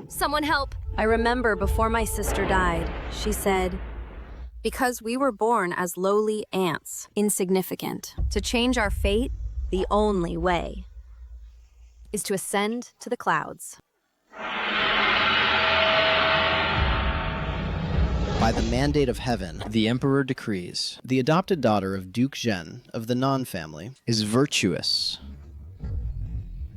Someone help! I remember before my sister died, she said, because we were born as lowly ants, insignificant. To change our fate, the only way is to ascend to the clouds. By the mandate of heaven, The Emperor decrees the adopted daughter of Duke Zhen of the Nan family is virtuous.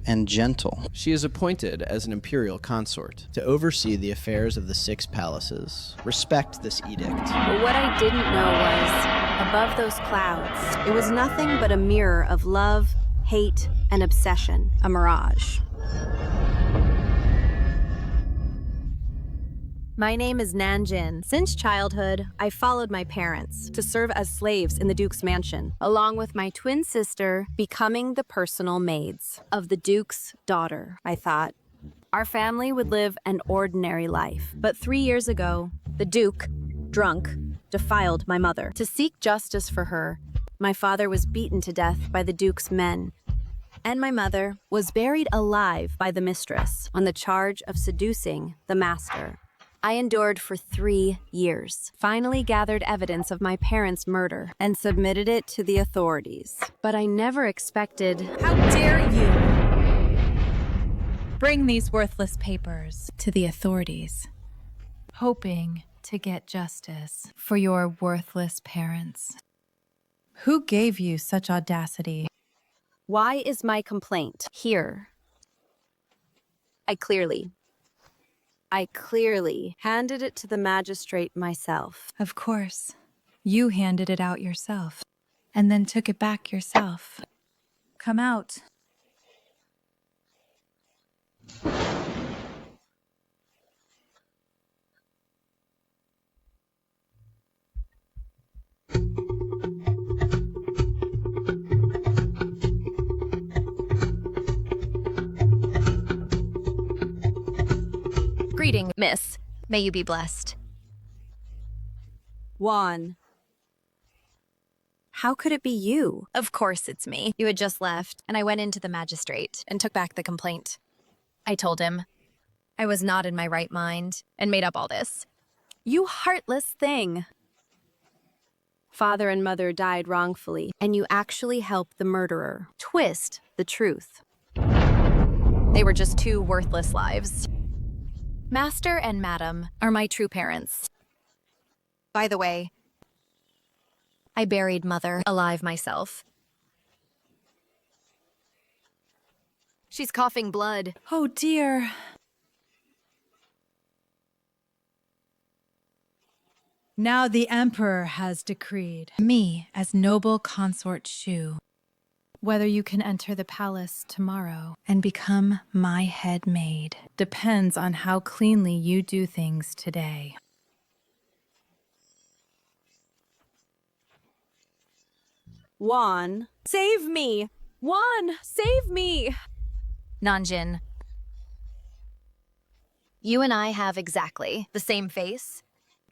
and gentle She is appointed as an imperial consort. to oversee the affairs of the 6 palaces. Respect this edict. But what I didn't know was, above those clouds, it was nothing but a mirror of love, hate, and obsession, a mirage. My name is Nanjin. Since childhood, I followed my parents to serve as slaves in the Duke's mansion, along with my twin sister, becoming the personal maids of the Duke's daughter, I thought. Our family would live an ordinary life. But 3 years ago, the Duke, drunk, defiled my mother. To seek justice for her, my father was beaten to death by the Duke's men. And my mother was buried alive by the mistress on the charge of seducing the master. I endured for 3 years, finally gathered evidence of my parents' murder, and submitted it to the authorities. But I never expected... How dare you! Bring these worthless papers to the authorities, hoping to get justice for your worthless parents. Who gave you such audacity? Why is my complaint here? I clearly handed it to the magistrate myself. Of course. You handed it out yourself, and then took it back yourself. Come out. Greeting, miss. May you be blessed. Juan. How could it be you? Of course it's me. You had just left, and I went into the magistrate and took back the complaint. I told him I was not in my right mind and made up all this. You heartless thing. Father and mother died wrongfully, and you actually helped the murderer twist the truth. They were just 2 worthless lives. Master and Madam are my true parents. By the way, I buried Mother alive myself. She's coughing blood. Oh dear. Now the Emperor has decreed me as noble consort Shu, whether you can enter the palace tomorrow and become my head maid depends on how cleanly you do things today. Juan, save me! Juan, save me! Nanjin, you and I have exactly the same face.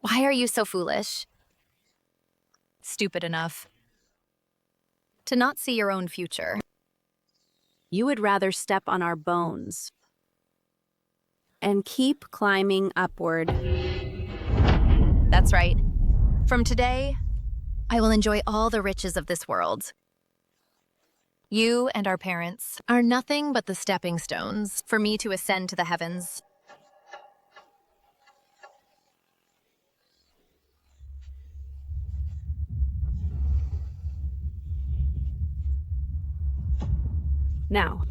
Why are you so foolish? Stupid enough to not see your own future. You would rather step on our bones and keep climbing upward. That's right. From today, I will enjoy all the riches of this world. You and our parents are nothing but the stepping stones for me to ascend to the heavens. Now,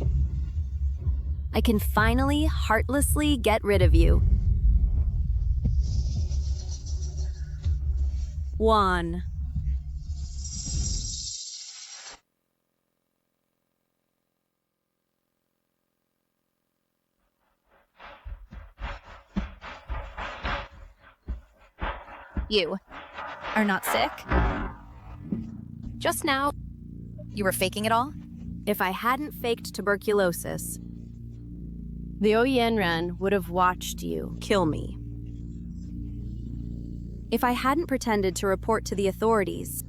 I can finally heartlessly get rid of you. Juan. You are not sick? Just now, you were faking it all? If I hadn't faked tuberculosis, the Oyenren would have watched you kill me. If I hadn't pretended to report to the authorities,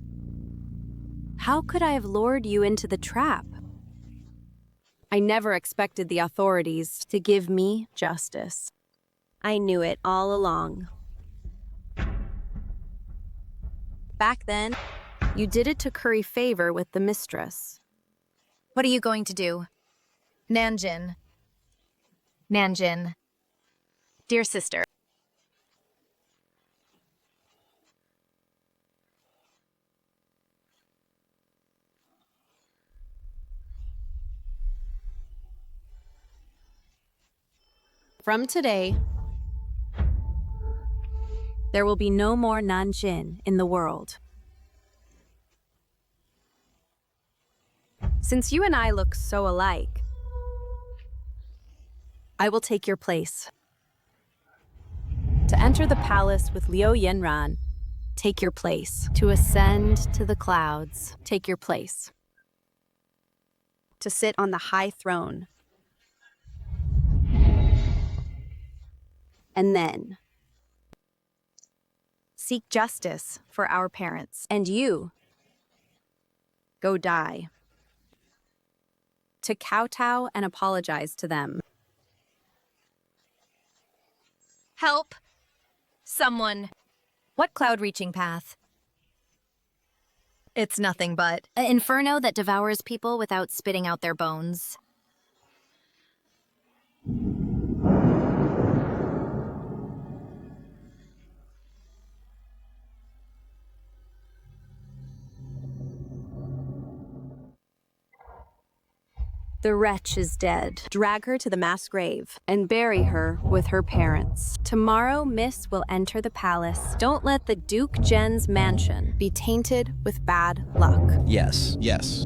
how could I have lured you into the trap? I never expected the authorities to give me justice. I knew it all along. Back then, you did it to curry favor with the mistress. What are you going to do? Nanjin. Nanjin. Dear sister. From today, there will be no more Nanjin in the world. Since you and I look so alike, I will take your place. To enter the palace with Liu Yenran, take your place. To ascend to the clouds, take your place. To sit on the high throne. And then seek justice for our parents. And you, go die. To kowtow and apologize to them. Help! Someone. What cloud-reaching path? It's nothing but An inferno that devours people without spitting out their bones. The wretch is dead. Drag her to the mass grave and bury her with her parents. Tomorrow, Miss will enter the palace. Don't let the Duke Jen's mansion be tainted with bad luck. Yes. Yes.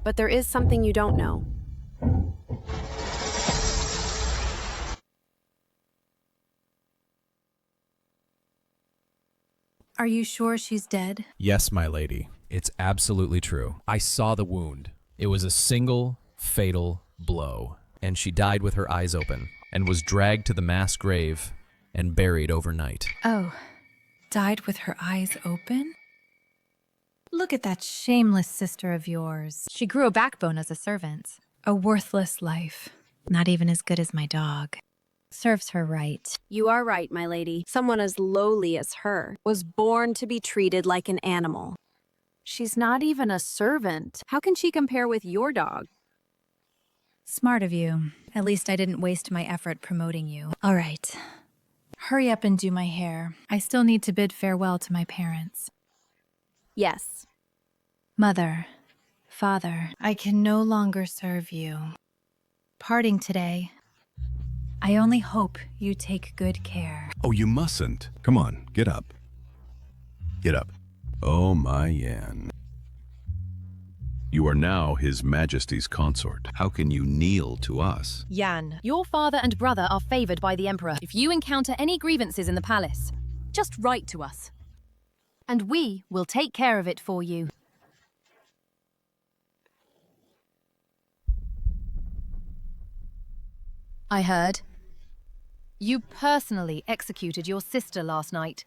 But there is something you don't know. Are you sure she's dead? Yes, my lady. It's absolutely true. I saw the wound. It was a single, fatal blow, and she died with her eyes open and was dragged to the mass grave and buried overnight. Oh, died with her eyes open? Look at that shameless sister of yours. She grew a backbone as a servant. A worthless life. Not even as good as my dog. Serves her right. You are right, my lady. Someone as lowly as her was born to be treated like an animal. She's not even a servant. How can she compare with your dog? Smart of you. At least I didn't waste my effort promoting you. All right. Hurry up and do my hair. I still need to bid farewell to my parents. Yes. Mother, father, I can no longer serve you. Parting today, I only hope you take good care. Oh, you mustn't. Come on, get up. Get up. Oh, my Yan. You are now His Majesty's consort. How can you kneel to us? Yan, your father and brother are favored by the Emperor. If you encounter any grievances in the palace, just write to us. And we will take care of it for you. I heard. You personally executed your sister last night.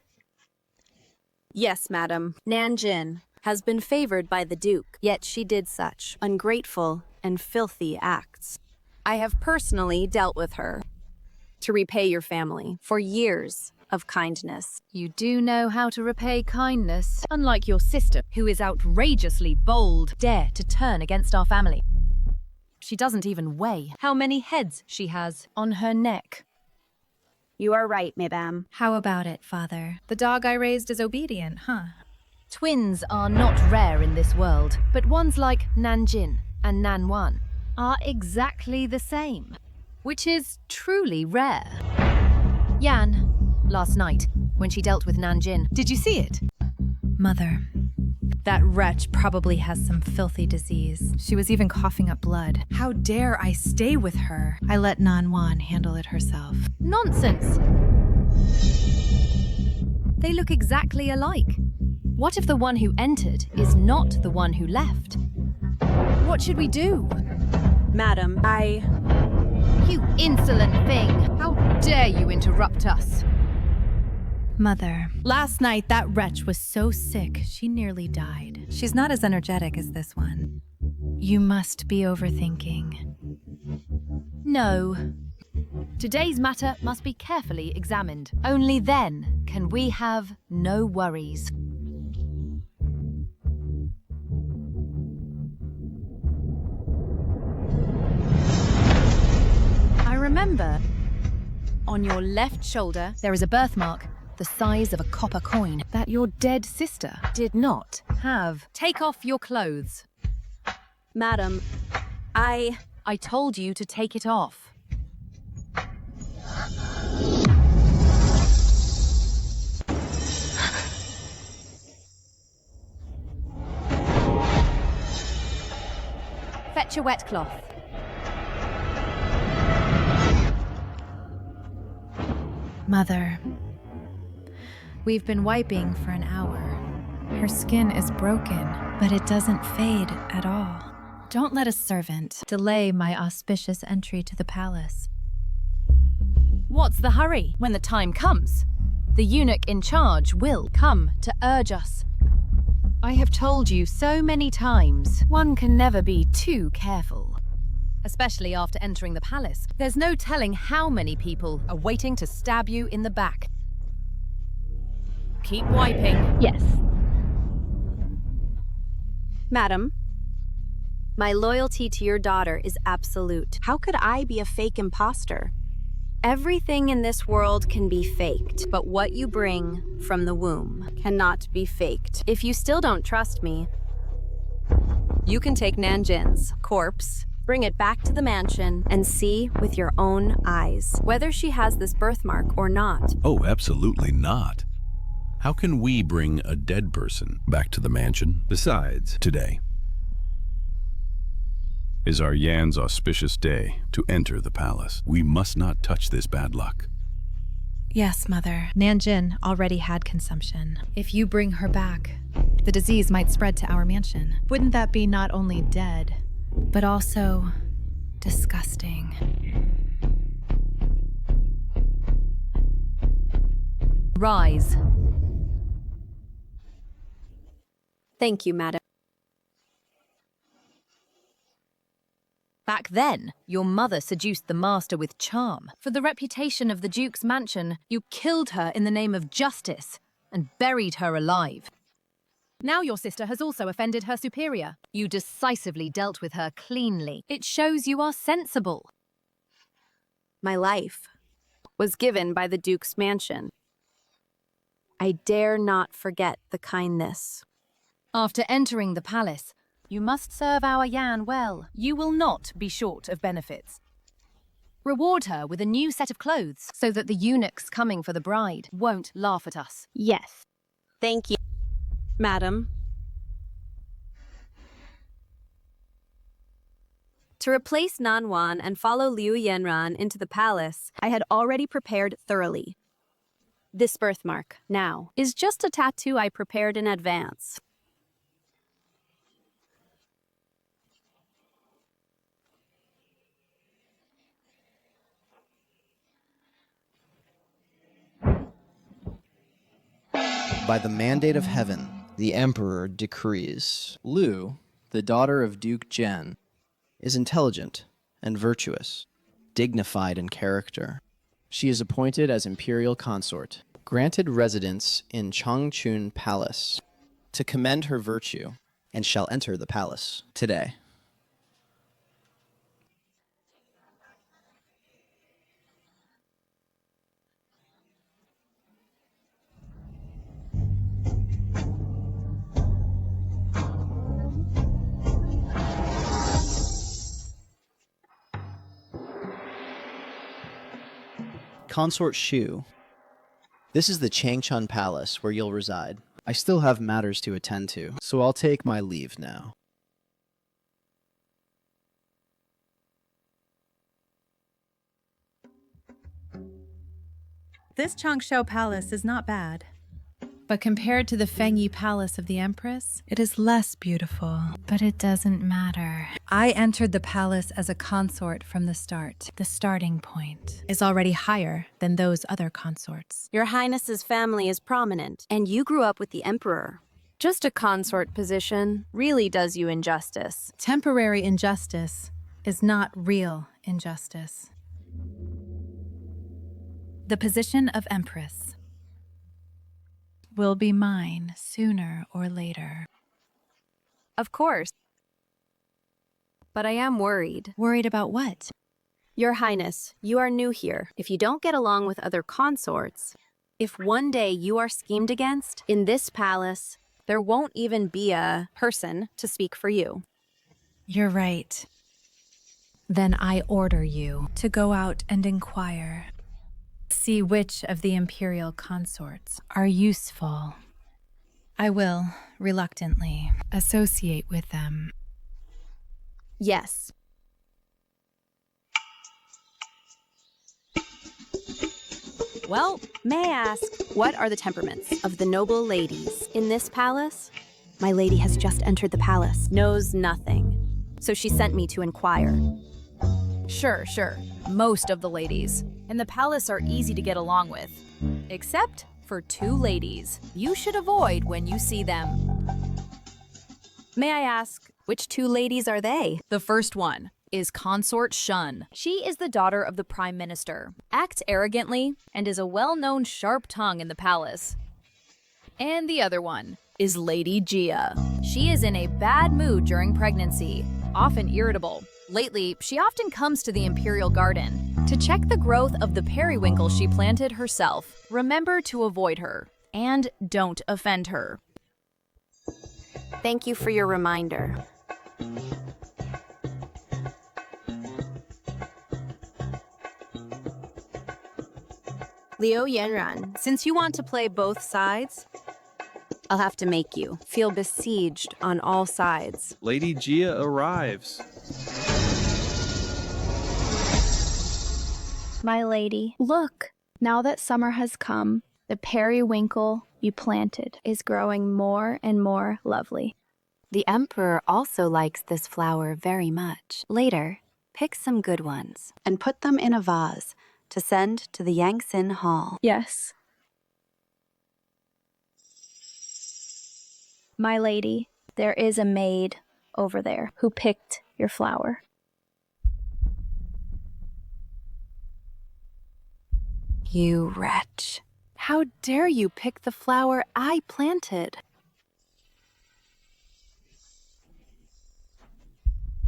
Yes, madam. Nanjin has been favored by the Duke, yet she did such ungrateful and filthy acts. I have personally dealt with her to repay your family for years of kindness. You do know how to repay kindness, unlike your sister, who is outrageously bold, dare to turn against our family. She doesn't even weigh how many heads she has on her neck. You are right, madame. How about it, father? The dog I raised is obedient, huh? Twins are not rare in this world, but ones like Nanjin and Nanwan are exactly the same, which is truly rare. Yan, last night, when she dealt with Nanjin, did you see it? Mother, that wretch probably has some filthy disease. She was even coughing up blood. How dare I stay with her? I let Nanwan handle it herself. Nonsense! They look exactly alike. What if the one who entered is not the one who left? What should we do? Madam, You insolent thing! How dare you interrupt us? Mother, last night that wretch was so sick she nearly died. She's not as energetic as this one. You must be overthinking. No. Today's matter must be carefully examined. Only then can we have no worries. I remember. On your left shoulder, there is a birthmark the size of a copper coin that your dead sister did not have. Take off your clothes. Madam, I told you to take it off. Fetch a wet cloth. Mother, we've been wiping for an hour. Her skin is broken, but it doesn't fade at all. Don't let a servant delay my auspicious entry to the palace. What's the hurry? When the time comes, the eunuch in charge will come to urge us. I have told you so many times, one can never be too careful. Especially after entering the palace. There's no telling how many people are waiting to stab you in the back. Keep wiping. Yes. Madam, my loyalty to your daughter is absolute. How could I be a fake imposter? Everything in this world can be faked, but what you bring from the womb cannot be faked. If you still don't trust me, you can take Nanjin's corpse, bring it back to the mansion, and see with your own eyes whether she has this birthmark or not. Oh, absolutely not. How can we bring a dead person back to the mansion? Besides, today is our Yan's auspicious day to enter the palace. We must not touch this bad luck. Yes, Mother. Nanjin already had consumption. If you bring her back, the disease might spread to our mansion. Wouldn't that be not only dead, but also disgusting? Rise. Thank you, madam. Back then, your mother seduced the master with charm. For the reputation of the Duke's mansion, you killed her in the name of justice and buried her alive. Now your sister has also offended her superior. You decisively dealt with her cleanly. It shows you are sensible. My life was given by the Duke's mansion. I dare not forget the kindness. After entering the palace, you must serve our Yan well. You will not be short of benefits. Reward her with a new set of clothes so that the eunuchs coming for the bride won't laugh at us. Yes. Thank you, madam. To replace Nanwan and follow Liu Yanran into the palace, I had already prepared thoroughly. This birthmark, now, is just a tattoo I prepared in advance. By the mandate of heaven, the Emperor decrees Lu, the daughter of Duke Zhen, is intelligent and virtuous, dignified in character. She is appointed as imperial consort, granted residence in Changchun Palace, to commend her virtue, and shall enter the palace today. Consort Shu. This is the Changchun Palace where you'll reside. I still have matters to attend to, so I'll take my leave now. This Changsha Palace is not bad. But compared to the Fengyi Palace of the Empress, it is less beautiful. But it doesn't matter. I entered the palace as a consort from the start. The starting point is already higher than those other consorts. Your Highness's family is prominent, and you grew up with the Emperor. Just a consort position really does you injustice. Temporary injustice is not real injustice. The position of Empress will be mine sooner or later. Of course. But I am worried. Worried about what? Your Highness, you are new here. If you don't get along with other consorts, if one day you are schemed against, in this palace, there won't even be a person to speak for you. You're right. Then I order you to go out and inquire. See which of the imperial consorts are useful. I will, reluctantly, associate with them. Yes. Well, may I ask, what are the temperaments of the noble ladies in this palace? My lady has just entered the palace, knows nothing, so she sent me to inquire. Sure. Most of the ladies in the palace are easy to get along with. Except for two ladies you should avoid when you see them. May I ask, which two ladies are they? The first one is Consort Shun. She is the daughter of the Prime Minister, acts arrogantly, and is a well-known sharp tongue in the palace. And the other one is Lady Gia. She is in a bad mood during pregnancy, often irritable. Lately, she often comes to the Imperial Garden to check the growth of the periwinkle she planted herself. Remember to avoid her, and don't offend her. Thank you for your reminder. Liu Yanran, since you want to play both sides, I'll have to make you feel besieged on all sides. Lady Gia arrives. My lady, look, now that summer has come, the periwinkle you planted is growing more and more lovely. The Emperor also likes this flower very much. Later, pick some good ones and put them in a vase to send to the Yangtze Hall. Yes. My lady, there is a maid over there who picked your flower. You wretch. How dare you pick the flower I planted?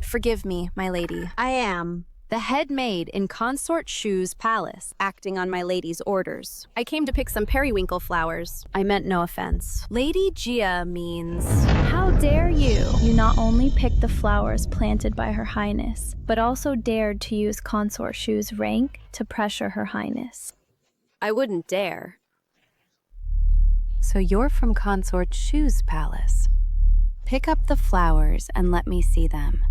Forgive me, my lady. I am the head maid in Consort Shu's palace, acting on my lady's orders. I came to pick some periwinkle flowers. I meant no offense. Lady Gia means... How dare you? You not only picked the flowers planted by Her Highness, but also dared to use Consort Shu's rank to pressure Her Highness. I wouldn't dare. So you're from Consort Shu's palace. Pick up the flowers and let me see them.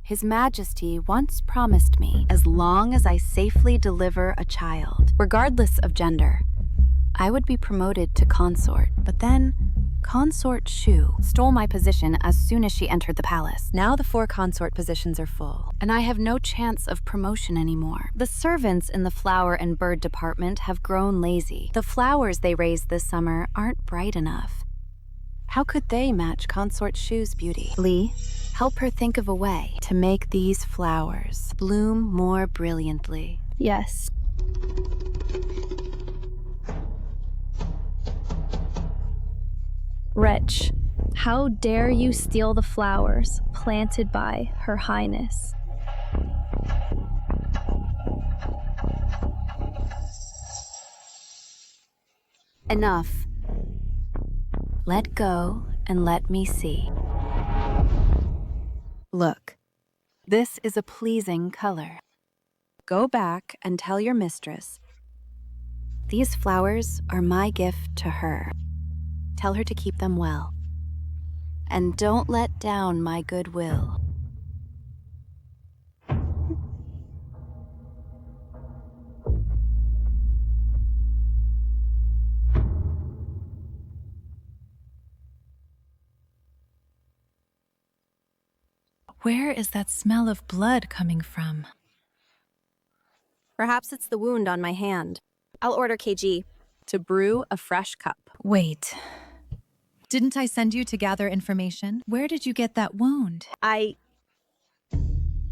His Majesty once promised me, as long as I safely deliver a child, regardless of gender, I would be promoted to consort. But then, Consort Shu stole my position as soon as she entered the palace. Now the 4 consort positions are full, and I have no chance of promotion anymore. The servants in the flower and bird department have grown lazy. The flowers they raised this summer aren't bright enough. How could they match Consort Shu's beauty? Li, help her think of a way to make these flowers bloom more brilliantly. Yes. Wretch, how dare you steal the flowers planted by Her Highness? Enough. Let go and let me see. Look, this is a pleasing color. Go back and tell your mistress, these flowers are my gift to her. Tell her to keep them well. and don't let down my goodwill. Where is that smell of blood coming from? Perhaps it's the wound on my hand. I'll order KG to brew a fresh cup. Wait. Didn't I send you to gather information? Where did you get that wound?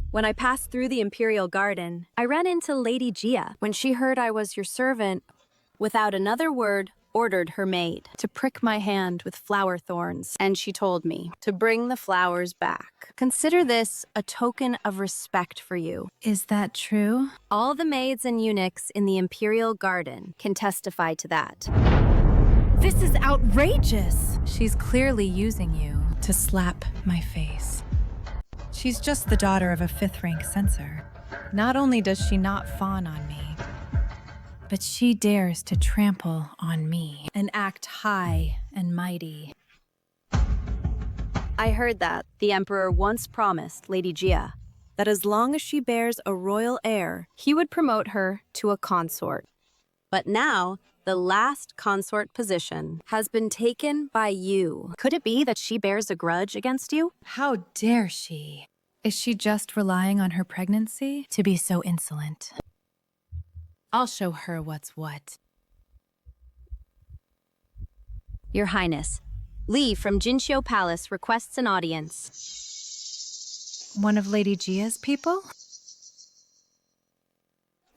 When I passed through the Imperial Garden, I ran into Lady Gia. When she heard I was your servant, without another word, ordered her maid to prick my hand with flower thorns, and she told me to bring the flowers back. Consider this a token of respect for you. Is that true? All the maids and eunuchs in the Imperial Garden can testify to that. This is outrageous! She's clearly using you to slap my face. She's just the daughter of a 5th-rank censor. Not only does she not fawn on me, but she dares to trample on me and act high and mighty. I heard that the Emperor once promised Lady Gia that as long as she bears a royal heir, he would promote her to a consort. But now, the last consort position has been taken by you. Could it be that she bears a grudge against you? How dare she? Is she just relying on her pregnancy to be so insolent? I'll show her what's what. Your Highness, Lee from Jinshio Palace requests an audience. One of Lady Gia's people?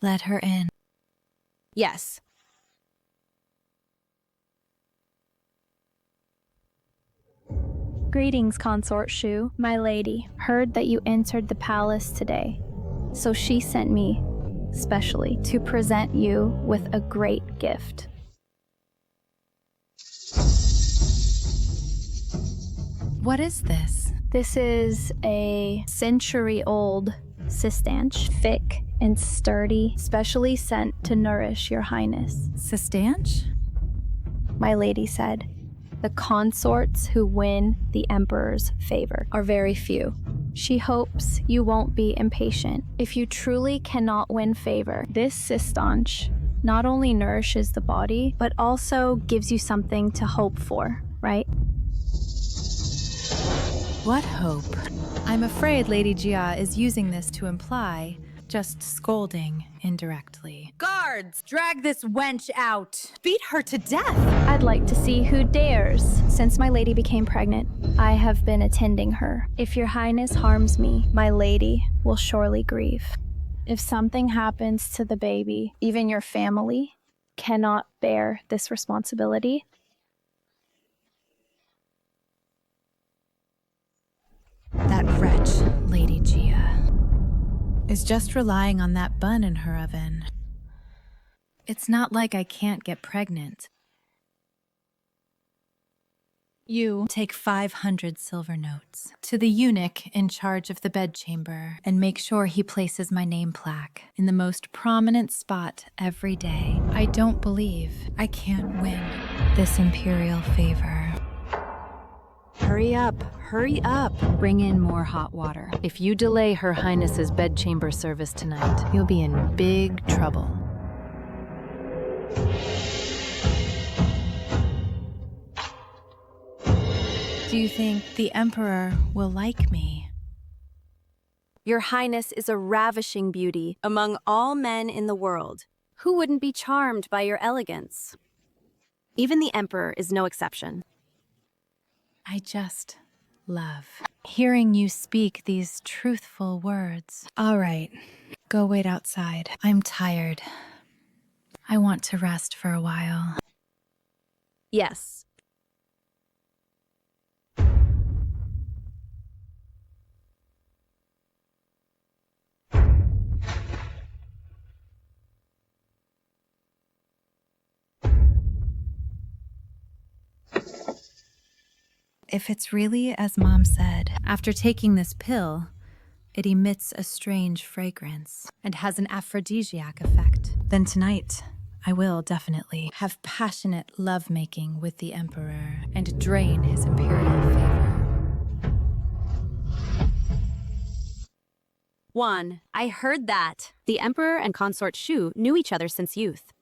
Let her in. Yes. Greetings, Consort Shu, my lady. Heard that you entered the palace today. So she sent me, specially, to present you with a great gift. What is this? This is a century-old cistanche, thick and sturdy, specially sent to nourish your highness. Cistanche? My lady said, the consorts who win the emperor's favor are very few. She hopes you won't be impatient. If you truly cannot win favor, this cistanche not only nourishes the body, but also gives you something to hope for, right? What hope? I'm afraid Lady Gia is using this to imply just scolding indirectly. Guards, drag this wench out! Beat her to death! I'd like to see who dares. Since my lady became pregnant, I have been attending her. If your highness harms me, my lady will surely grieve. If something happens to the baby, even your family cannot bear this responsibility. That wretch, Lady Gia, is just relying on that bun in her oven. It's not like I can't get pregnant. You take 500 silver notes to the eunuch in charge of the bedchamber and make sure he places my name plaque in the most prominent spot every day. I don't believe I can't win this imperial favor. Hurry up, hurry up. Bring in more hot water. If you delay Her Highness's bedchamber service tonight, you'll be in big trouble. Do you think the Emperor will like me? Your Highness is a ravishing beauty among all men in the world. Who wouldn't be charmed by your elegance? Even the Emperor is no exception. I just love hearing you speak these truthful words. All right, go wait outside. I'm tired. I want to rest for a while. Yes. If it's really as Mom said, after taking this pill, it emits a strange fragrance and has an aphrodisiac effect, then tonight I will definitely have passionate lovemaking with the Emperor and drain his imperial favor. 1. I heard that. The Emperor and Consort Shu knew each other since youth.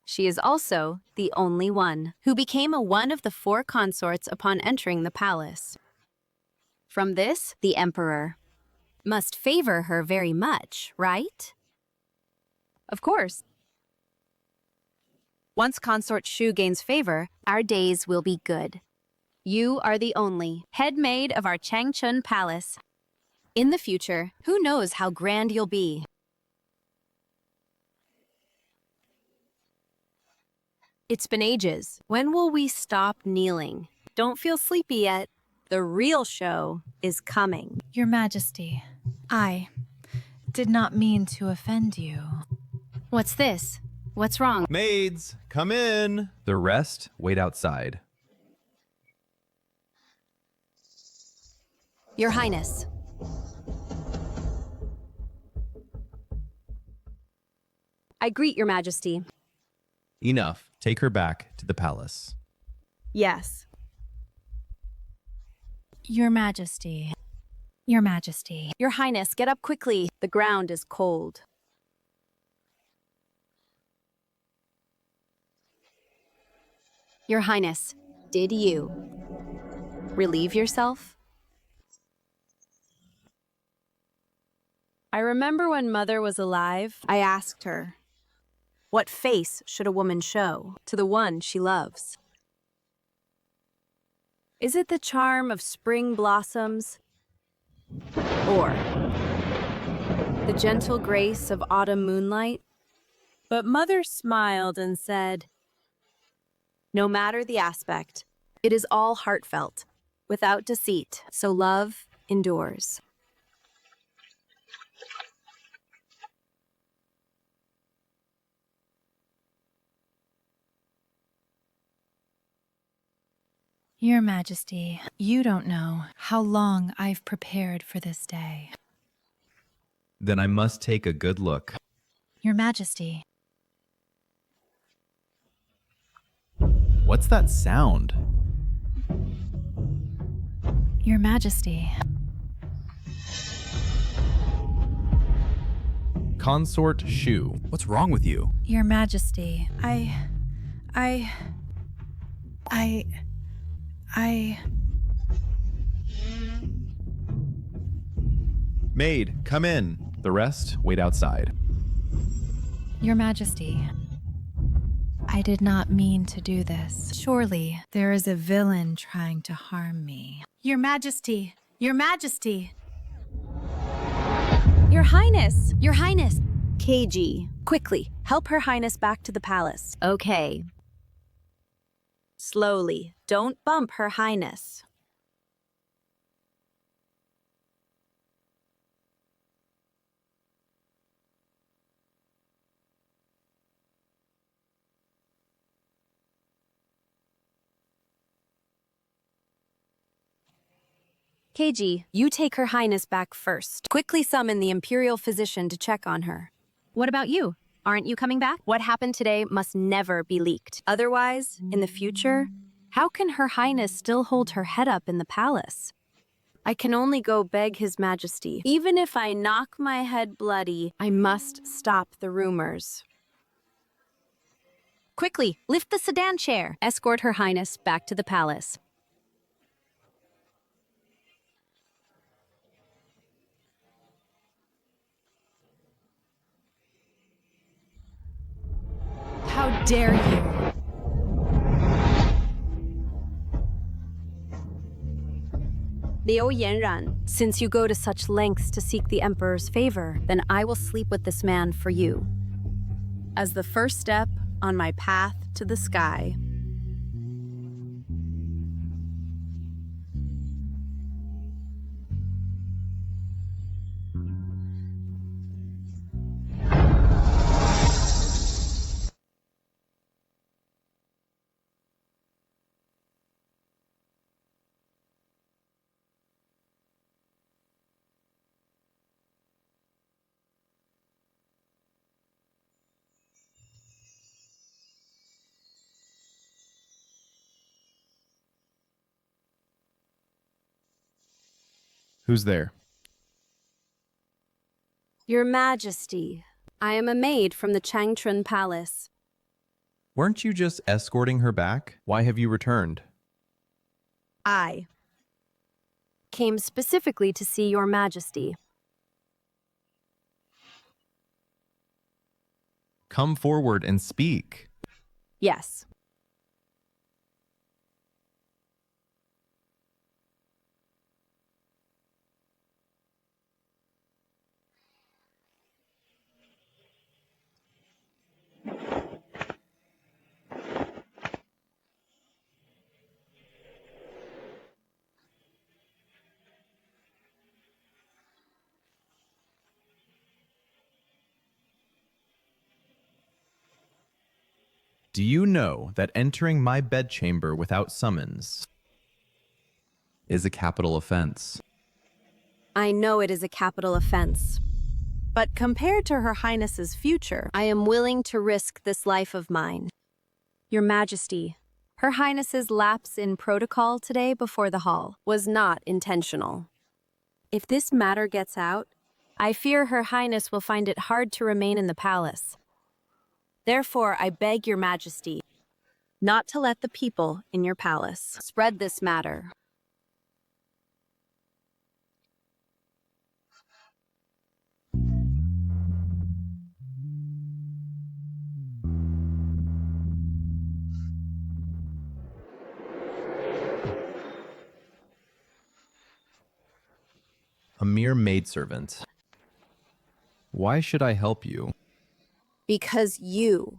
She is also the only one who became one of the 4 consorts upon entering the palace. From this, the Emperor must favor her very much, right? Of course. Once Consort Shu gains favor, our days will be good. You are the only head maid of our Changchun Palace. In the future, who knows how grand you'll be? It's been ages. When will we stop kneeling? Don't feel sleepy yet. The real show is coming. Your Majesty, I did not mean to offend you. What's this? What's wrong? Maids, come in. The rest, wait outside. Your Highness. I greet your Majesty. Enough. Take her back to the palace. Yes. Your Majesty. Your Majesty. Your Highness, get up quickly. The ground is cold. Your Highness, did you relieve yourself? I remember when Mother was alive, I asked her, what face should a woman show to the one she loves? Is it the charm of spring blossoms? Or the gentle grace of autumn moonlight? But Mother smiled and said, no matter the aspect, it is all heartfelt, without deceit, so love endures. Your Majesty, you don't know how long I've prepared for this day. Then I must take a good look. Your Majesty. What's that sound? Your Majesty. Consort Shu. What's wrong with you? Your Majesty, Maid, come in. The rest, wait outside. Your Majesty, I did not mean to do this. Surely there is a villain trying to harm me. Your Majesty, Your Majesty. Your Highness! Your Highness! KG, quickly, help Her Highness back to the palace. Okay. Slowly, don't bump Her Highness. KG, you take Her Highness back first. Quickly summon the Imperial Physician to check on her. What about you? Aren't you coming back? What happened today must never be leaked. Otherwise, in the future, how can Her Highness still hold her head up in the palace? I can only go beg His Majesty. Even if I knock my head bloody, I must stop the rumors. Quickly, lift the sedan chair. Escort Her Highness back to the palace. How dare you? Liu Yanran, since you go to such lengths to seek the Emperor's favor, then I will sleep with this man for you. As the first step on my path to the sky. Who's there? Your Majesty, I am a maid from the Changchun Palace. Weren't you just escorting her back? Why have you returned? I came specifically to see Your Majesty. Come forward and speak. Yes. Do you know that entering my bedchamber without summons is a capital offense? I know it is a capital offense. But compared to Her Highness's future, I am willing to risk this life of mine. Your Majesty, Her Highness's lapse in protocol today before the hall was not intentional. If this matter gets out, I fear Her Highness will find it hard to remain in the palace. Therefore, I beg Your Majesty not to let the people in your palace spread this matter. A mere maidservant. Why should I help you? Because you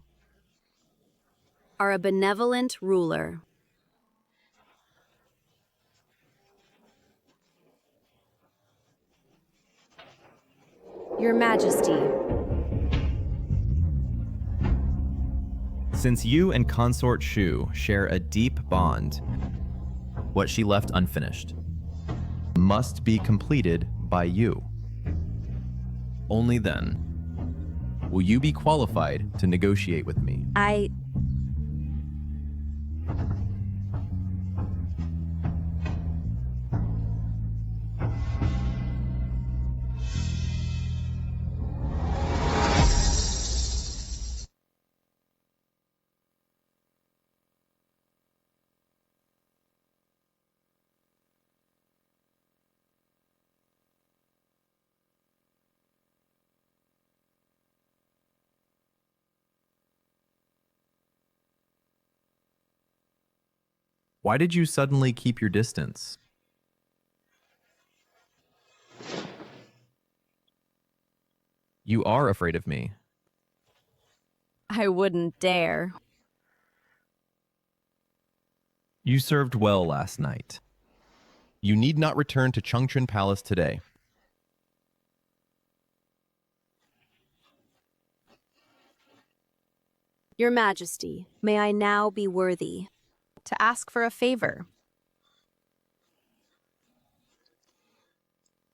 are a benevolent ruler. Your Majesty, Since you and Consort Shu share a deep bond, what she left unfinished must be completed by you. Only then will you be qualified to negotiate with me. Why did you suddenly keep your distance? You are afraid of me. I wouldn't dare. You served well last night. You need not return to Changchun Palace today. Your Majesty, may I now be worthy to ask for a favor?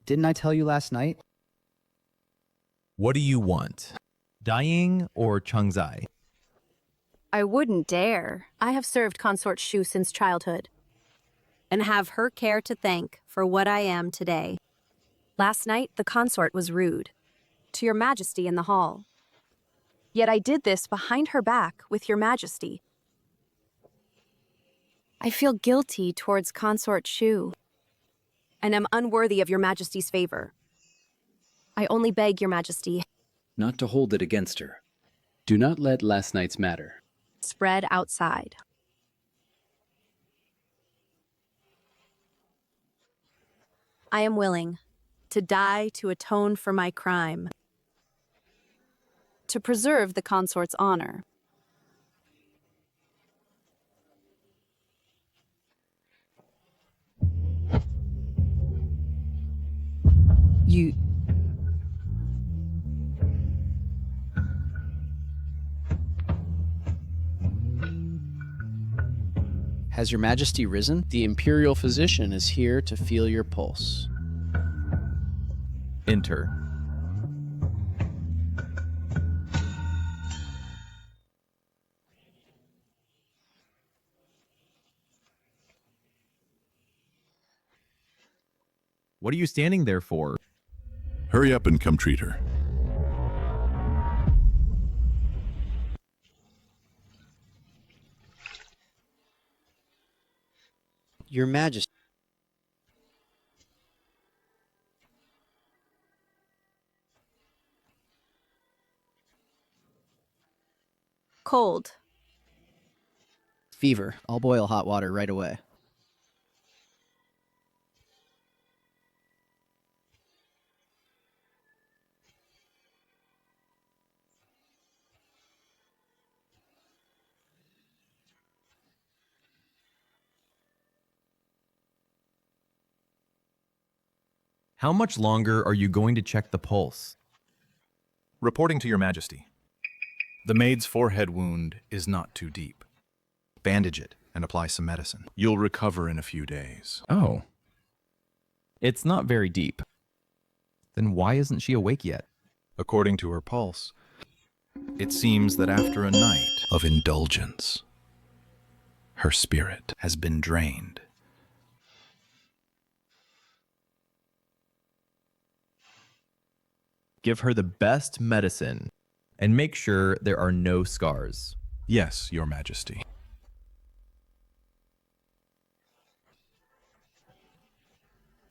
Didn't I tell you last night? What do you want? Dying or Changzai? I wouldn't dare. I have served Consort Shu since childhood and have her care to thank for what I am today. Last night, the consort was rude to Your Majesty in the hall. Yet I did this behind her back with Your Majesty. I feel guilty towards Consort Shu and am unworthy of Your Majesty's favor. I only beg Your Majesty not to hold it against her. Do not let last night's matter spread outside. I am willing to die to atone for my crime, to preserve the consort's honor. You... Has Your Majesty risen? The Imperial Physician is here to feel your pulse. Enter. What are you standing there for? Hurry up and come treat her. Your Majesty. Cold. Fever. I'll boil hot water right away. How much longer are you going to check the pulse? Reporting to Your Majesty. The maid's forehead wound is not too deep. Bandage it and apply some medicine. You'll recover in a few days. Oh. It's not very deep. Then why isn't she awake yet? According to her pulse, it seems that after a night of indulgence, her spirit has been drained. Give her the best medicine and make sure there are no scars. Yes, Your Majesty.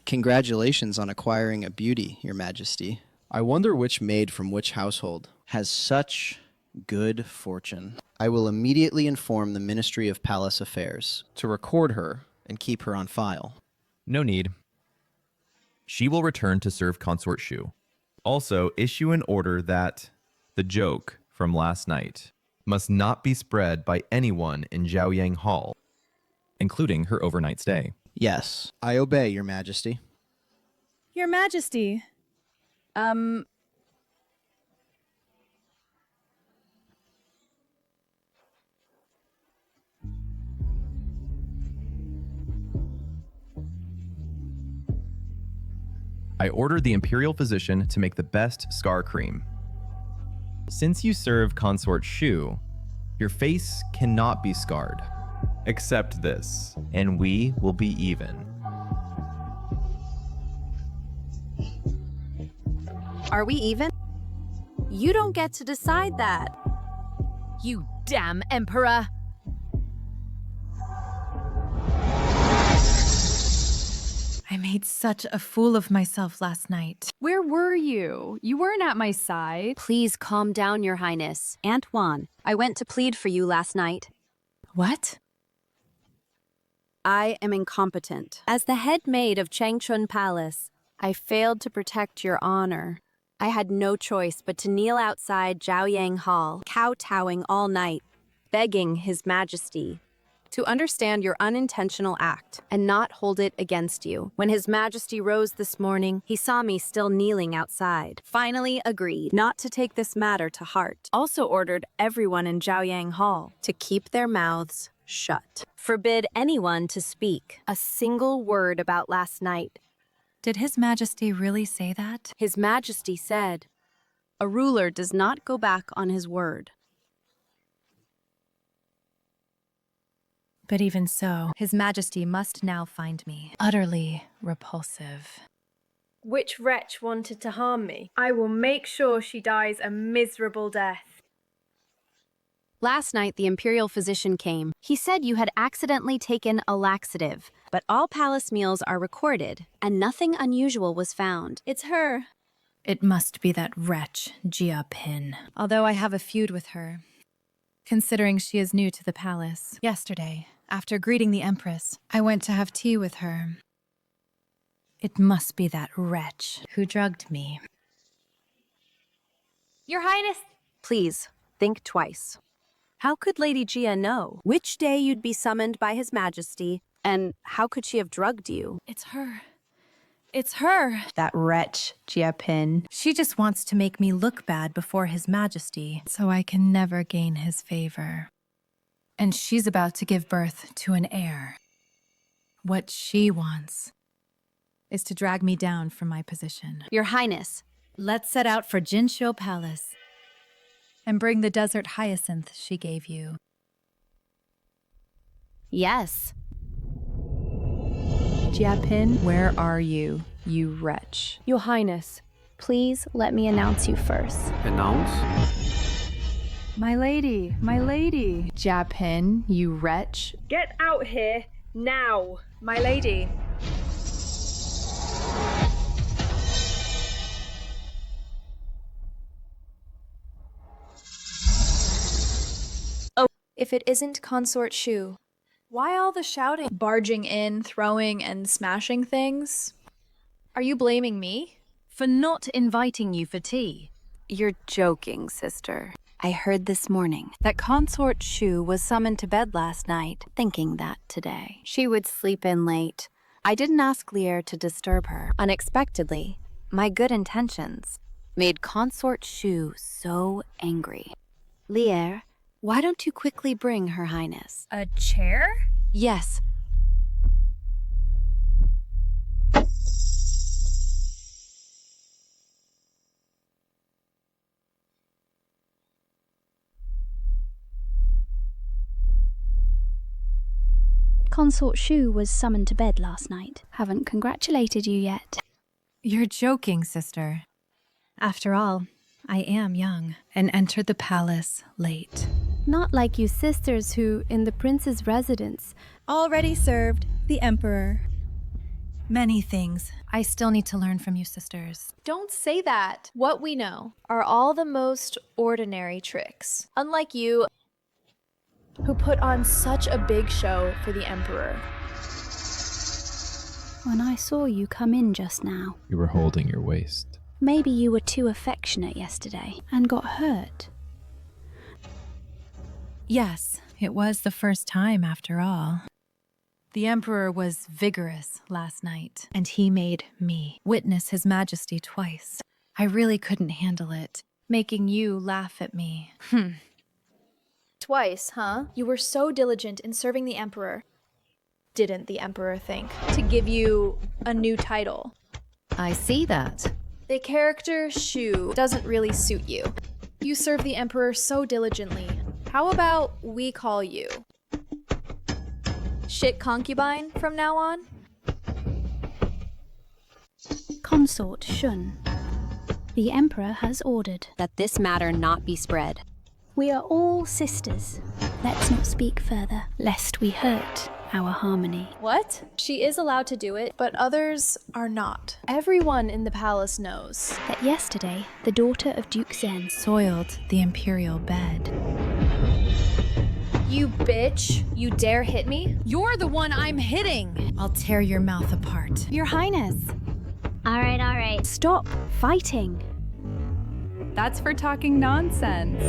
Congratulations on acquiring a beauty, Your Majesty. I wonder which maid from which household has such good fortune. I will immediately inform the Ministry of Palace Affairs to record her and keep her on file. No need. She will return to serve Consort Shu. Also, issue an order that the joke from last night must not be spread by anyone in Zhaoyang Hall, including her overnight stay. Yes, I obey, Your Majesty. Your Majesty. I ordered the Imperial Physician to make the best scar cream. Since you serve Consort Shu, your face cannot be scarred. Except this, and we will be even. Are we even? You don't get to decide that. You damn Emperor! I made such a fool of myself last night. Where were you? You weren't at my side. Please calm down, Your Highness. Antoine, I went to plead for you last night. What? I am incompetent. As the head maid of Changchun Palace, I failed to protect your honor. I had no choice but to kneel outside Zhaoyang Hall, kowtowing all night, begging His Majesty to understand your unintentional act and not hold it against you. When His Majesty rose this morning, he saw me still kneeling outside. Finally agreed not to take this matter to heart. Also ordered everyone in Zhaoyang Hall to keep their mouths shut. Forbid anyone to speak a single word about last night. Did His Majesty really say that? His Majesty said, "A ruler does not go back on his word." But even so, His Majesty must now find me utterly repulsive. Which wretch wanted to harm me? I will make sure she dies a miserable death. Last night, the Imperial Physician came. He said you had accidentally taken a laxative, but all palace meals are recorded, and nothing unusual was found. It's her. It must be that wretch, Jia Pin. Although I have a feud with her, considering she is new to the palace. Yesterday, after greeting the Empress, I went to have tea with her. It must be that wretch who drugged me. Your Highness. Please, think twice. How could Lady Jia know which day you'd be summoned by His Majesty, and how could she have drugged you? It's her. It's her. That wretch, Jia Pin. She just wants to make me look bad before His Majesty, so I can never gain his favor. And she's about to give birth to an heir. What she wants is to drag me down from my position. Your Highness. Let's set out for Jinsho Palace and bring the desert hyacinth she gave you. Yes. Jia Pin, where are you, you wretch? Your Highness, please let me announce you first. Announce? My lady, my lady. Jia Pin, you wretch. Get out here Now, my lady. Oh, if it isn't Consort Shu. Why all the shouting? Barging in, throwing, and smashing things? Are you blaming me? For not inviting you for tea. You're joking, sister. I heard this morning that Consort Shu was summoned to bed last night, thinking that today she would sleep in late. I didn't ask Lier to disturb her. Unexpectedly, my good intentions made Consort Shu so angry. Lier, why don't you quickly bring Her Highness? A chair? Yes. Consort Shu was summoned to bed last night. Haven't congratulated you yet. You're joking, sister. After all, I am young and entered the palace late. Not like you sisters who, in the prince's residence, Already served the emperor. Many things I still need to learn from you sisters. Don't say that. What we know are all the most ordinary tricks. Unlike you, who put on such a big show for the Emperor. when I saw you come in just now, You were holding your waist. maybe you were too affectionate yesterday and got hurt. Yes, it was the first time after all. The Emperor was vigorous last night, and he made me witness His Majesty twice. I really couldn't handle it, making you laugh at me. Twice, huh? You were so diligent in serving the Emperor. Didn't the Emperor think to give you a new title? I see that. The character Shu doesn't really suit you. You serve the Emperor so diligently. How about we call you Shit Concubine from now on? Consort Shun. The Emperor has ordered that this matter not be spread. We are all sisters. Let's not speak further, lest we hurt our harmony. What? She is allowed to do it, but others are not. Everyone in the palace knows That yesterday, the daughter of Duke Zen Soiled the imperial bed. You bitch! You dare hit me? You're the one I'm hitting! I'll tear your mouth apart. Your Highness. All right. Stop fighting. That's for talking nonsense.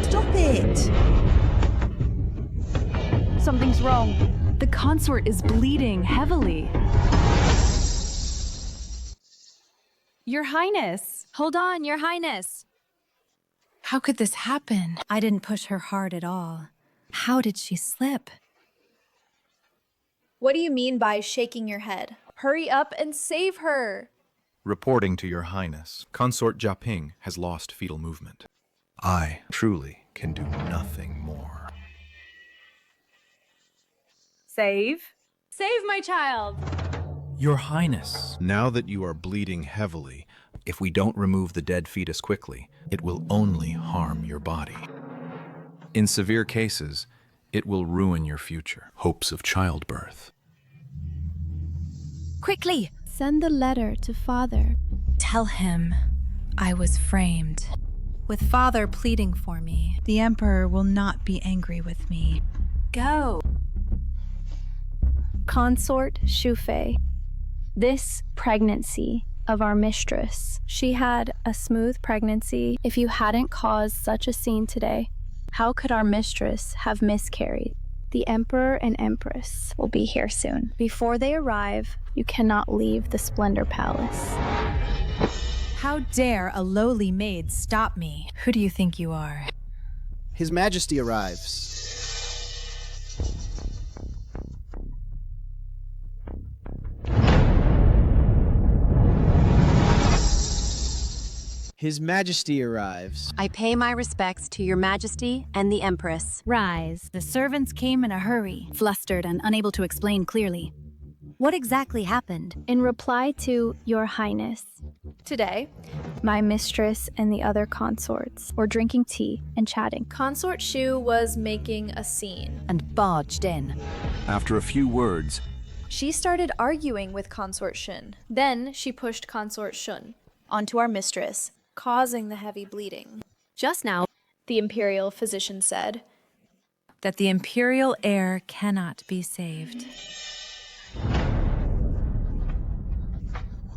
Stop it! Something's wrong. The consort is bleeding heavily. Your Highness. Hold on, Your Highness. How could this happen? I didn't push her hard at all. How did she slip? What do you mean by shaking your head? Hurry up and save her! Reporting to Your Highness, Consort Jiaping has lost fetal movement. I truly can do nothing more. Save? Save my child! Your Highness, now that you are bleeding heavily, if we don't remove the dead fetus quickly, it will only harm your body. In severe cases, it will ruin your future, hopes of childbirth. Quickly! Send the letter to Father. Tell him I was framed. With Father pleading for me, the Emperor will not be angry with me. Go. Consort Shufei. This pregnancy of our mistress, she had a smooth pregnancy. If you hadn't caused such a scene today, how could our mistress have miscarried? The Emperor and Empress will be here soon. Before they arrive, you cannot leave the Splendor Palace. How dare a lowly maid stop me? Who do you think you are? His Majesty arrives. His Majesty arrives. I pay my respects to Your Majesty and the Empress. Rise. The servants came in a hurry, flustered and unable to explain clearly. What exactly happened? In reply to Your Highness, Today, my mistress and the other consorts were drinking tea and chatting. Consort Shu was making a scene and barged in. After a few words, She started arguing with Consort Shun. Then she pushed Consort Shun onto our mistress, causing the heavy bleeding. Just now, The imperial physician said that the imperial heir cannot be saved.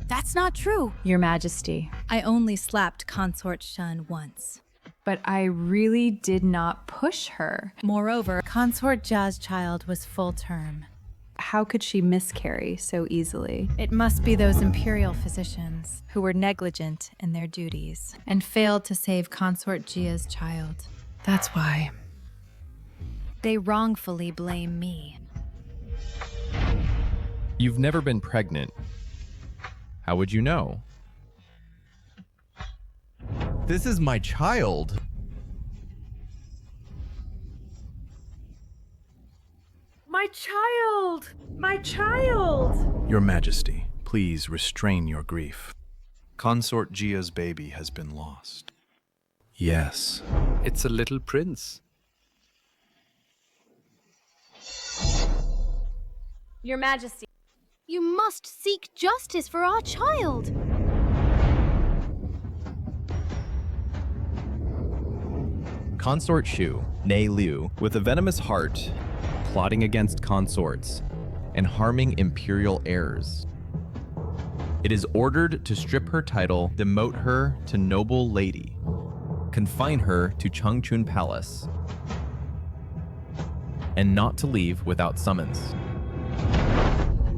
That's not true. Your Majesty, I only slapped Consort Shun once. but I really did not push her. Moreover, Consort Jia's child was full term. How could she miscarry so easily? It must be those imperial physicians who were negligent in their duties and failed to save Consort Jia's child. That's why. They wrongfully blame me. You've never been pregnant. How would you know? This is my child. My child! My child! Your Majesty, please restrain your grief. Consort Jia's baby has been lost. Yes. It's a little prince. Your Majesty, you must seek justice for our child. Consort Shu, née Liu, with a venomous heart, plotting against consorts and harming imperial heirs. It is ordered to strip her title, demote her to noble lady, confine her to Changchun Palace, and not to leave without summons.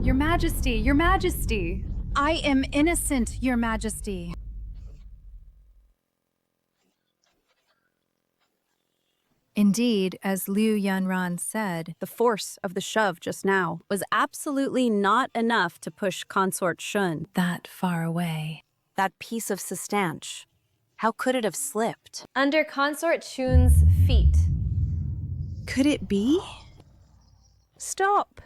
Your Majesty, Your Majesty. I am innocent, Your Majesty. Indeed, as Liu Yanran said, the force of the shove just now was absolutely not enough to push Consort Shun that far away. That piece of sustanch. How could it have slipped? Under Consort Shun's feet. Could it be? Stop.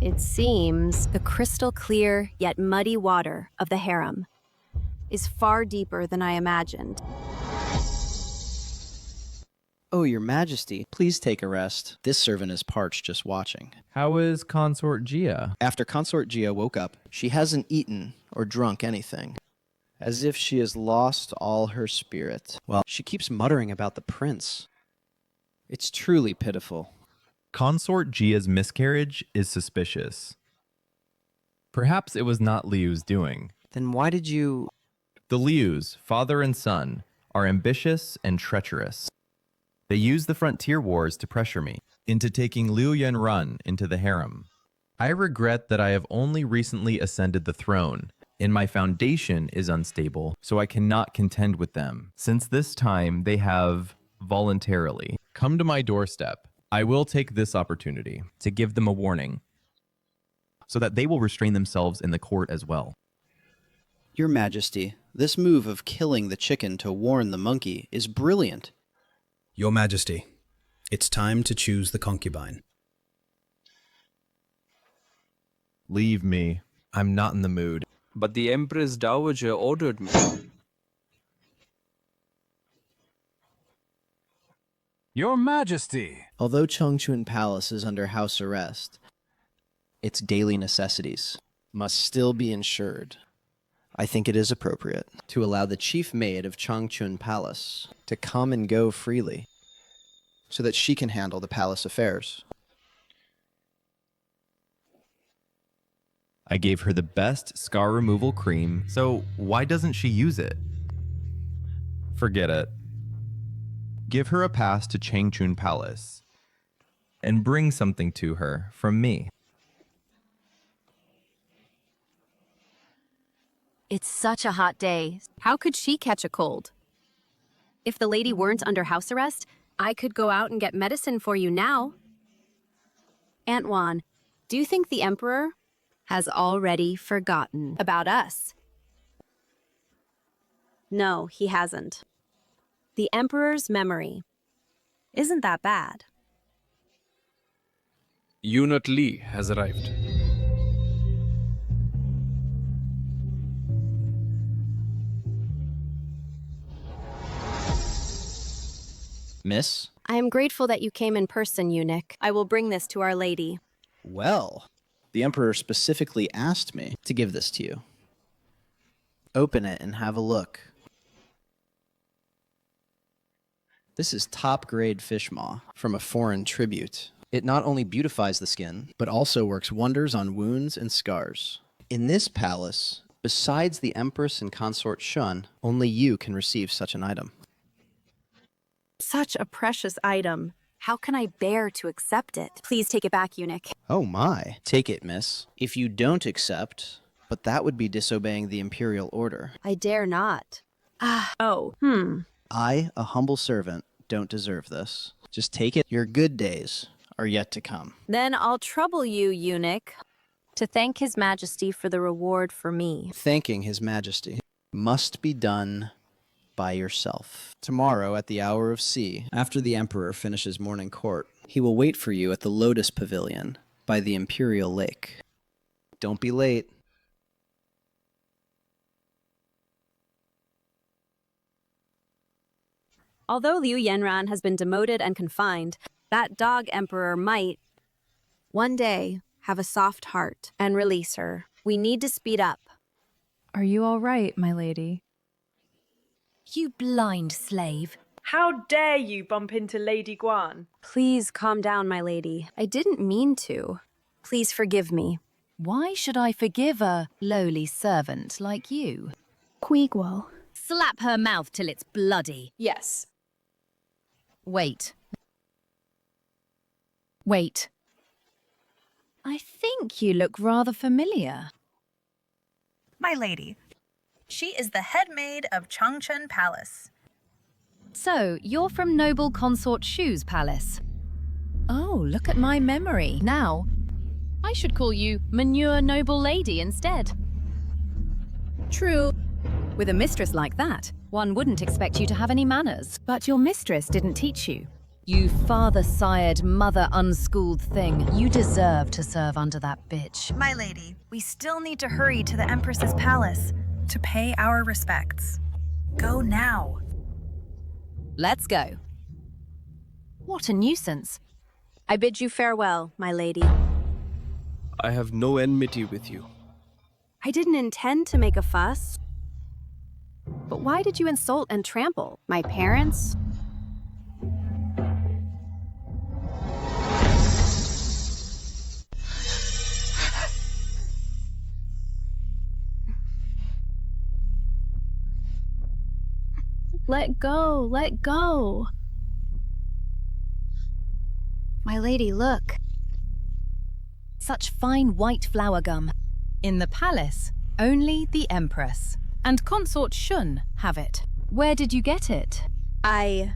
It seems the crystal clear yet muddy water of the harem is far deeper than I imagined. Oh, your majesty, please take a rest. This servant is parched just watching. How is Consort Jia? After Consort Jia woke up, she hasn't eaten or drunk anything. As if she has lost all her spirit. Well, she keeps muttering about the prince. It's truly pitiful. Consort Jia's miscarriage is suspicious. Perhaps it was not Liu's doing. Then why did you... The Lius, father and son, are ambitious and treacherous. They use the frontier wars to pressure me into taking Liu Yanran into the harem. I regret that I have only recently ascended the throne, and my foundation is unstable, so I cannot contend with them. Since this time they have voluntarily come to my doorstep, I will take this opportunity to give them a warning, so that they will restrain themselves in the court as well. Your Majesty, this move of killing the chicken to warn the monkey is brilliant. Your Majesty, it's time to choose the concubine. Leave me. I'm not in the mood. But the Empress Dowager ordered me. Your Majesty! Although Changchun Palace is under house arrest, its daily necessities must still be ensured. I think it is appropriate to allow the chief maid of Changchun Palace to come and go freely so that she can handle the palace affairs. I gave her the best scar removal cream, so why doesn't she use it? Forget it. Give her a pass to Changchun Palace and bring something to her from me. It's such a hot day. How could she catch a cold? If the lady weren't under house arrest, I could go out and get medicine for you now. Aunt Juan, do you think the Emperor has already forgotten about us? No, he hasn't. The Emperor's memory isn't that bad. Unit Lee has arrived. Miss? I am grateful that you came in person, eunuch. I will bring this to Our Lady. Well, the Emperor specifically asked me to give this to you. Open it and have a look. This is top-grade fish maw from a foreign tribute. It not only beautifies the skin, but also works wonders on wounds and scars. In this palace, besides the Empress and Consort Shun, only you can receive such an item. Such a precious item. How can I bear to accept it? Please take it back, eunuch. Oh my. Take it, miss. If you don't accept, but that would be disobeying the imperial order. I dare not. I, I, a humble servant, don't deserve this. Just take it. Your good days are yet to come. Then I'll trouble you, eunuch, to thank His Majesty for the reward for me. Thanking His Majesty must be done by yourself. Tomorrow at the hour of C, after the Emperor finishes morning court, he will wait for you at the Lotus Pavilion by the Imperial Lake. Don't be late. Although Liu Yanran has been demoted and confined, that dog emperor might one day have a soft heart and release her. We need to speed up. Are you all right, my lady? You blind slave. How dare you bump into Lady Guan? Please calm down, my lady. I didn't mean to. Please forgive me. Why should I forgive a lowly servant like you? Queegwell. Slap her mouth till it's bloody. Yes. Wait. Wait. I think you look rather familiar. My lady, she is the head maid of Changchun Palace. So, you're from Noble Consort Shu's palace. Oh, look at my memory. Now, I should call you Manure Noble Lady instead. True. With a mistress like that, one wouldn't expect you to have any manners. But your mistress didn't teach you. You father-sired, mother-unschooled thing. You deserve to serve under that bitch. My lady, we still need to hurry to the Empress's palace to pay our respects. Go now. Let's go. What a nuisance. I bid you farewell, my lady. I have no enmity with you. I didn't intend to make a fuss. But why did you insult and trample my parents? Let go, let go. My lady, look. Such fine white flower gum. In the palace, only the Empress and Consort Shun have it. Where did you get it? I...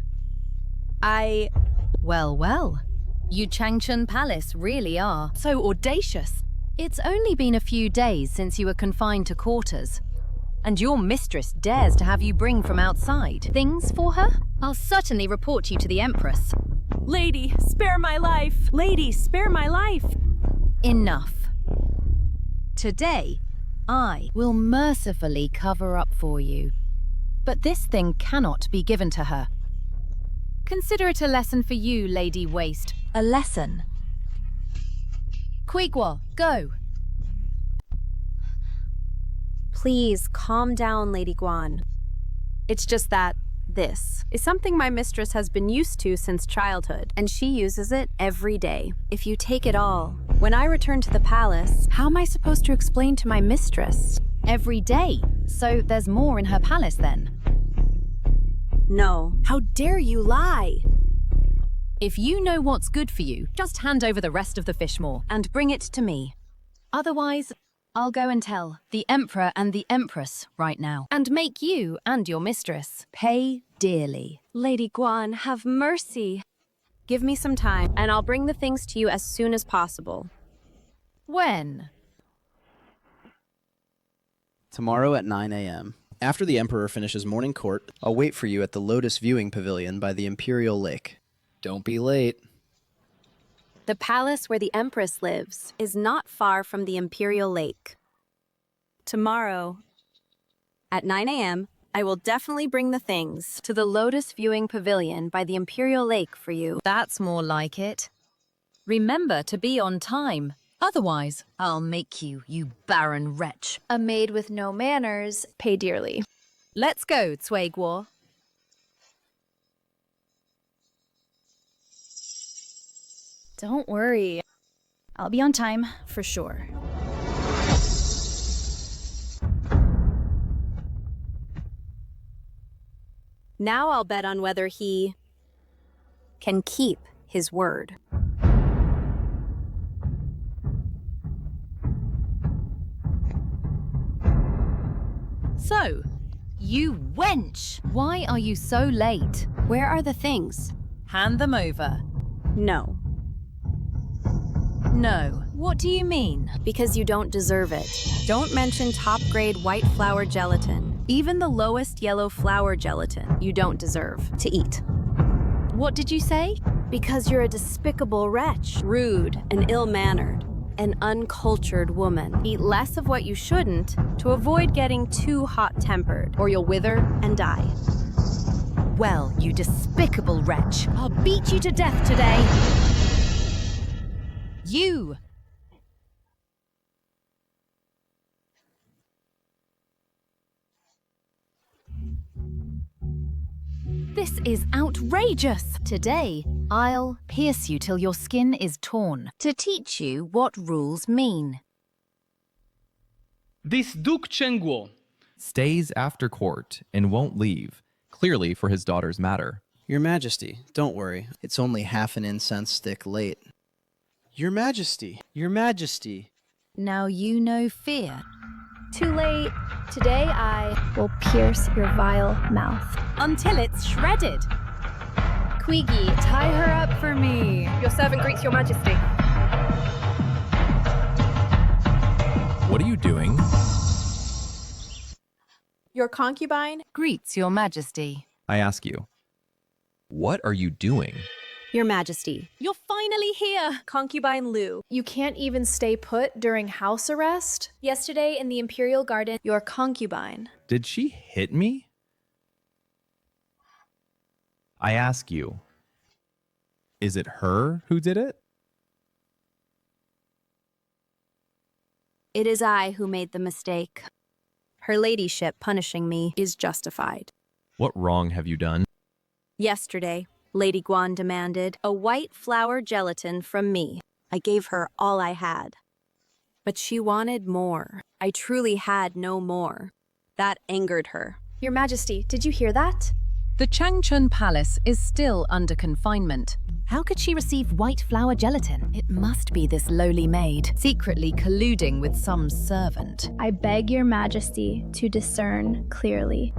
Well, well. You Changchun Palace really are so audacious. It's only been a few days since you were confined to quarters. And your mistress dares to have you bring from outside things for her? I'll certainly report you to the Empress. Lady, spare my life! Lady, spare my life! Enough. Today, I will mercifully cover up for you. But this thing cannot be given to her. Consider it a lesson for you, Lady Waste. A lesson. Queegwa, go! Please, calm down, Lady Guan. It's just that this is something my mistress has been used to since childhood, and she uses it every day. If you take it all, when I return to the palace, how am I supposed to explain to my mistress? Every day. So there's more in her palace then? No. How dare you lie? If you know what's good for you, just hand over the rest of the fish maw and bring it to me. Otherwise, I'll go and tell the Emperor and the Empress right now, and make you and your mistress pay dearly. Lady Guan, have mercy. Give me some time, and I'll bring the things to you as soon as possible. When? Tomorrow at 9 a.m. After the Emperor finishes morning court, I'll wait for you at the Lotus Viewing Pavilion by the Imperial Lake. Don't be late. The palace where the Empress lives is not far from the Imperial Lake. Tomorrow, at 9 a.m., I will definitely bring the things to the Lotus Viewing Pavilion by the Imperial Lake for you. That's more like it. Remember to be on time. Otherwise, I'll make you, you barren wretch. A maid with no manners pay dearly. Let's go, Tswaigwar. Don't worry. I'll be on time for sure. Now I'll bet on whether he can keep his word. So, you wench! Why are you so late? Where are the things? Hand them over. No. No. What do you mean? Because you don't deserve it. Don't mention top-grade white flour gelatin. Even the lowest yellow flour gelatin you don't deserve to eat. What did you say? Because you're a despicable wretch, rude and ill-mannered, an uncultured woman. Eat less of what you shouldn't to avoid getting too hot-tempered, or you'll wither and die. Well, you despicable wretch, I'll beat you to death today. You! This is outrageous! Today, I'll pierce you till your skin is torn, to teach you what rules mean. This Duke Chengguo Stays after court and won't leave, clearly for his daughter's matter. Your Majesty, don't worry. It's only half an incense stick late. Your Majesty, Your Majesty. Now you know fear. Too late. Today I will pierce your vile mouth. Until it's shredded. Queegi, tie her up for me. Your servant greets your majesty. What are you doing? Your concubine Greets your majesty. I ask you, what are you doing? Your Majesty. You're finally here. Concubine Lu. You can't even stay put during house arrest? Yesterday in the Imperial Garden, your concubine. Did she hit me? I ask you, is it her who did it? It is I who made the mistake. Her ladyship punishing me is justified. What wrong have you done? Yesterday, Lady Guan demanded a white flour gelatin from me. I gave her all I had. But she wanted more. I truly had no more. That angered her. Your Majesty, did you hear that? The Changchun Palace is still under confinement. How could she receive white flour gelatin? It must be this lowly maid, secretly colluding with some servant. I beg your Majesty to discern clearly.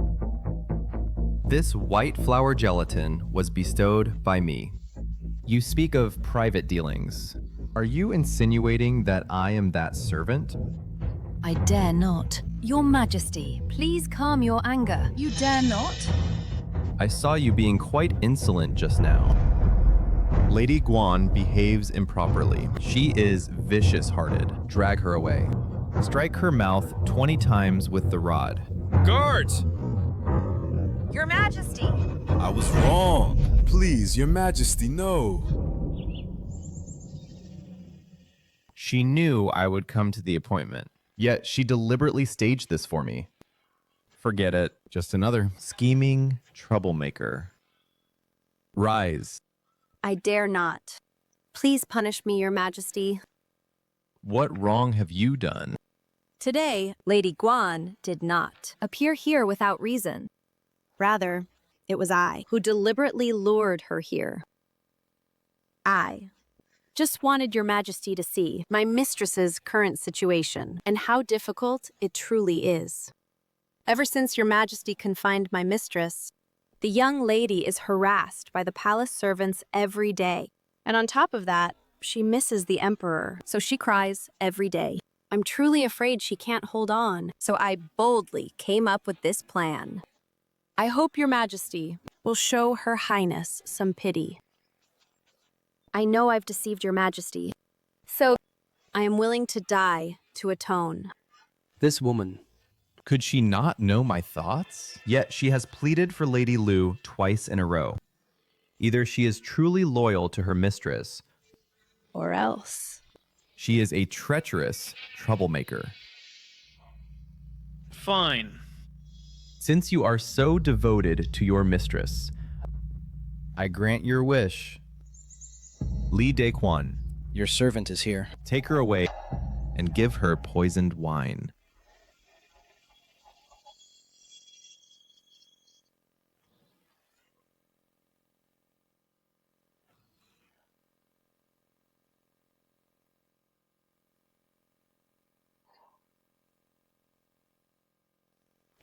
This white flour gelatin was bestowed by me. You speak of private dealings. Are you insinuating that I am that servant? I dare not. Your Majesty, please calm your anger. You dare not? I saw you being quite insolent just now. Lady Guan behaves improperly. She is vicious-hearted. Drag her away. Strike her mouth 20 times with the rod. Guards! Your Majesty! I was wrong. Please, Your Majesty, no. She knew I would come to the appointment, yet she deliberately staged this for me. Forget it. Just another scheming troublemaker. Rise. I dare not. Please punish me, Your Majesty. What wrong have you done? Today, Lady Guan did not appear here without reason. Rather, it was I who deliberately lured her here. I just wanted Your Majesty to see my mistress's current situation and how difficult it truly is. Ever since Your Majesty confined my mistress, the young lady is harassed by the palace servants every day. And on top of that, she misses the Emperor, so she cries every day. I'm truly afraid she can't hold on, so I boldly came up with this plan. I hope Your Majesty will show Her Highness some pity. I know I've deceived your majesty. So, I am willing to die to atone. This woman. Could she not know my thoughts? Yet she has pleaded for Lady Lu twice in a row. Either she is truly loyal to her mistress, Or else. she is a treacherous troublemaker. Fine. Since you are so devoted to your mistress, I grant your wish. Li Daquan, Your servant is here. take her away and give her poisoned wine.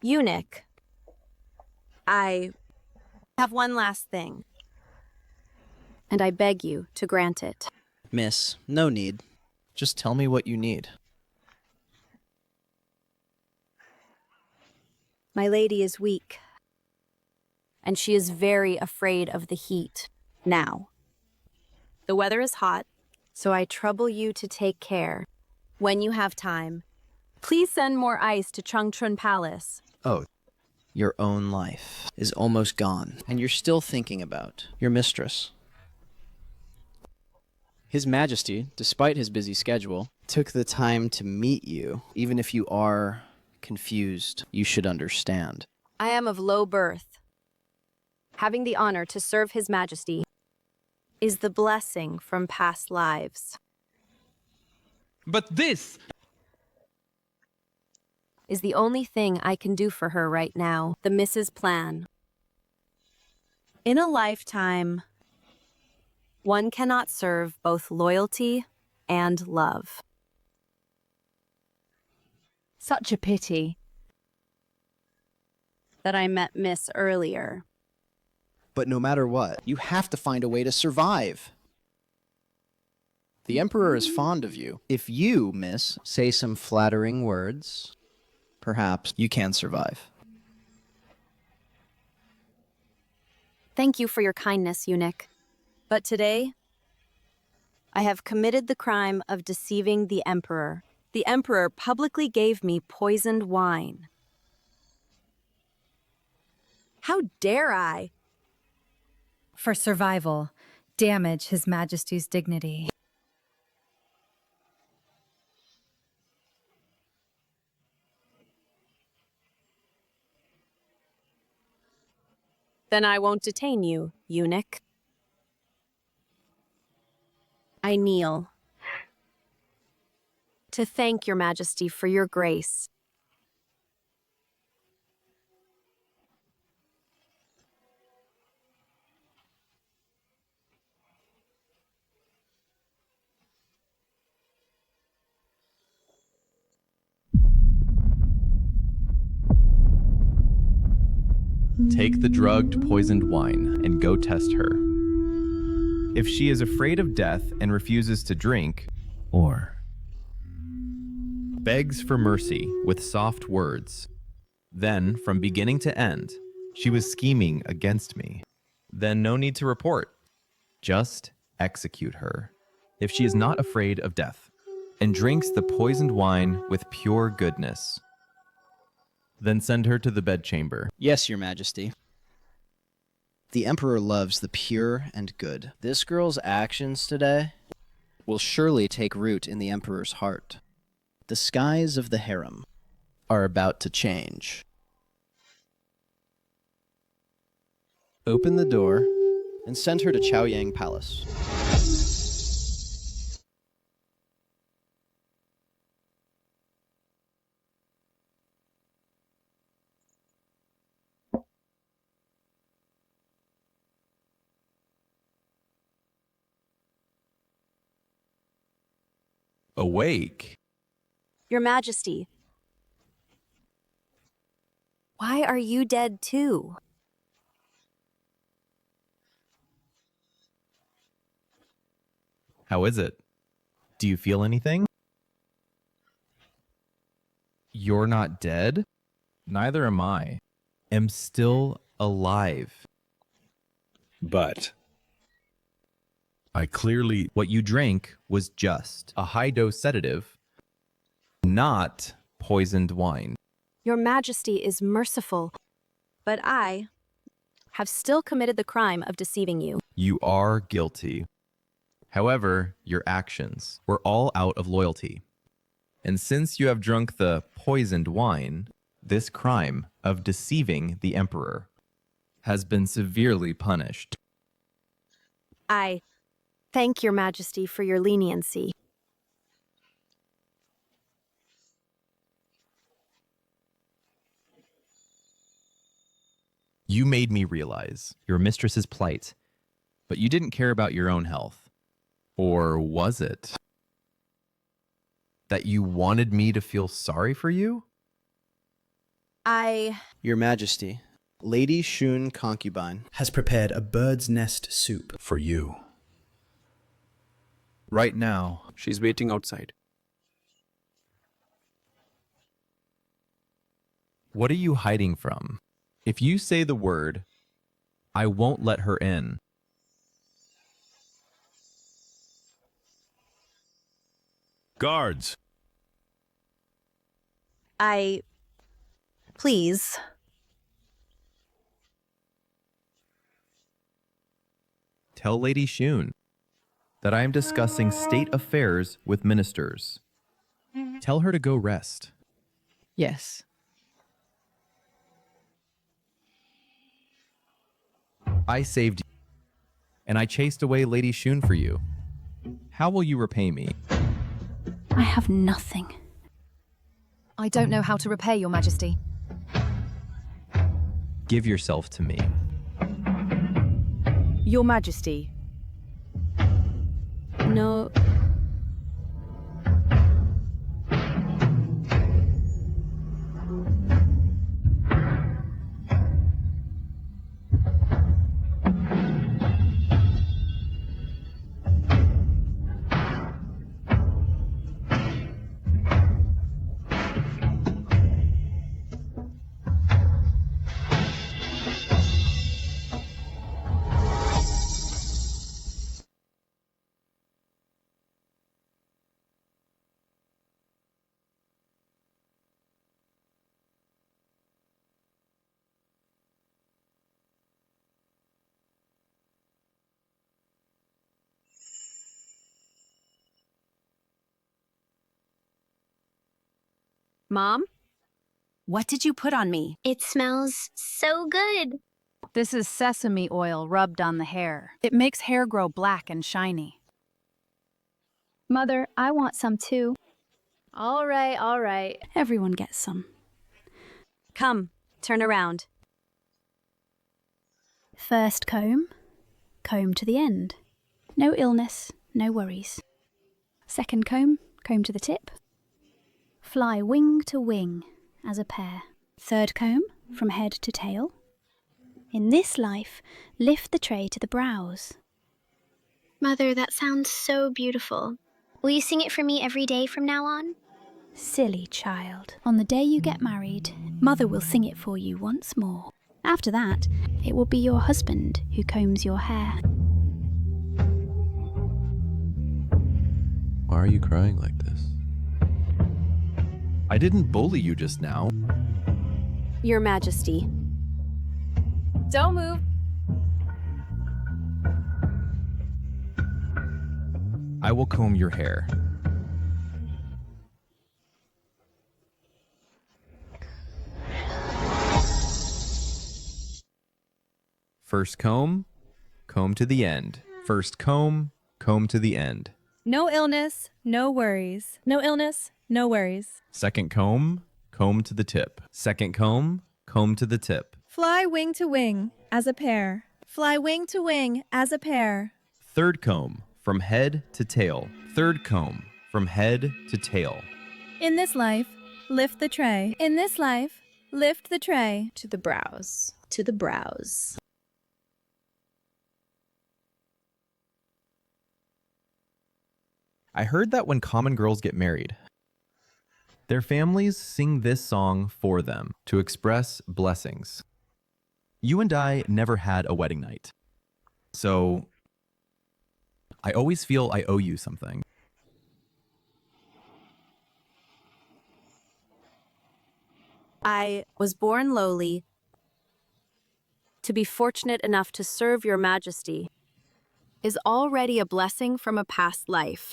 Eunuch, I have one last thing, and I beg you to grant it. Miss, no need. Just tell me what you need. My lady is weak, and she is very afraid of the heat now. The weather is hot, so I trouble you to take care. When you have time, please send more ice to Changchun Palace. Oh, your own life is almost gone, and you're still thinking about your mistress. His Majesty, despite his busy schedule, took the time to meet you. Even if you are confused, you should understand. I am of low birth. Having the honor to serve His Majesty is the blessing from past lives. But this Is the only thing I can do for her right now. The Mrs. Plan. In a lifetime, one cannot serve both loyalty and love. Such a pity. That I met Miss earlier. But no matter what, you have to find a way to survive. The Emperor is fond of you. If you, Miss, say some flattering words, perhaps you can survive. Thank you for your kindness, eunuch. But today, I have committed the crime of deceiving the Emperor. The Emperor publicly gave me poisoned wine. How dare I? For survival, damage His Majesty's dignity. Then I won't detain you, eunuch. I kneel to thank your Majesty for your grace. Take the drugged, poisoned wine and go test her. If she is afraid of death and refuses to drink, or begs for mercy with soft words, then, from beginning to end, she was scheming against me. Then no need to report. Just execute her. If she is not afraid of death and drinks the poisoned wine with pure goodness, then send her to the bedchamber. Yes, Your Majesty. The Emperor loves the pure and good. This girl's actions today will surely take root in the Emperor's heart. The skies of the harem are about to change. Open the door and send her to Chaoyang Palace. Awake. Your Majesty, why are you dead too? How is it? Do you feel anything? You're not dead? Neither am I. Am still alive. But I clearly... What you drank was just a high-dose sedative, not poisoned wine. Your Majesty is merciful, but I have still committed the crime of deceiving you. You are guilty. However, your actions were all out of loyalty. And since you have drunk the poisoned wine, this crime of deceiving the Emperor has been severely punished. I thank your Majesty for your leniency. You made me realize your mistress's plight, but you didn't care about your own health. Or was it that you wanted me to feel sorry for you? Your Majesty, Lady Shun Concubine has prepared a bird's nest soup for you. Right now, she's waiting outside. What are you hiding from? If you say the word, I won't let her in. Guards! Please. Tell Lady Shun that I am discussing state affairs with ministers. Tell her to go rest. Yes. I saved you, and I chased away Lady Shun for you. How will you repay me? I have nothing. I don't know how to repay your Majesty. Give yourself to me. Your Majesty. No. Mom? What did you put on me? It smells so good. This is sesame oil rubbed on the hair. It makes hair grow black and shiny. Mother, I want some too. All right. Everyone gets some. Come, turn around. First comb to the end. No illness, no worries. Second comb to the tip. Fly wing to wing as a pair. Third comb from head to tail. In this life, lift the tray to the brows. Mother, that sounds so beautiful. Will you sing it for me every day from now on? Silly child. On the day you get married, Mother will sing it for you once more. After that, it will be your husband who combs your hair. Why are you crying like this? I didn't bully you just now. Your Majesty. Don't move. I will comb your hair. First comb to the end. First comb to the end. No illness, no worries. No illness, no worries. Second comb to the tip. Second comb to the tip. Fly wing to wing as a pair. Fly wing to wing as a pair. Third comb from head to tail. Third comb from head to tail. In this life, lift the tray. In this life, lift the tray. To the brows. To the brows. I heard that when common girls get married, their families sing this song for them to express blessings. You and I never had a wedding night. So I always feel I owe you something. I was born lowly. To be fortunate enough to serve your majesty is already a blessing from a past life.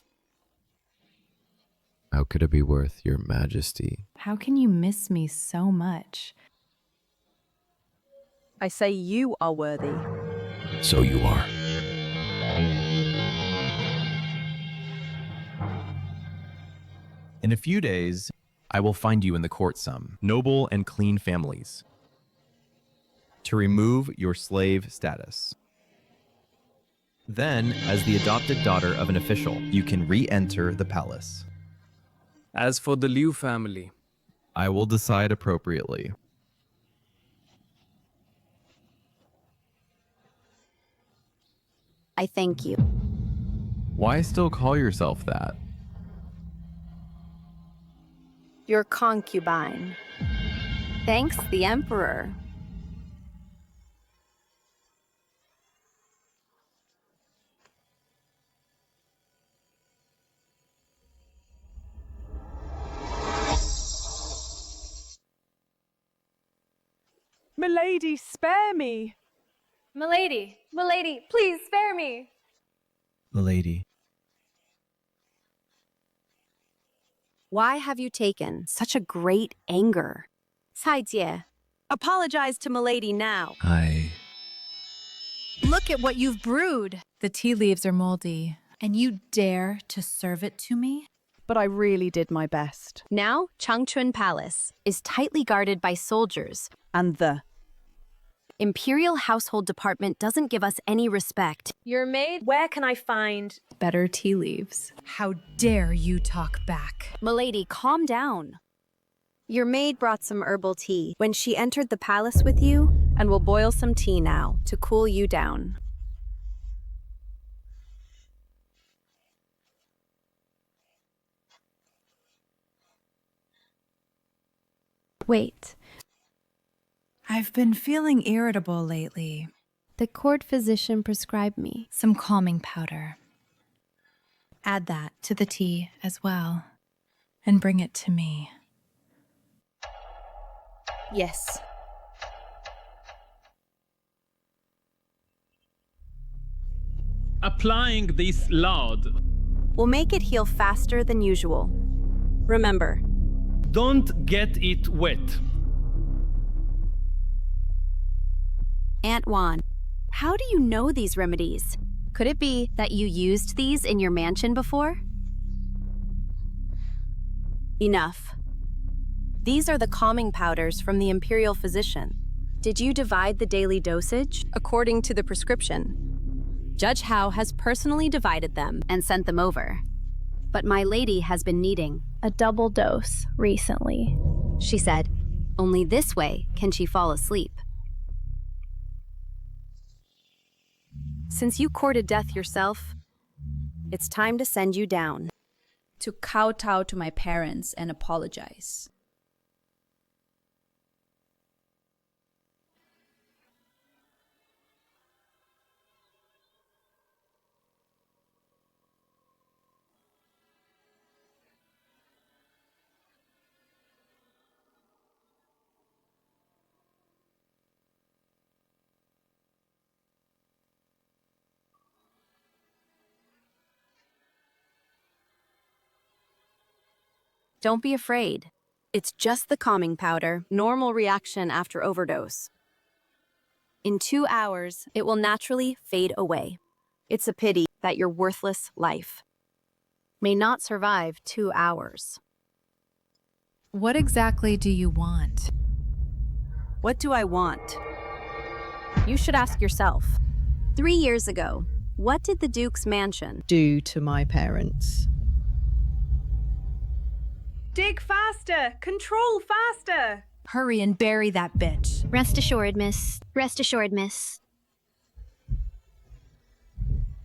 How could it be worth your majesty? How can you miss me so much? I say you are worthy. So you are. In a few days, I will find you in the court some noble and clean families to remove your slave status. Then, as the adopted daughter of an official, you can re-enter the palace. As for the Liu family, I will decide appropriately. I thank you. Why still call yourself that? Your concubine. Thanks, the Emperor. Milady, spare me! Milady, milady, please spare me! Milady. Why have you taken such a great anger? 蔡姐, apologize to Milady now. Look at what you've brewed. The tea leaves are moldy, and you dare to serve it to me? But I really did my best. Now, Changchun Palace is tightly guarded by soldiers. And the Imperial Household Department doesn't give us any respect. Your maid? Where can I find better tea leaves? How dare you talk back? Milady, calm down. Your maid brought some herbal tea when she entered the palace with you, and will boil some tea now to cool you down. Wait. I've been feeling irritable lately. The court physician prescribed me some calming powder. Add that to the tea as well, and bring it to me. Yes. applying this loud will make it heal faster than usual. Remember, don't get it wet. Aunt Juan, how do you know these remedies? Could it be that you used these in your mansion before? Enough. These are the calming powders from the Imperial physician. Did you divide the daily dosage according to the prescription? Judge Hao has personally divided them and sent them over. But my lady has been needing a double dose recently. She said, only this way can she fall asleep. Since you courted death yourself, it's time to send you down. To kowtow to my parents and apologize. Don't be afraid. It's just the calming powder, normal reaction after overdose. In 2 hours, it will naturally fade away. It's a pity that your worthless life may not survive 2 hours. What exactly do you want? What do I want? You should ask yourself. 3 years ago, what did the Duke's mansion do to my parents? Dig faster! Control faster! Hurry and bury that bitch. Rest assured, miss. Rest assured, miss.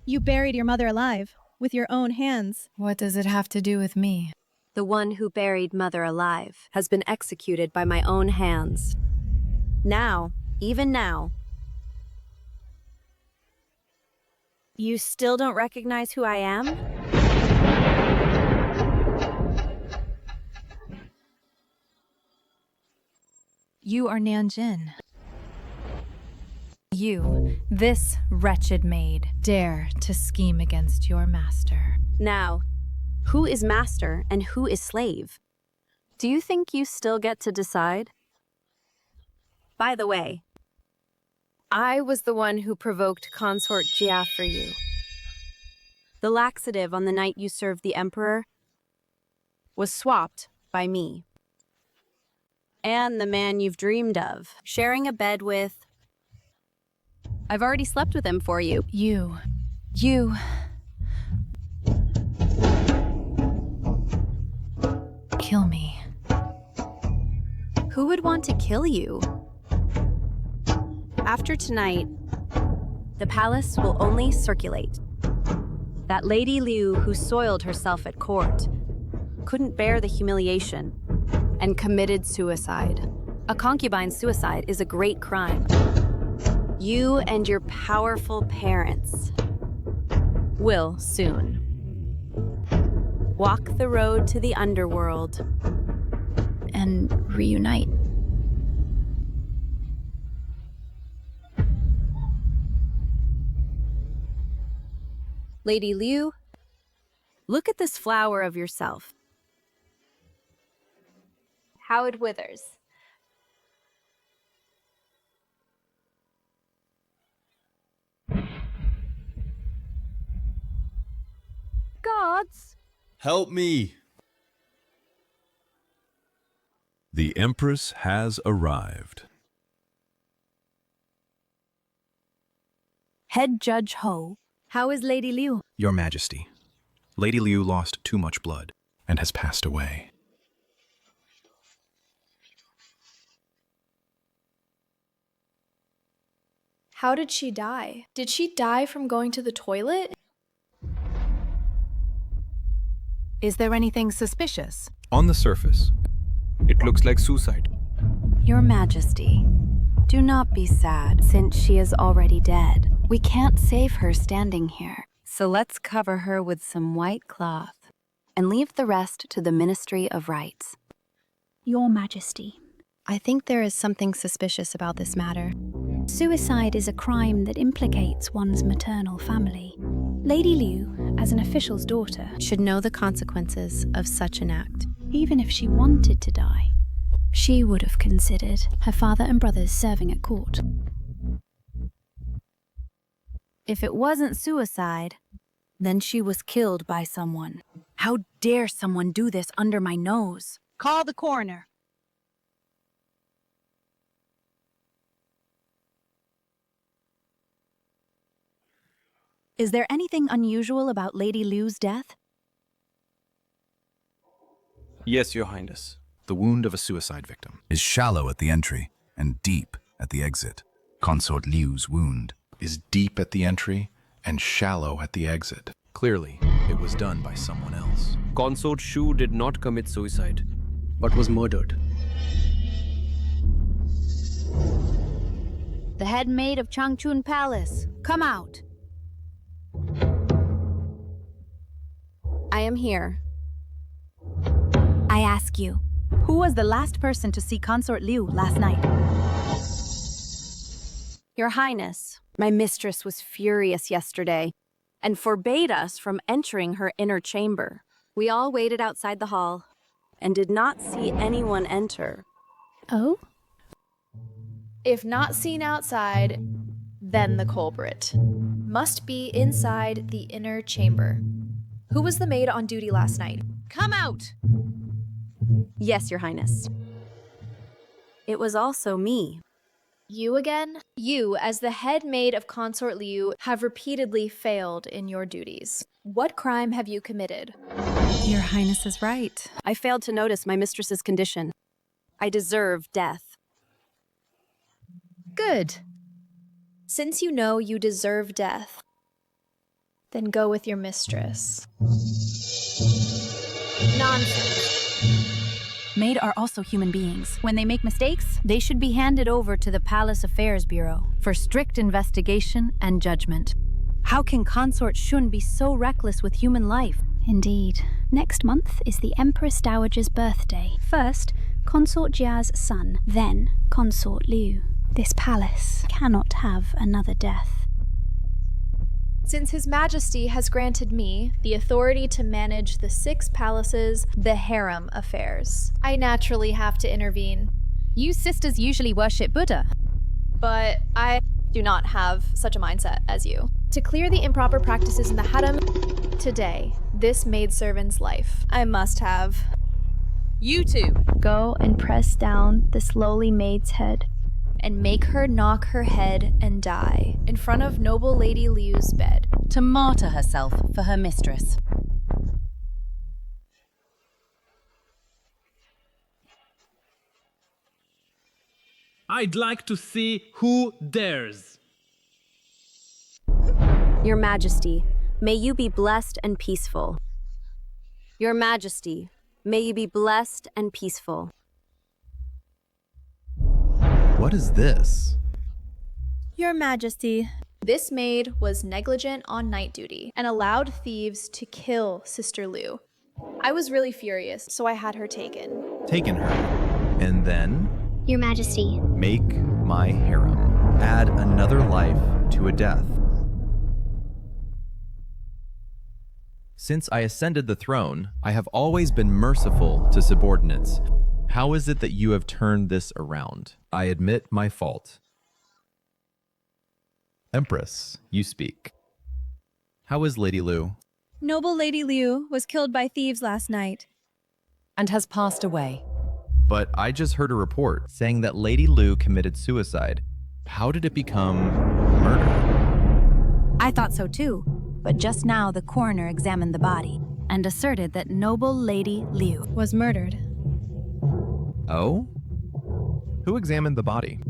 You buried your mother alive, with your own hands. What does it have to do with me? The one who buried mother alive has been executed by my own hands. Now, even now, You still don't recognize who I am? You are Nanjin. You, this wretched maid, dare to scheme against your master. Now, who is master and who is slave? Do you think you still get to decide? By the way, I was the one who provoked Consort Jia for you. The laxative on the night you served the Emperor was swapped by me. And the man you've dreamed of, sharing a bed with. I've already slept with him for you. You. Kill me. Who would want to kill you? After tonight, the palace will only circulate. That Lady Liu who soiled herself at court couldn't bear the humiliation and committed suicide. A concubine's suicide is a great crime. You and your powerful parents will soon walk the road to the underworld and reunite. Lady Liu, look at this flower of yourself. How it withers. Gods! Help me! The Empress has arrived. Head Judge Ho, how is Lady Liu? Your Majesty, Lady Liu lost too much blood and has passed away. How did she die? Did she die from going to the toilet? Is there anything suspicious? On the surface, it looks like suicide. Your Majesty, do not be sad, since she is already dead. We can't save her standing here. So let's cover her with some white cloth and leave the rest to the Ministry of Rights. Your Majesty, I think there is something suspicious about this matter. suicide is a crime that implicates one's maternal family. Lady Liu, as an official's daughter, Should know the consequences of such an act. even if she wanted to die, she would have considered her father and brothers serving at court. If it wasn't suicide, then she was killed by someone. How dare someone do this under my nose? Call the coroner. Is there anything unusual about Lady Liu's death? Yes, Your Highness. The wound of a suicide victim is shallow at the entry and deep at the exit. Consort Liu's wound is deep at the entry and shallow at the exit. Clearly, it was done by someone else. Consort Shu did not commit suicide, but was murdered. The head maid of Changchun Palace, come out. I am here. I ask you, who was the last person to see Consort Liu last night? Your Highness, my mistress was furious yesterday and forbade us from entering her inner chamber. We all waited outside the hall and did not see anyone enter. Oh? If not seen outside, then the culprit must be inside the inner chamber. Who was the maid on duty last night? Come out! Yes, Your Highness. It was also me. You again? You, as the head maid of Consort Liu, have repeatedly failed in your duties. What crime have you committed? Your Highness is right. I failed to notice my mistress's condition. I deserve death. Good. Since you know you deserve death, then go with your mistress. Nonsense. Maid are also human beings. When they make mistakes, they should be handed over to the Palace Affairs Bureau for strict investigation and judgment. How can Consort Shun be so reckless with human life? Indeed. Next month is the Empress Dowager's birthday. First, Consort Jia's son, then Consort Liu. This palace cannot have another death. Since His Majesty has granted me the authority to manage the 6 palaces, the harem affairs, I naturally have to intervene. You sisters usually worship Buddha. But I do not have such a mindset as you. To clear the improper practices in the harem, today, this maidservant's life, I must have. You two. Go and press down this lowly maid's head. And make her knock her head and die in front of noble Lady Liu's bed. To martyr herself for her mistress. I'd like to see who dares. Your Majesty, may you be blessed and peaceful. Your Majesty, may you be blessed and peaceful. What is this? Your Majesty. This maid was negligent on night duty and allowed thieves to kill Sister Liu. I was really furious, so I had her taken. Taken her. And then? Your Majesty. Make my harem. Add another life to a death. Since I ascended the throne, I have always been merciful to subordinates. How is it that you have turned this around? I admit my fault. Empress, you speak. How is Lady Liu? Noble Lady Liu was killed by thieves last night. And has passed away. But I just heard a report saying that Lady Liu committed suicide. How did it become murder? I thought so too, but just now the coroner examined the body and asserted that noble Lady Liu was murdered. Oh? Who examined the body?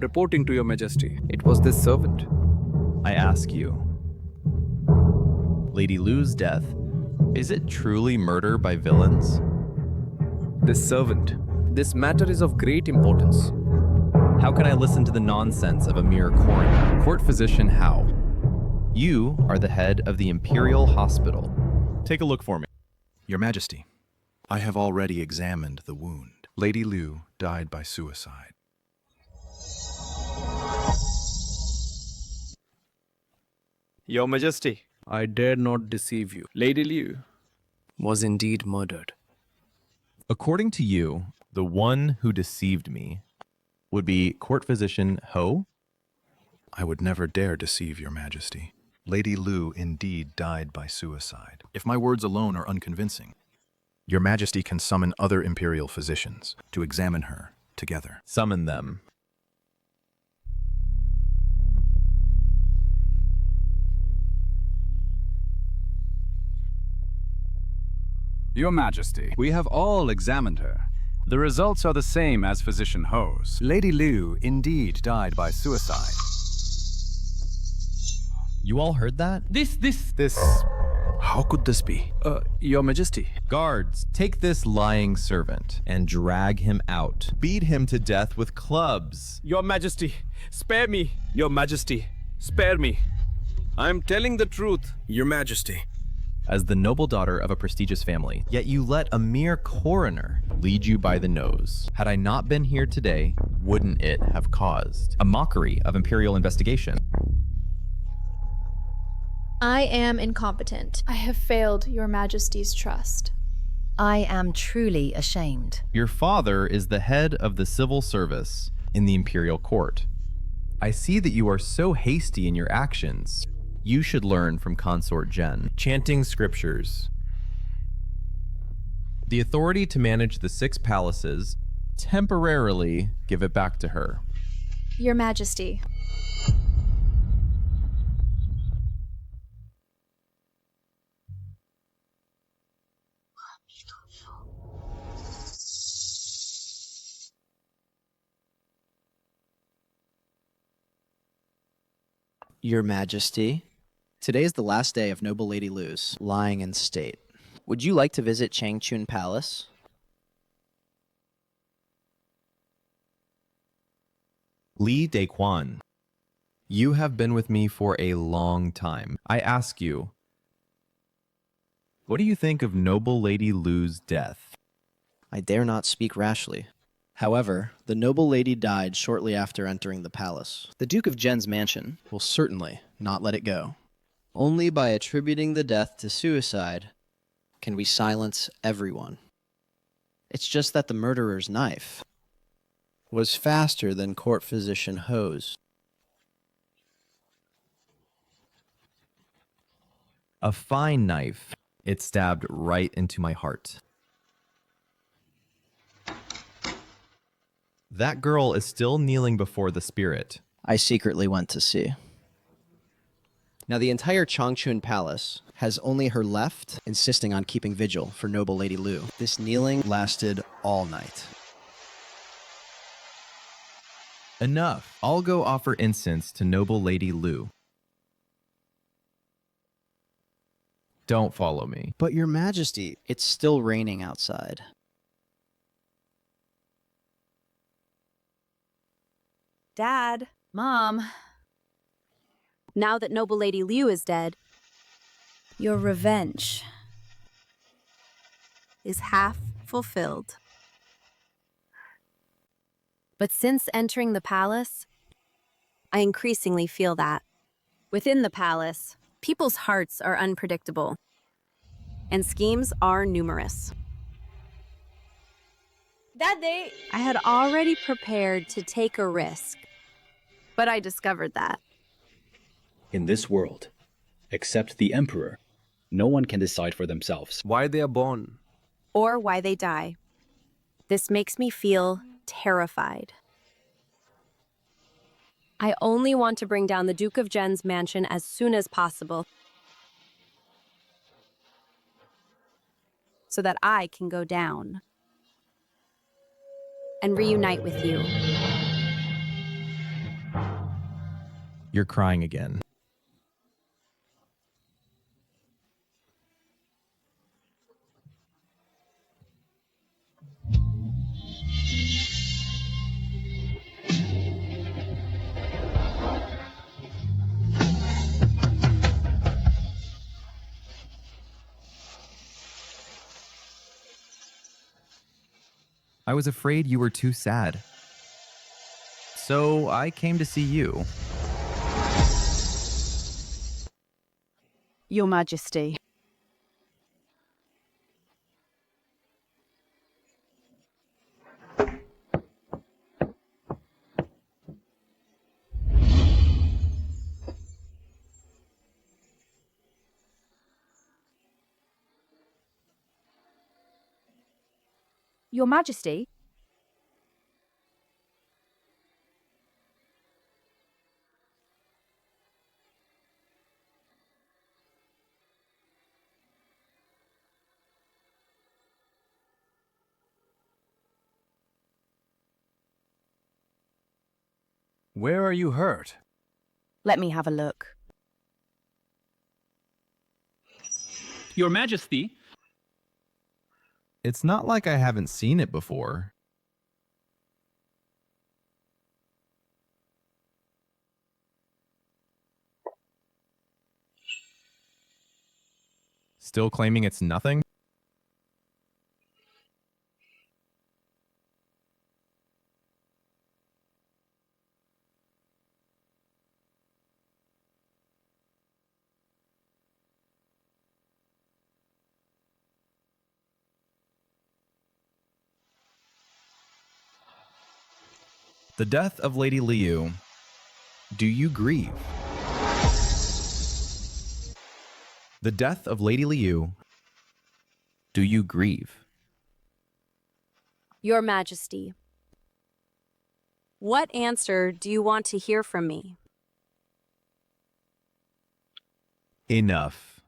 Reporting to Your Majesty, it was this servant. I ask you, Lady Liu's death, is it truly murder by villains? This servant. This matter is of great importance. How can I listen to the nonsense of a mere coroner? Court physician, how? You are the head of the Imperial Hospital. Take a look for me. Your Majesty, I have already examined the wound. Lady Liu died by suicide. Your Majesty, I dare not deceive you. Lady Liu was indeed murdered. According to you, the one who deceived me would be court physician Ho? I would never dare deceive Your Majesty. Lady Liu indeed died by suicide. If my words alone are unconvincing, Your Majesty can summon other imperial physicians to examine her together. Summon them. Your Majesty, we have all examined her. The results are the same as Physician Ho's. Lady Liu indeed died by suicide. You all heard that? This... How could this be? Your Majesty. Guards, take this lying servant and drag him out. Beat him to death with clubs. Your Majesty, spare me. Your Majesty, spare me. I'm telling the truth. Your Majesty. As the noble daughter of a prestigious family, yet you let a mere coroner lead you by the nose. Had I not been here today, wouldn't it have caused a mockery of imperial investigation? I am incompetent. I have failed Your Majesty's trust. I am truly ashamed. Your father is the head of the civil service in the imperial court. I see that you are so hasty in your actions. You should learn from Consort Jen, chanting scriptures. The authority to manage the 6 palaces, temporarily give it back to her. Your Majesty. Your Majesty, today is the last day of noble Lady Liu's lying in state. Would you like to visit Changchun Palace? Li Dequan. You have been with me for a long time. I ask you, what do you think of noble Lady Lu's death? I dare not speak rashly. However, the noble lady died shortly after entering the palace. The Duke of Gen's mansion will certainly not let it go. Only by attributing the death to suicide can we silence everyone. It's just that the murderer's knife was faster than court physician Ho's. A fine knife. It stabbed right into my heart. That girl is still kneeling before the spirit. I secretly went to see. Now the entire Changchun Palace has only her left insisting on keeping vigil for noble Lady Lu. This kneeling lasted all night. Enough. I'll go offer incense to noble Lady Lu. Don't follow me. But your majesty, it's still raining outside. Dad. Mom. Now that noble Lady Liu is dead, your revenge is half fulfilled. But since entering the palace, I increasingly feel that. Within the palace, people's hearts are unpredictable, and schemes are numerous. Daddy! I had already prepared to take a risk, but I discovered that. In this world, except the Emperor, no one can decide for themselves why they are born or why they die. This makes me feel terrified. I only want to bring down the Duke of Gen's mansion as soon as possible, so that I can go down and reunite with you. You're crying again. I was afraid you were too sad. So I came to see you. Your Majesty. Your Majesty? Where are you hurt? Let me have a look. Your Majesty? It's not like I haven't seen it before. Still claiming it's nothing? The death of Lady Liu. Do you grieve? The death of Lady Liu. Do you grieve? Your Majesty, what answer do you want to hear from me? Enough.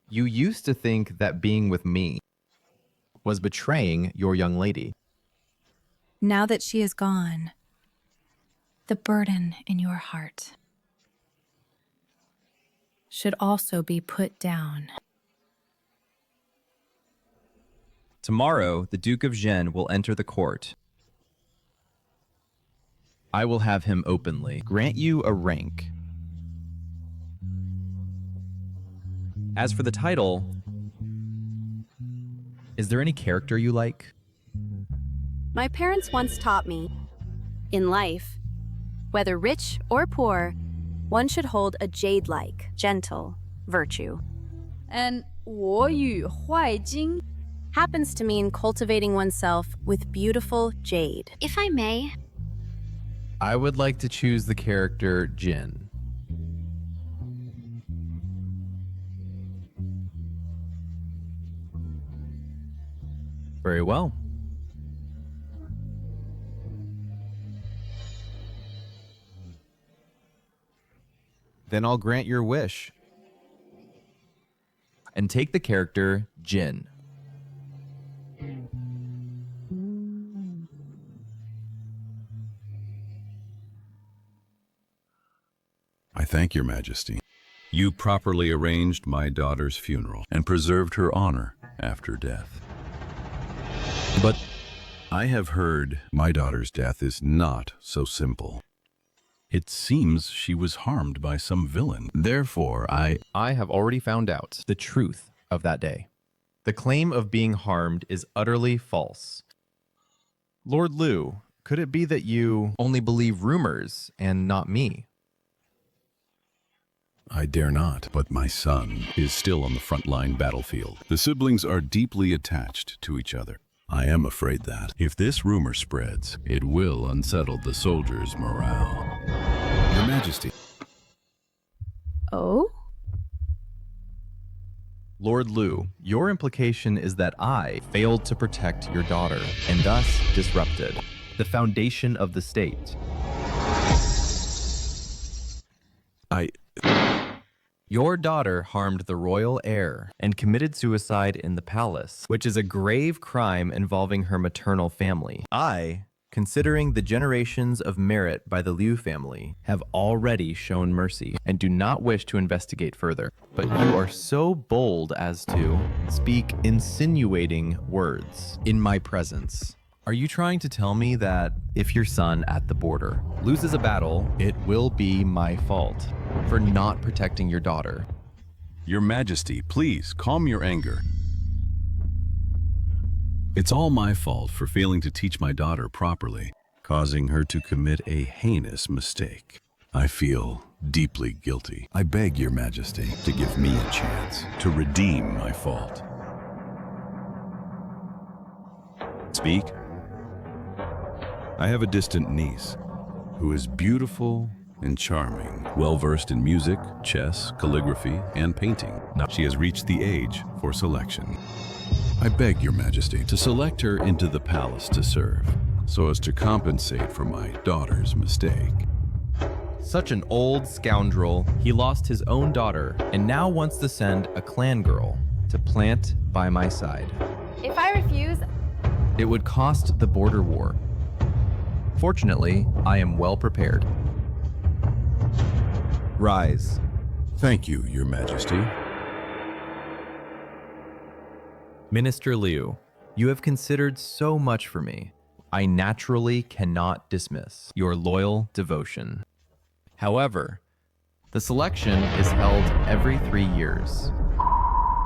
You used to think that being with me was betraying your young lady. Now that she is gone, the burden in your heart should also be put down. Tomorrow, the Duke of Zhen will enter the court. I will have him openly grant you a rank. As for the title, is there any character you like? My parents once taught me, in life, whether rich or poor, one should hold a jade-like, gentle virtue. And 我与坏金 happens to mean cultivating oneself with beautiful jade. If I may, I would like to choose the character Jin. Very well. Then I'll grant your wish. And take the character Jin. I thank your majesty. You properly arranged my daughter's funeral and preserved her honor after death. But I have heard my daughter's death is not so simple. It seems she was harmed by some villain. Therefore, I have already found out the truth of that day. The claim of being harmed is utterly false. Lord Liu, could it be that you only believe rumors and not me? I dare not, but my son is still on the front-line battlefield. The siblings are deeply attached to each other. I am afraid that, if this rumor spreads, it will unsettle the soldiers' morale. Your Majesty. Oh? Lord Liu, your implication is that I failed to protect your daughter and thus disrupted the foundation of the state. Your daughter harmed the royal heir and committed suicide in the palace, which is a grave crime involving her maternal family. I, considering the generations of merit by the Liu family, have already shown mercy and do not wish to investigate further. But you are so bold as to speak insinuating words in my presence. Are you trying to tell me that if your son at the border loses a battle, it will be my fault for not protecting your daughter? Your Majesty, please calm your anger. It's all my fault for failing to teach my daughter properly, causing her to commit a heinous mistake. I feel deeply guilty. I beg your Majesty to give me a chance to redeem my fault. Speak. I have a distant niece who is beautiful and charming, well-versed in music, chess, calligraphy, and painting. Now she has reached the age for selection. I beg your Majesty to select her into the palace to serve, so as to compensate for my daughter's mistake. Such an old scoundrel, he lost his own daughter and now wants to send a clan girl to plant by my side. If I refuse, it would cost the border war. Fortunately, I am well prepared. Rise. Thank you, Your Majesty. Minister Liu, you have considered so much for me. I naturally cannot dismiss your loyal devotion. However, the selection is held every 3 years.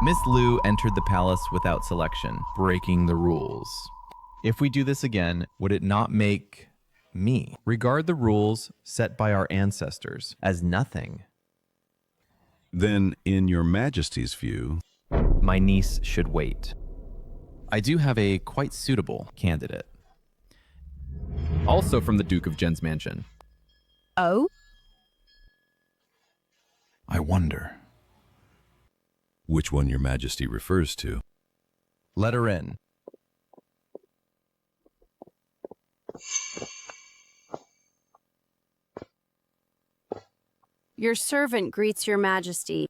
Miss Liu entered the palace without selection, breaking the rules. If we do this again, would it not make me regard the rules set by our ancestors as nothing? Then, in Your Majesty's view, my niece should wait. I do have a quite suitable candidate. Also from the Duke of Jen's mansion. Oh? I wonder which one Your Majesty refers to. Let her in. Your servant greets your majesty.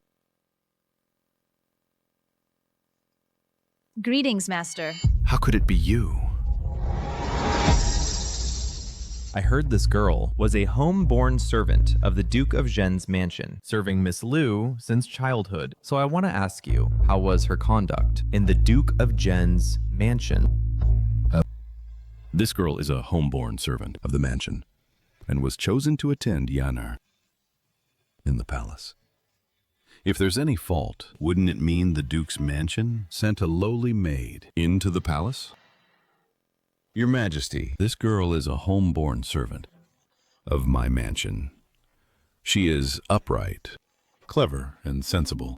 Greetings, master. How could it be you? I heard this girl was a home-born servant of the Duke of Jen's mansion, serving Miss Liu since childhood. So I want to ask you, how was her conduct in the Duke of Jen's mansion? This girl is a home-born servant of the mansion. and was chosen to attend Yanar in the palace. If there's any fault, wouldn't it mean the Duke's mansion sent a lowly maid into the palace? Your Majesty, this girl is a homeborn servant of my mansion. She is upright, clever, and sensible.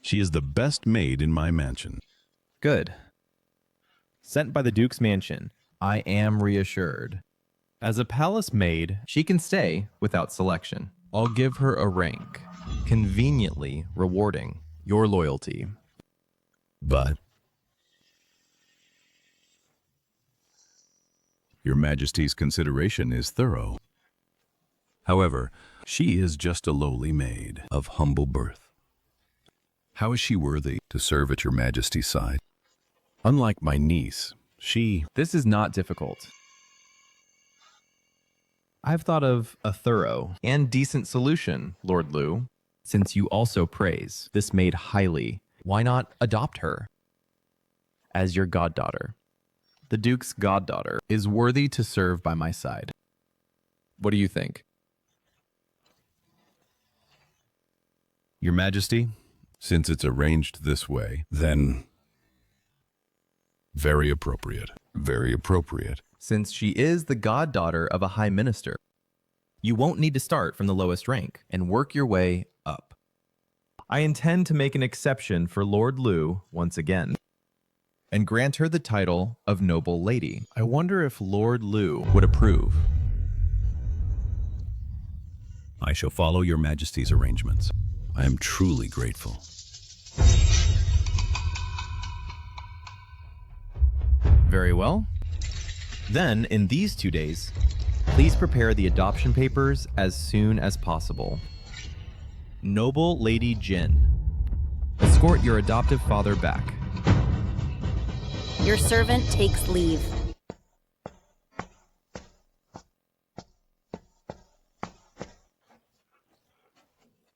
She is the best maid in my mansion. Good. Sent by the Duke's mansion, I am reassured. As a palace maid, she can stay without selection. I'll give her a rank, conveniently rewarding your loyalty. But Your Majesty's consideration is thorough. However, she is just a lowly maid of humble birth. How is she worthy to serve at Your Majesty's side? Unlike my niece, This is not difficult. I've thought of a thorough and decent solution, Lord Liu. Since you also praise this maid highly, why not adopt her as your goddaughter? The Duke's goddaughter is worthy to serve by my side. What do you think? Your Majesty, since it's arranged this way, then very appropriate. Very appropriate. Since she is the goddaughter of a high minister, you won't need to start from the lowest rank and work your way up. I intend to make an exception for Lord Liu once again and grant her the title of noble lady. I wonder if Lord Liu would approve. I shall follow Your Majesty's arrangements. I am truly grateful. Very well. Then, in these 2 days, please prepare the adoption papers as soon as possible. Noble Lady Jin, escort your adoptive father back. Your servant takes leave.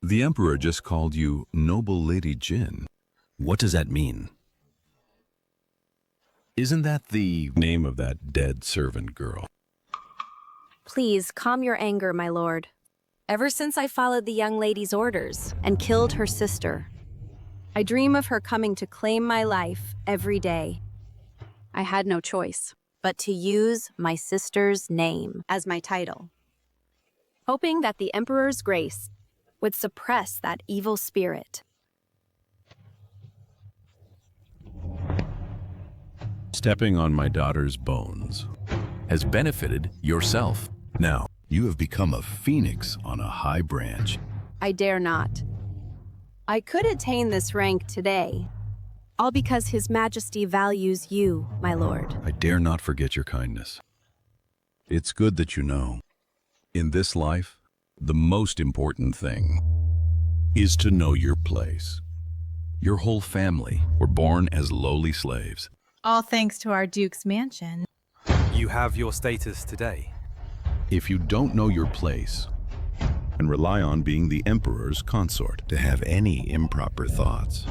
The Emperor just called you Noble Lady Jin. What does that mean? Isn't that the name of that dead servant girl? Please calm your anger, my lord. Ever since I followed the young lady's orders and killed her sister, I dream of her coming to claim my life every day. I had no choice but to use my sister's name as my title, hoping that the Emperor's grace would suppress that evil spirit. Stepping on my daughter's bones has benefited yourself. Now, you have become a phoenix on a high branch. I dare not. I could attain this rank today, all because His Majesty values you, my lord. I dare not forget your kindness. It's good that you know, in this life, the most important thing is to know your place. Your whole family were born as lowly slaves. All thanks to our Duke's mansion. You have your status today. If you don't know your place and rely on being the Emperor's consort to have any improper thoughts,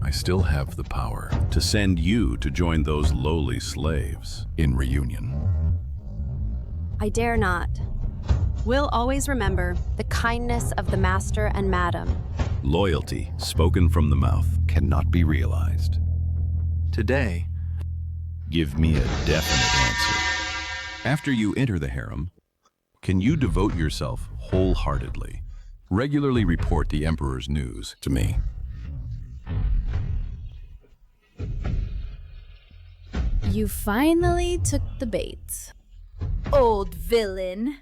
I still have the power to send you to join those lowly slaves in reunion. I dare not. We'll always remember the kindness of the master and madam. Loyalty spoken from the mouth cannot be realized. Today, give me a definite answer. After you enter the harem, can you devote yourself wholeheartedly? Regularly report the Emperor's news to me. You finally took the bait. Old villain.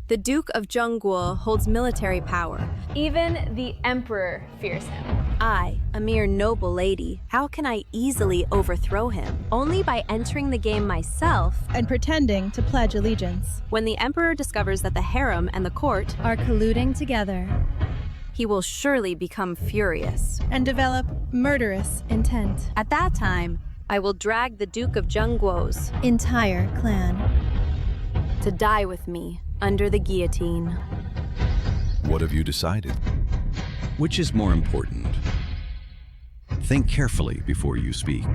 The Duke of Zhongguo holds military power. Even the Emperor fears him. I, a mere noble lady, how can I easily overthrow him? Only by entering the game myself and pretending to pledge allegiance. When the Emperor discovers that the harem and the court are colluding together, he will surely become furious and develop murderous intent. At that time, I will drag the Duke of Zhongguo's entire clan to die with me under the guillotine. What have you decided? Which is more important? Think carefully before you speak.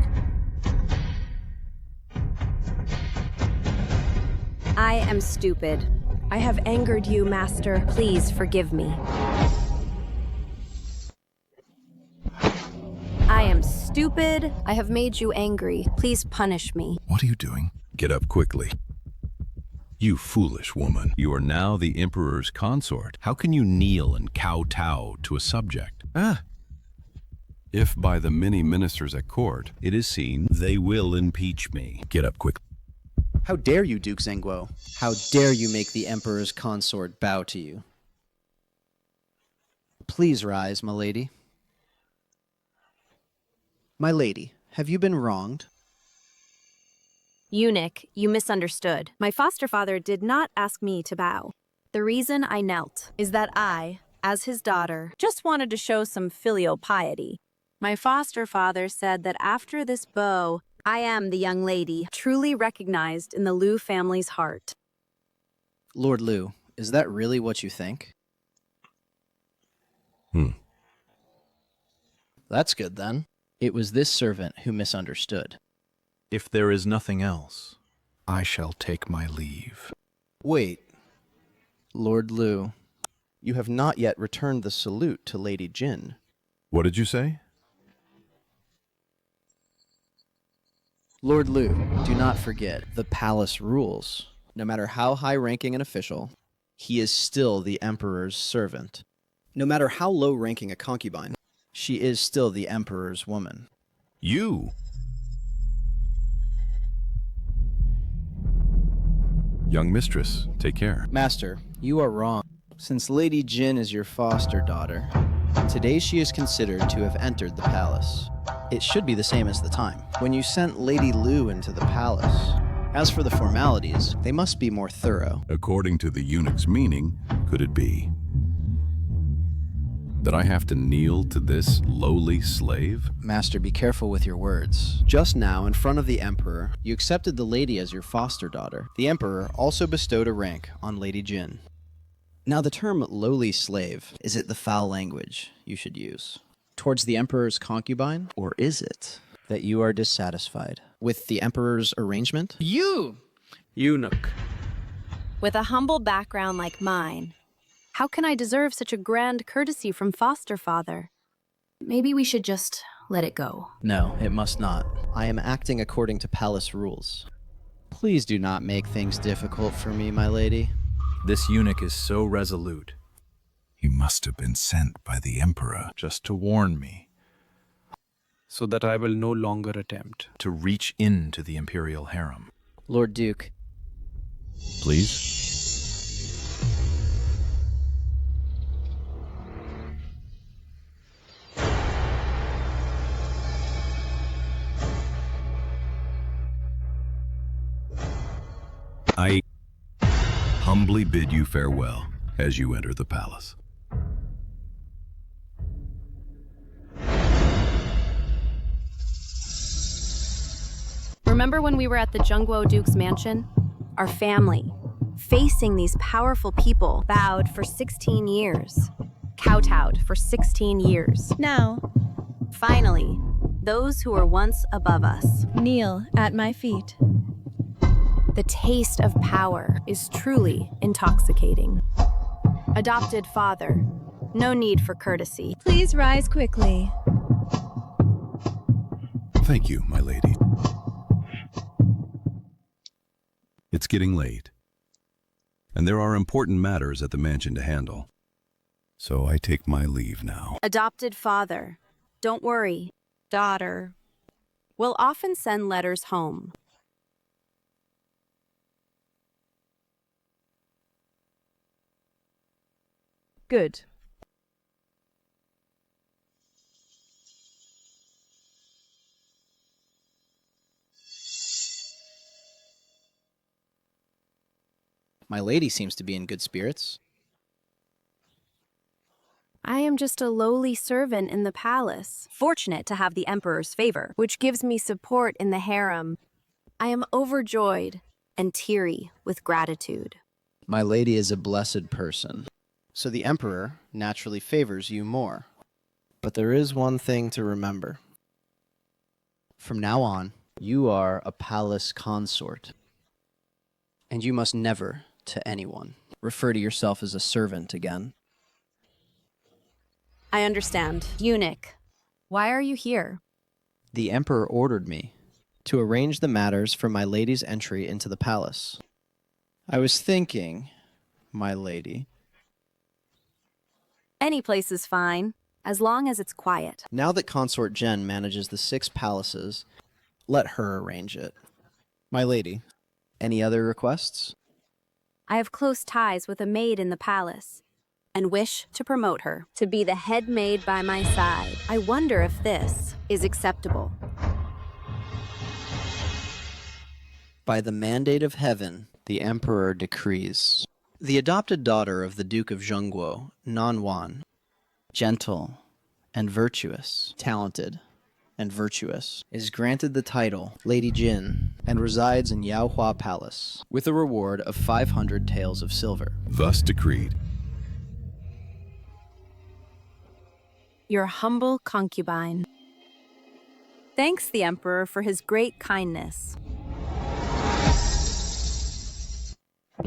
I am stupid. I have angered you, Master. Please forgive me. I am stupid. I have made you angry. Please punish me. What are you doing? Get up quickly. You foolish woman. You are now the Emperor's consort. How can you kneel and kowtow to a subject? If by the many ministers at court it is seen they will impeach me. Get up quickly. How dare you, Duke Zengguo? How dare you make the Emperor's consort bow to you? Please rise, my lady. My lady, have you been wronged? Eunuch, you misunderstood. My foster father did not ask me to bow. The reason I knelt is that I, as his daughter, just wanted to show some filial piety. My foster father said that after this bow, I am the young lady truly recognized in the Liu family's heart. Lord Liu, is that really what you think? That's good then. It was this servant who misunderstood. If there is nothing else, I shall take my leave. Wait, Lord Liu, you have not yet returned the salute to Lady Jin. What did you say? Lord Liu, do not forget, the palace rules. No matter how high-ranking an official, he is still the Emperor's servant. No matter how low-ranking a concubine, she is still the Emperor's woman. You! Young mistress, take care. Master, you are wrong. Since Lady Jin is your foster daughter, today she is considered to have entered the palace. It should be the same as the time, when you sent Lady Liu into the palace. As for the formalities, they must be more thorough. According to the eunuch's meaning, could it be that I have to kneel to this lowly slave? Master, be careful with your words. Just now, in front of the Emperor, you accepted the lady as your foster daughter. The Emperor also bestowed a rank on Lady Jin. Now, the term lowly slave, is it the foul language you should use towards the Emperor's concubine? Or is it that you are dissatisfied with the Emperor's arrangement? You! Eunuch. With a humble background like mine, how can I deserve such a grand courtesy from foster father? Maybe we should just let it go. No, it must not. I am acting according to palace rules. Please do not make things difficult for me, my lady. This eunuch is so resolute. He must have been sent by the Emperor. Just to warn me. So that I will no longer attempt to reach into the imperial harem. Lord Duke. Please? I humbly bid you farewell as you enter the palace. Remember when we were at the Zhengguo Duke's mansion? Our family, facing these powerful people, bowed for 16 years, kowtowed for 16 years. Now, finally, those who were once above us kneel at my feet. The taste of power is truly intoxicating. Adopted father, no need for courtesy. Please rise quickly. Thank you, my lady. It's getting late, and there are important matters at the mansion to handle. So I take my leave now. Adopted father, don't worry, daughter. We'll often send letters home. Good. My lady seems to be in good spirits. I am just a lowly servant in the palace, fortunate to have the Emperor's favor, which gives me support in the harem. I am overjoyed and teary with gratitude. My lady is a blessed person, so the Emperor naturally favors you more. But there is one thing to remember. From now on, you are a palace consort. And you must never, to anyone, refer to yourself as a servant again. I understand. Eunuch, why are you here? The Emperor ordered me to arrange the matters for my lady's entry into the palace. I was thinking, my lady, Any place is fine, as long as it's quiet. now that Consort Jen manages the 6 palaces, let her arrange it. My lady, any other requests? I have close ties with a maid in the palace, and wish to promote her to be the head maid by my side. I wonder if this is acceptable. By the mandate of heaven, the Emperor decrees. The adopted daughter of the Duke of Zhongguo, Nanwan, gentle and virtuous, talented and virtuous, is granted the title Lady Jin and resides in Yaohua Palace with a reward of 500 taels of silver. Thus decreed. Your humble concubine. Thanks the Emperor for his great kindness.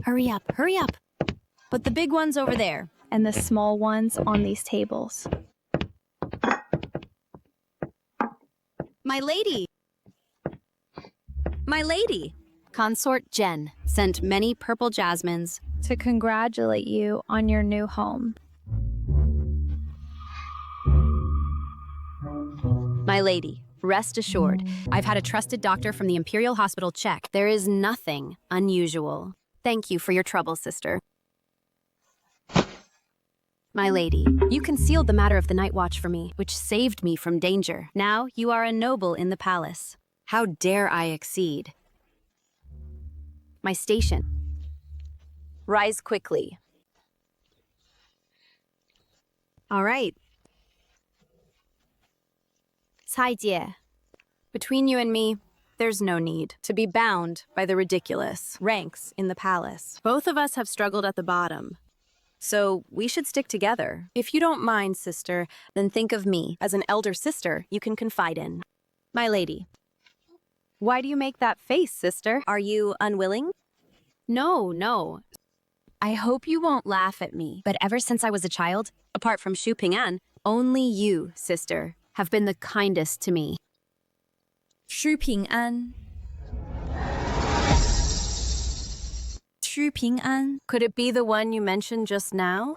Hurry up, hurry up. Put the big ones over there. And the small ones on these tables. My lady! My lady! Consort Jen sent many purple jasmines To congratulate you on your new home. My lady, rest assured, I've had a trusted doctor from the Imperial Hospital check. There is nothing unusual. Thank you for your trouble, sister. My lady, you concealed the matter of the night watch for me, which saved me from danger. Now you are a noble in the palace. How dare I exceed? My station. Rise quickly. All right. 蔡姐, Between you and me, there's no need to be bound by the ridiculous ranks in the palace. Both of us have struggled at the bottom, so we should stick together. If you don't mind, sister, then think of me as an elder sister you can confide in. My lady. Why do you make that face, sister? Are you unwilling? No, no. I hope you won't laugh at me, but ever since I was a child, apart from Xu Ping'an, only you, sister, have been the kindest to me. Xu Ping'an. Xu Ping'an. Could it be the one you mentioned just now?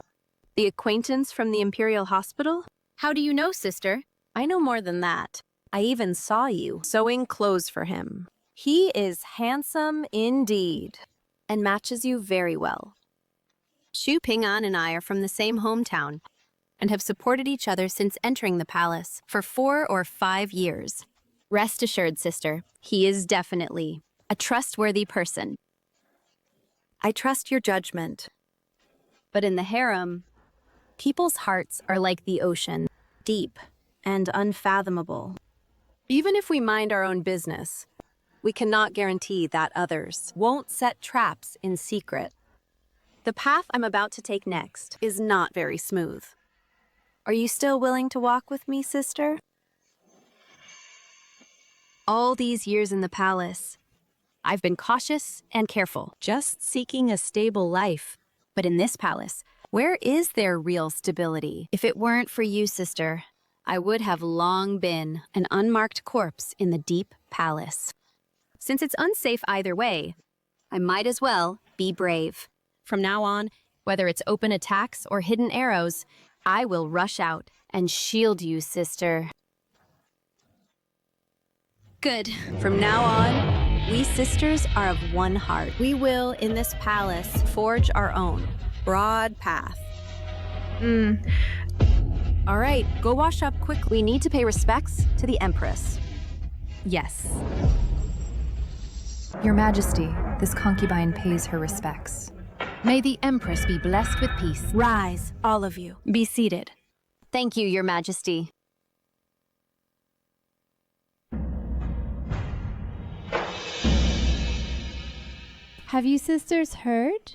The acquaintance from the Imperial Hospital? How do you know, sister? I know more than that. I even saw you sewing clothes for him. He is handsome indeed, and matches you very well. Xu Ping'an and I are from the same hometown, and have supported each other since entering the palace for 4 or 5 years. Rest assured, sister, he is definitely a trustworthy person. I trust your judgment. But in the harem, people's hearts are like the ocean, deep and unfathomable. Even if we mind our own business, we cannot guarantee that others won't set traps in secret. The path I'm about to take next is not very smooth. Are you still willing to walk with me, sister? All these years in the palace, I've been cautious and careful, just seeking a stable life. But in this palace, where is there real stability? If it weren't for you, sister, I would have long been an unmarked corpse in the deep palace. Since it's unsafe either way, I might as well be brave. From now on, whether it's open attacks or hidden arrows, I will rush out and shield you, sister. Good. From now on, we sisters are of one heart. We will, in this palace, forge our own broad path. All right, go wash up quick. We need to pay respects to the Empress. Yes. Your Majesty, this concubine pays her respects. May the Empress be blessed with peace. Rise, all of you. Be seated. Thank you, Your Majesty. Have you sisters heard?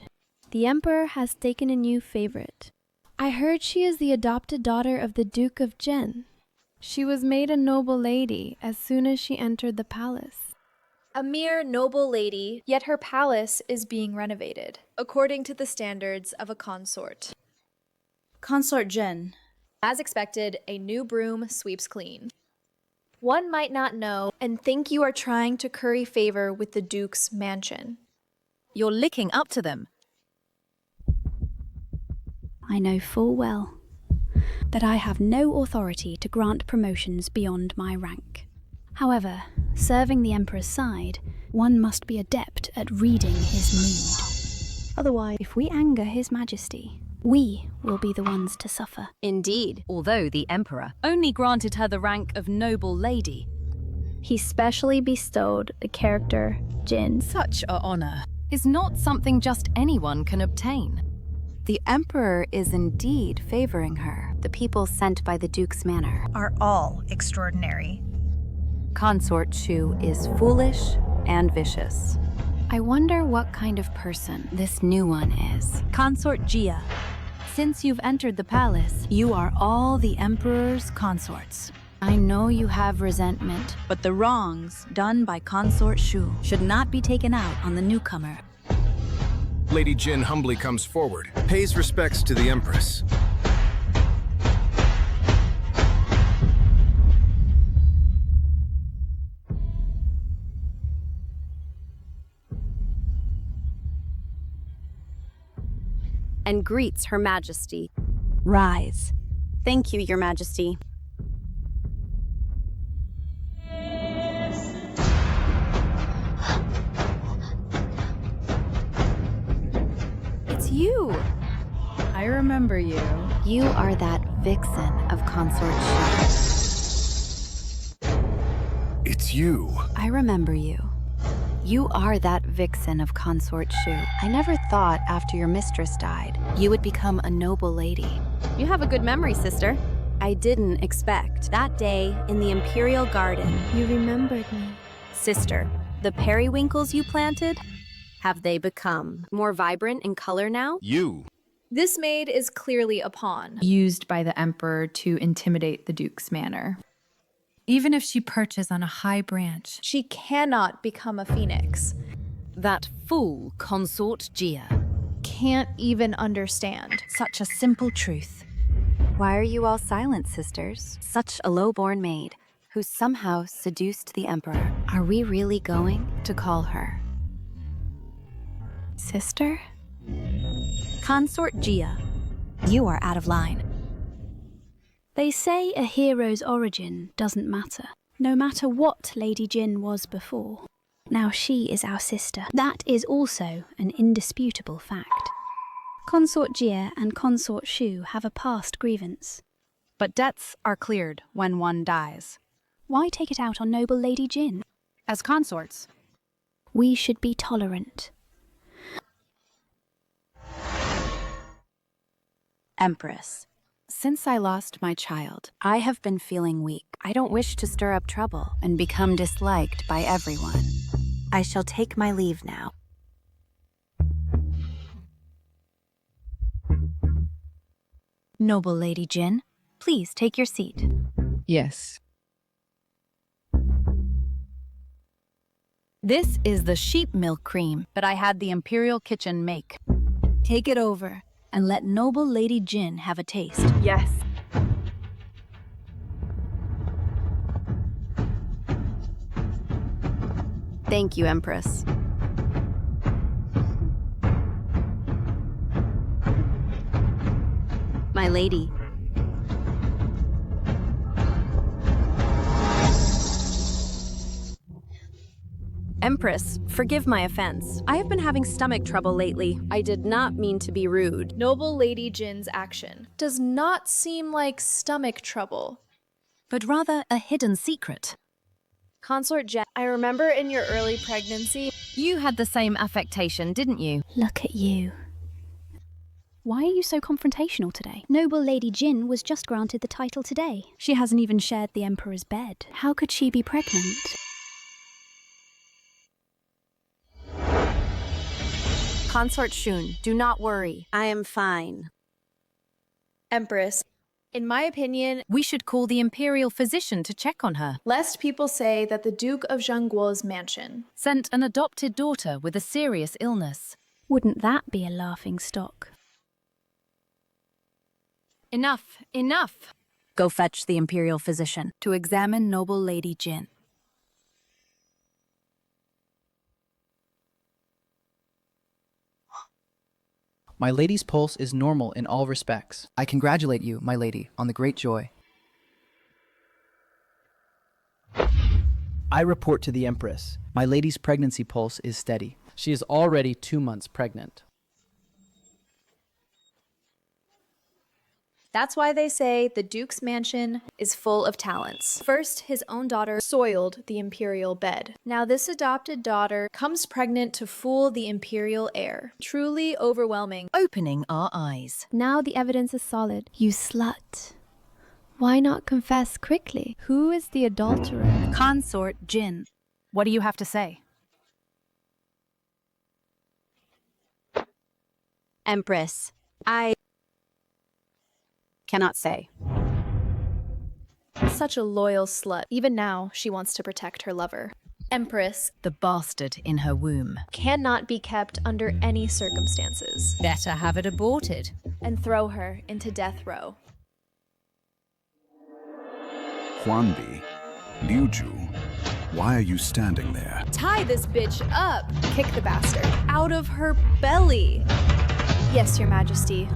The Emperor has taken a new favorite. I heard she is the adopted daughter of the Duke of Jen. She was made a noble lady as soon as she entered the palace. A mere noble lady, yet her palace is being renovated, according to the standards of a consort. Consort Jen. As expected, a new broom sweeps clean. One might not know and think you are trying to curry favor with the Duke's mansion. You're licking up to them. I know full well that I have no authority to grant promotions beyond my rank. However, serving the Emperor's side, one must be adept at reading his mood. Otherwise, if we anger His Majesty, we will be the ones to suffer. Indeed, although the Emperor only granted her the rank of noble lady. He specially bestowed the character Jin. Such a honor is not something just anyone can obtain. The Emperor is indeed favoring her. The people sent by the Duke's manor Are all extraordinary. Consort Shu is foolish and vicious. I wonder what kind of person this new one is. Consort Jia, since you've entered the palace, you are all the Emperor's consorts. I know you have resentment, but the wrongs done by Consort Shu should not be taken out on the newcomer. Lady Jin humbly comes forward, pays respects to the Empress. And greets Her Majesty. Rise. Thank you, Your Majesty. It's you. I remember you. You are that vixen of Consort Shu. It's you. I remember you. You are that vixen of Consort Shu. I never thought after your mistress died, you would become a noble lady. You have a good memory, sister. I didn't expect. That day in the Imperial Garden, You remembered me. sister, the periwinkles you planted, have they become more vibrant in color now? You. This maid is clearly a pawn. Used by the Emperor to intimidate the Duke's manor. Even if she perches on a high branch, She cannot become a phoenix. That fool Consort Jia. Can't even understand. such a simple truth. Why are you all silent, sisters? Such a low-born maid who somehow seduced the Emperor. Are we really going to call her sister? Consort Jia, you are out of line. They say a hero's origin doesn't matter, no matter what Lady Jin was before. Now she is our sister. That is also an indisputable fact. Consort Jia and Consort Shu have a past grievance. But debts are cleared when one dies. Why take it out on noble Lady Jin? As consorts, We should be tolerant. Empress, since I lost my child, I have been feeling weak. I don't wish to stir up trouble and become disliked by everyone. I shall take my leave now. Noble Lady Jin, please take your seat. Yes. This is the sheep milk cream that I had the Imperial Kitchen make. Take it over and let noble Lady Jin have a taste. Yes. Thank you, Empress. My lady. Empress, forgive my offense. I have been having stomach trouble lately. I did not mean to be rude. Noble Lady Jin's action does not seem like stomach trouble, but rather a hidden secret. Consort Jen, I remember in your early pregnancy, you had the same affectation, didn't you? Look at you. Why are you so confrontational today? Noble Lady Jin was just granted the title today. She hasn't even shared the Emperor's bed. How could she be pregnant? Consort Shun, do not worry. I am fine. Empress, In my opinion, we should call the imperial physician to check on her. Lest people say that the Duke of Zhengguo's mansion sent an adopted daughter with a serious illness. Wouldn't that be a laughing stock? Enough, enough. Go fetch the imperial physician to examine noble Lady Jin. My lady's pulse is normal in all respects. I congratulate you, my lady, on the great joy. I report to the Empress. My lady's pregnancy pulse is steady. She is already 2 months pregnant. That's why they say the Duke's mansion is full of talents. First, his own daughter soiled the imperial bed. Now this adopted daughter comes pregnant to fool the imperial heir. Truly overwhelming. Opening our eyes. Now the evidence is solid. You slut. Why not confess quickly? Who is the adulterer? Consort Jin. What do you have to say? Empress, I cannot say. Such a loyal slut. Even now, she wants to protect her lover. Empress, the bastard in her womb, cannot be kept under any circumstances. Better have it aborted. And throw her into death row. Huanbi, Liuju, why are you standing there? Tie this bitch up! Kick the bastard out of her belly! Yes, Your Majesty.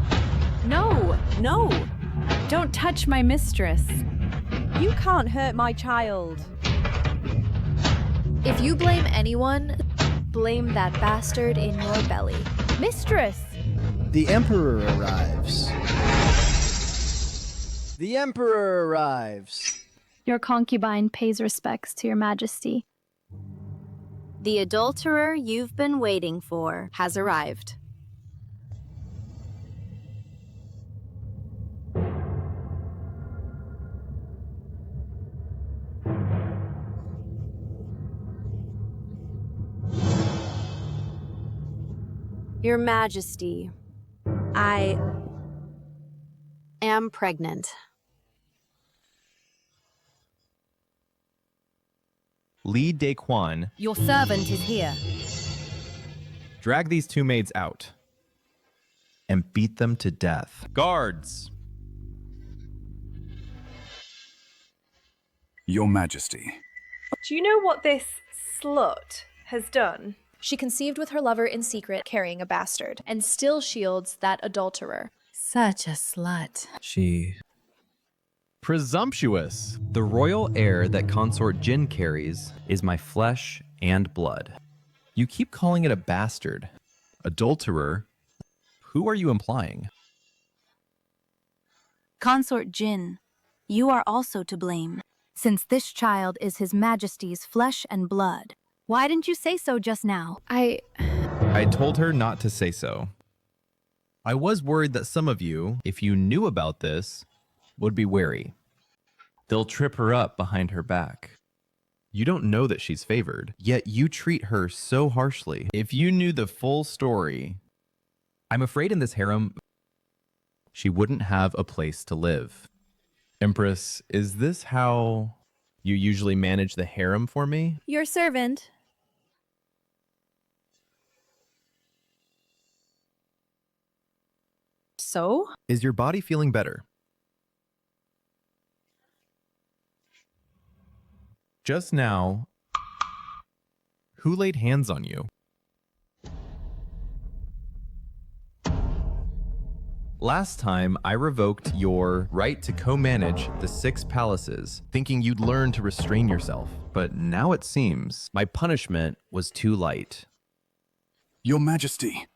No, no! Don't touch my mistress. You can't hurt my child. If you blame anyone, blame that bastard in your belly. Mistress! The Emperor arrives. The Emperor arrives. Your concubine pays respects to Your Majesty. The adulterer you've been waiting for has arrived. Your Majesty, I am pregnant. Li Daquan, your servant is here. Drag these 2 maids out and beat them to death. Guards! Your Majesty. Do you know what this slut has done? She conceived with her lover in secret, carrying a bastard, and still shields that adulterer. Such a slut. She... Presumptuous! The royal heir that consort Jin carries is my flesh and blood. You keep calling it a bastard. Adulterer? Who are you implying? Consort Jin, you are also to blame, since this child is His Majesty's flesh and blood. Why didn't you say so just now? I told her not to say so. I was worried that some of you, if you knew about this, would be wary. They'll trip her up behind her back. You don't know that she's favored, yet you treat her so harshly. If you knew the full story, I'm afraid in this harem, she wouldn't have a place to live. Empress, is this how you usually manage the harem for me? Your servant. So? Is your body feeling better? Just now, who laid hands on you? Last time, I revoked your right to co-manage the 6 palaces, thinking you'd learn to restrain yourself. But now it seems my punishment was too light. Your Majesty.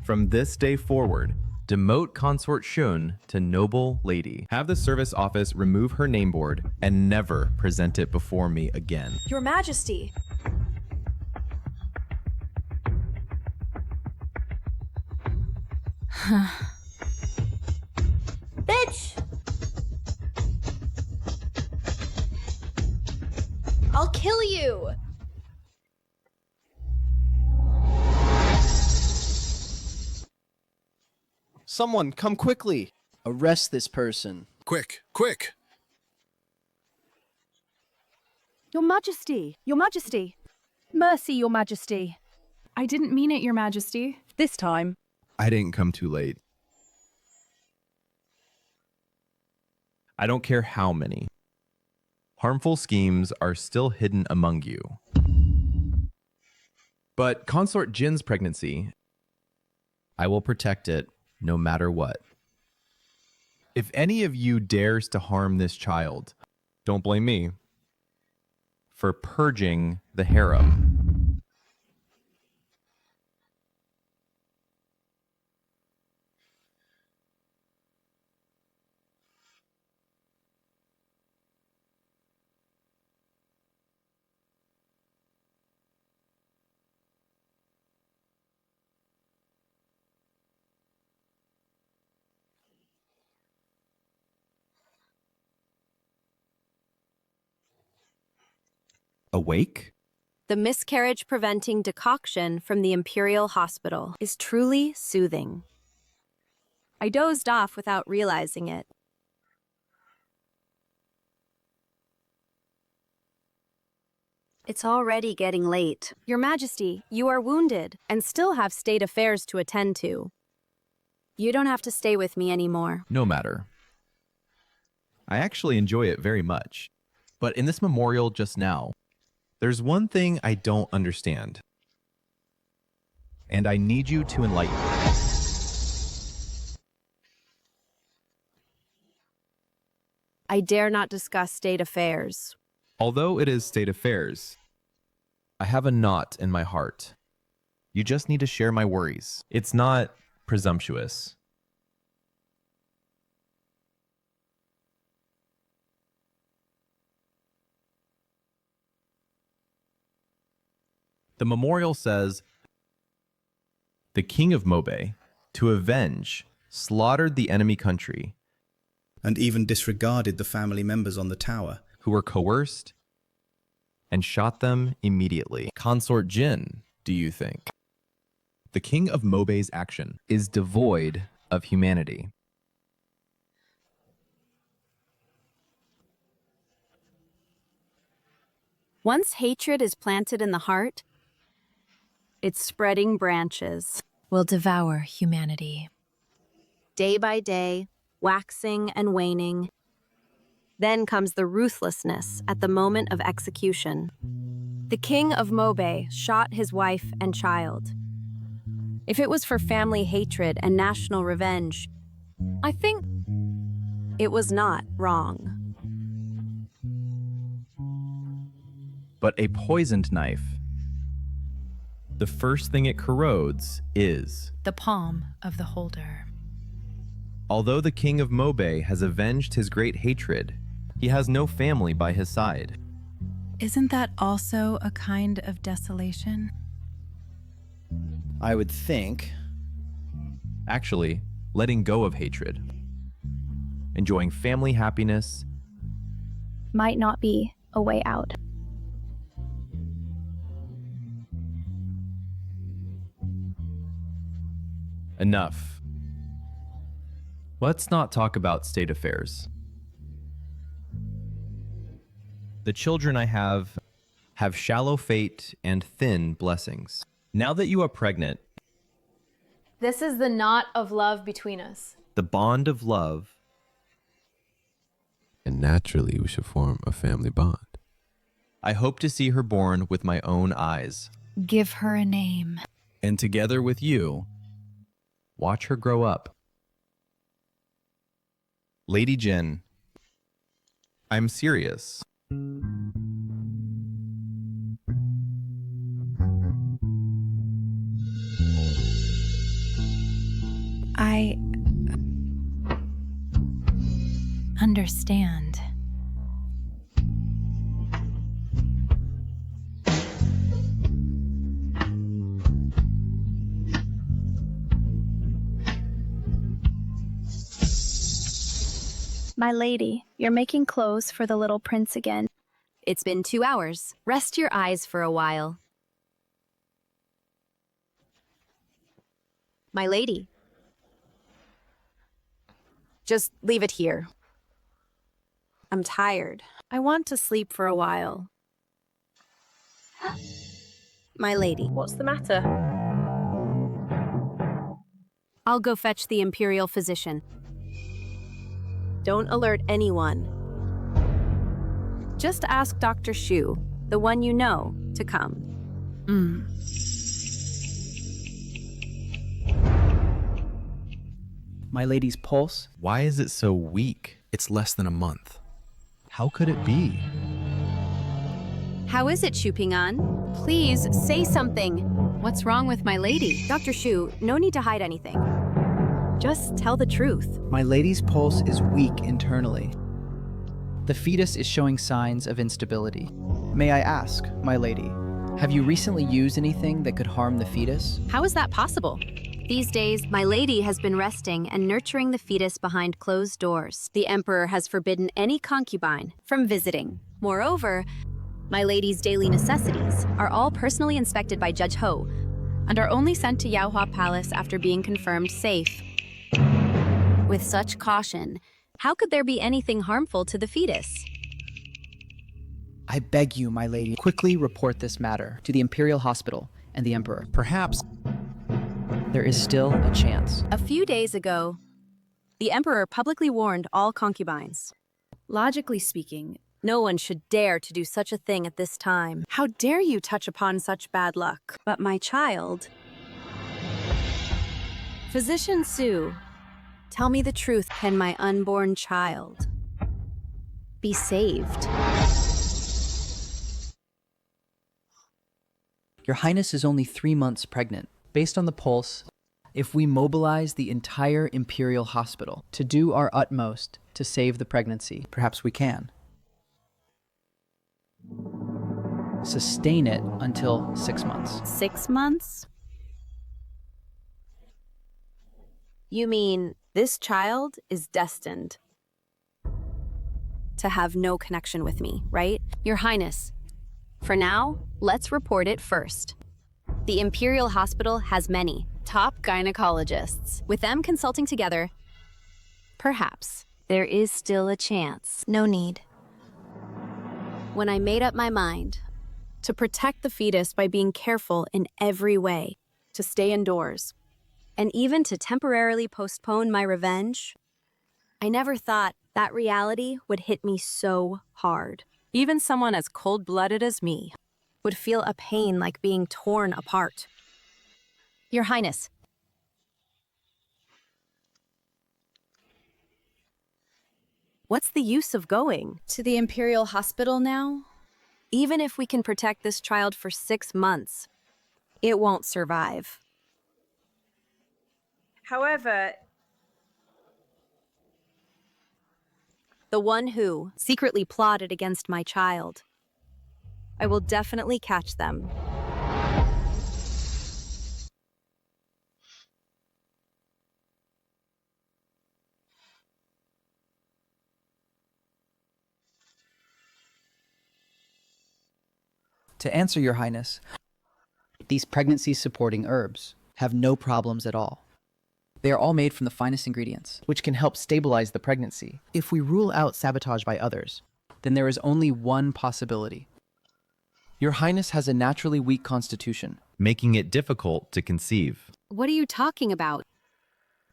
From this day forward, demote Consort Shun to Noble Lady. Have the service office remove her name board and never present it before me again. Your Majesty. Bitch! I'll kill you! Someone, come quickly! Arrest this person. Quick, quick! Your Majesty! Your Majesty! Mercy, Your Majesty! I didn't mean it, Your Majesty. This time. I didn't come too late. I don't care how many. Harmful schemes are still hidden among you. But Consort Jin's pregnancy, I will protect it no matter what. If any of you dares to harm this child, don't blame me for purging the harem. Awake? The miscarriage preventing decoction from the Imperial Hospital is truly soothing. I dozed off without realizing it. It's already getting late. Your Majesty, you are wounded and still have state affairs to attend to. You don't have to stay with me anymore. No matter. I actually enjoy it very much. But in this memorial just now, there's one thing I don't understand. And I need you to enlighten me. I dare not discuss state affairs. Although it is state affairs, I have a knot in my heart. You just need to share my worries. It's not presumptuous. The memorial says, the king of Mobe, to avenge, slaughtered the enemy country, and even disregarded the family members on the tower, who were coerced, and shot them immediately. Consort Jin, do you think? The king of Mobe's action is devoid of humanity. Once hatred is planted in the heart, its spreading branches Will devour humanity. day by day, waxing and waning. Then comes the ruthlessness at the moment of execution. The king of Mobe shot his wife and child. If it was for family hatred and national revenge, I think it was not wrong. But a poisoned knife, the first thing it corrodes is The palm of the holder. although the king of Mobe has avenged his great hatred, he has no family by his side. Isn't that also a kind of desolation? I would think. Actually, letting go of hatred, enjoying family happiness, Might not be a way out. enough. Let's not talk about state affairs. The children I have shallow fate and thin blessings. Now that you are pregnant, This is the knot of love between us. the bond of love, And naturally, we should form a family bond. I hope to see her born with my own eyes. Give her a name. And together with you, watch her grow up. Lady Jin, I'm serious. I understand. My lady, you're making clothes for the little prince again. It's been 2 hours. Rest your eyes for a while. My lady. Just leave it here. I'm tired. I want to sleep for a while. My lady. What's the matter? I'll go fetch the Imperial physician. Don't alert anyone. Just ask Dr. Shu, the one you know, to come. My lady's pulse? Why is it so weak? It's less than a month. How could it be? How is it, Shu Ping'an? Please, say something. What's wrong with my lady? Dr. Shu, no need to hide anything. Just tell the truth. My lady's pulse is weak internally. The fetus is showing signs of instability. May I ask, my lady, have you recently used anything that could harm the fetus? How is that possible? These days, my lady has been resting and nurturing the fetus behind closed doors. The emperor has forbidden any concubine from visiting. Moreover, my lady's daily necessities are all personally inspected by Judge Ho and are only sent to Yaohua Palace after being confirmed safe. With such caution, how could there be anything harmful to the fetus? I beg you, my lady, quickly report this matter to the Imperial Hospital and the Emperor. Perhaps there is still a chance. A few days ago, the emperor publicly warned all concubines. Logically speaking, no one should dare to do such a thing at this time. How dare you touch upon such bad luck? But my child... Physician Su, tell me the truth. Can my unborn child be saved? Your Highness is only 3 months pregnant. Based on the pulse, if we mobilize the entire Imperial Hospital to do our utmost to save the pregnancy, perhaps we can. Sustain it until 6 months. 6 months? You mean this child is destined to have no connection with me, right? Your Highness, for now, let's report it first. The Imperial Hospital has many top gynecologists. With them consulting together, perhaps there is still a chance. No need. When I made up my mind to protect the fetus by being careful in every way, to stay indoors, and even to temporarily postpone my revenge, I never thought that reality would hit me so hard. Even someone as cold-blooded as me would feel a pain like being torn apart. Your Highness. What's the use of going? To the Imperial Hospital now? Even if we can protect this child for 6 months, it won't survive. However, the one who secretly plotted against my child, I will definitely catch them. To answer your Highness, these pregnancy-supporting herbs have no problems at all. They are all made from the finest ingredients, which can help stabilize the pregnancy. If we rule out sabotage by others, then there is only one possibility. Your Highness has a naturally weak constitution, making it difficult to conceive. What are you talking about?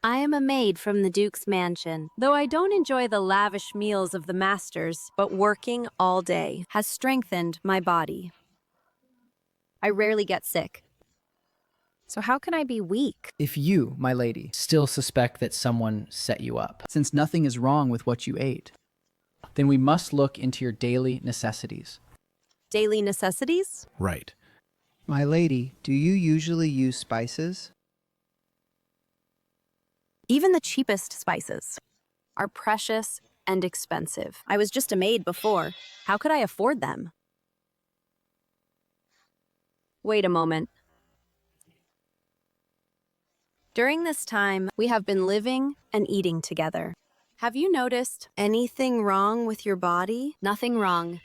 I am a maid from the Duke's mansion. Though I don't enjoy the lavish meals of the masters, but working all day has strengthened my body. I rarely get sick. So how can I be weak? If you, my lady, still suspect that someone set you up, since nothing is wrong with what you ate, then we must look into your daily necessities. Daily necessities? Right. My lady, do you usually use spices? Even the cheapest spices are precious and expensive. I was just a maid before. How could I afford them? Wait a moment. During this time, we have been living and eating together. Have you noticed anything wrong with your body? Nothing wrong.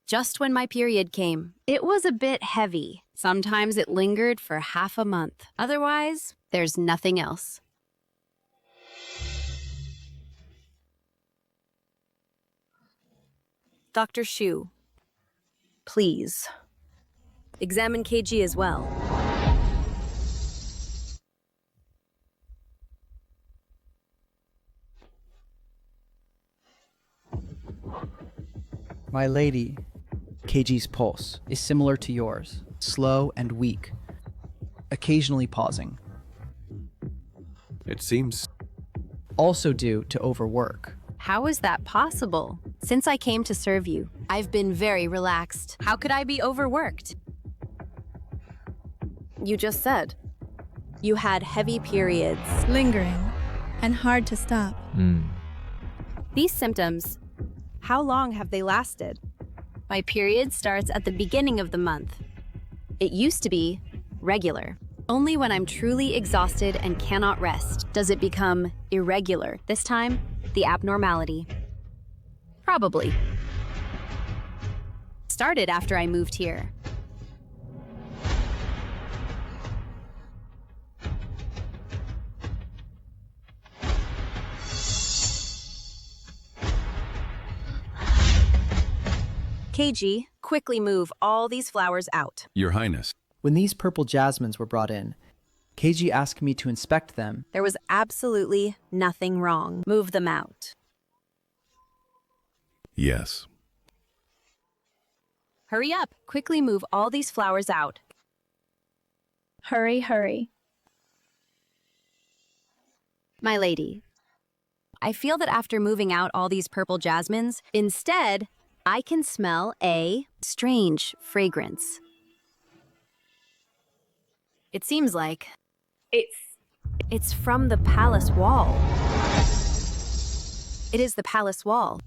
just when my period came. It was a bit heavy. Sometimes it lingered for half a month. Otherwise, there's nothing else. Dr. Shu, please, examine KG as well. My lady, KG's pulse is similar to yours, slow and weak, occasionally pausing. It seems Also due to overwork. How is that possible? Since I came to serve you, I've been very relaxed. How could I be overworked? You just said you had heavy periods. Lingering and hard to stop. These symptoms, how long have they lasted? My period starts at the beginning of the month. It used to be regular. Only when I'm truly exhausted and cannot rest does it become irregular. This time, the abnormality. Probably. Started after I moved here. KG, quickly move all these flowers out. Your Highness. When these purple jasmines were brought in, KG asked me to inspect them. There was absolutely nothing wrong. Move them out. Yes. Hurry up. Quickly move all these flowers out. Hurry, hurry. My lady, I feel that after moving out all these purple jasmines, instead, I can smell a strange fragrance. It seems like it's from the palace wall. It is the palace wall.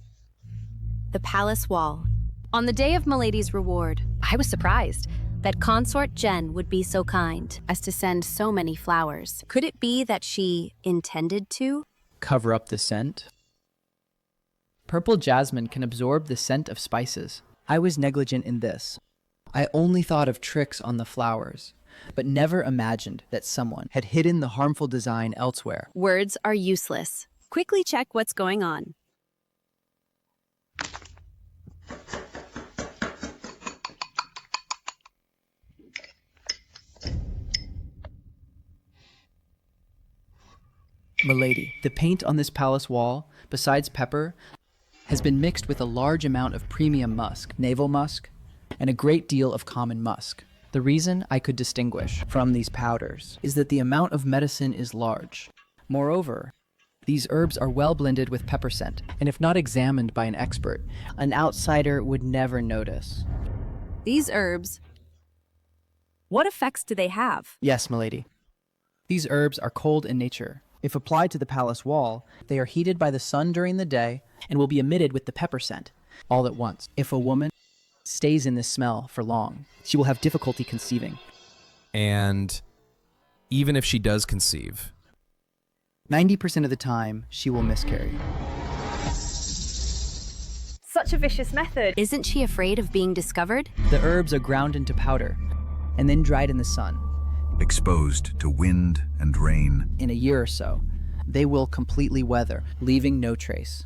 The palace wall. On the day of Milady's reward, I was surprised that Consort Jen would be so kind as to send so many flowers. Could it be that she intended to? Cover up the scent? Purple jasmine can absorb the scent of spices. I was negligent in this. I only thought of tricks on the flowers, but never imagined that someone had hidden the harmful design elsewhere. Words are useless. Quickly check what's going on. Milady, the paint on this palace wall, besides pepper, has been mixed with a large amount of premium musk, navel musk, and a great deal of common musk. The reason I could distinguish from these powders is that the amount of medicine is large. Moreover, these herbs are well blended with pepper scent, and if not examined by an expert, an outsider would never notice. These herbs, what effects do they have? Yes, milady. These herbs are cold in nature. If applied to the palace wall, they are heated by the sun during the day and will be emitted with the pepper scent all at once. If a woman stays in this smell for long, she will have difficulty conceiving. And even if she does conceive, 90% of the time, she will miscarry. Such a vicious method. Isn't she afraid of being discovered? The herbs are ground into powder and then dried in the sun. Exposed to wind and rain. In a year or so, they will completely weather, leaving no trace.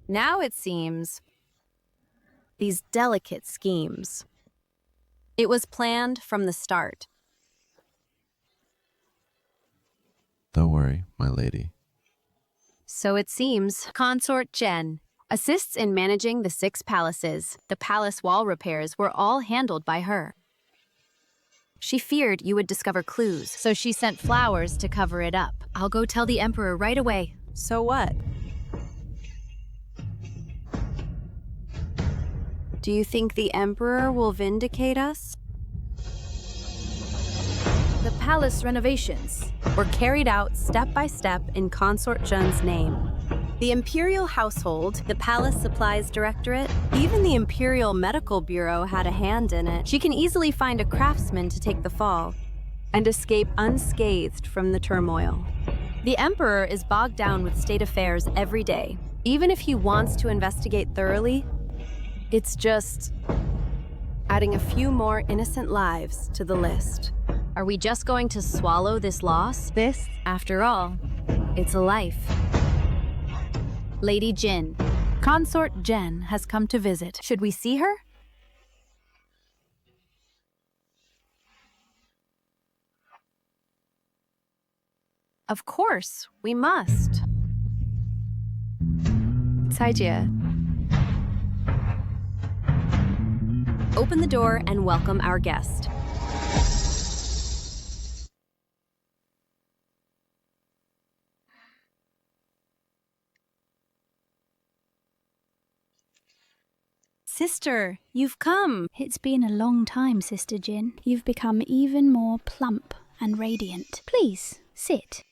Now it seems these delicate schemes. It was planned from the start. Don't worry, my lady. So it seems Consort Jen assists in managing the 6 palaces. The palace wall repairs were all handled by her. She feared you would discover clues, so she sent flowers to cover it up. I'll go tell the Emperor right away. So what? Do you think the Emperor will vindicate us? The palace renovations were carried out step by step in Consort Jen's name. The Imperial Household, the Palace Supplies Directorate, even the Imperial Medical Bureau had a hand in it. She can easily find a craftsman to take the fall and escape unscathed from the turmoil. The Emperor is bogged down with state affairs every day. Even if he wants to investigate thoroughly, It's just adding a few more innocent lives to the list. Are we just going to swallow this loss? This, after all, it's a life. Lady Jin. Consort Jen has come to visit. Should we see her? Of course, we must. 蔡姐. Open the door and welcome our guest. Sister, you've come. It's been a long time, Sister Jin. You've become even more plump and radiant. Please, sit.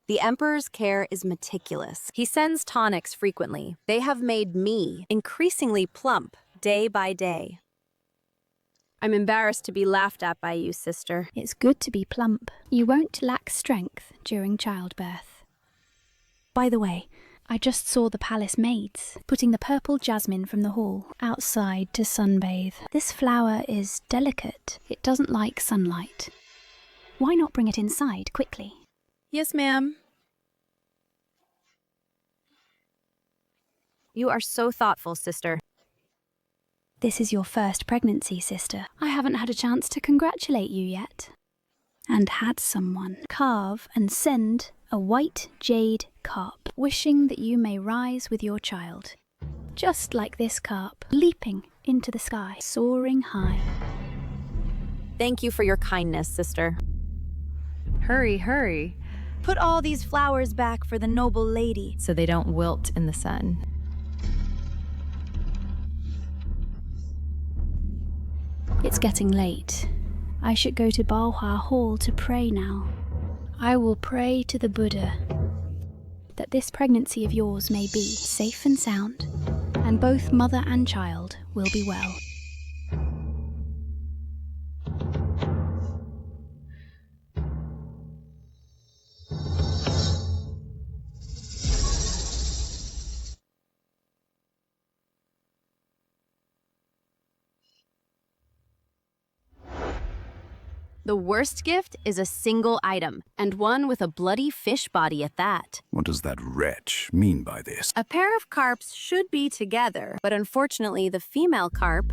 The Emperor's care is meticulous. He sends tonics frequently. They have made me increasingly plump day by day. I'm embarrassed to be laughed at by you, sister. It's good to be plump. You won't lack strength during childbirth. By the way, I just saw the palace maids putting the purple jasmine from the hall outside to sunbathe. This flower is delicate. It doesn't like sunlight. Why not bring it inside quickly? Yes, ma'am. You are so thoughtful, sister. This is your first pregnancy, sister. I haven't had a chance to congratulate you yet. And had someone carve and send a white jade carp, wishing that you may rise with your child. Just like this carp, leaping into the sky, soaring high. Thank you for your kindness, sister. Hurry, hurry. Put all these flowers back for the noble lady, so they don't wilt in the sun. It's getting late. I should go to Balhua Hall to pray now. I will pray to the Buddha that this pregnancy of yours may be safe and sound, and both mother and child will be well. The worst gift is a single item, and one with a bloody fish body at that. What does that wretch mean by this? A pair of carps should be together, but unfortunately the female carp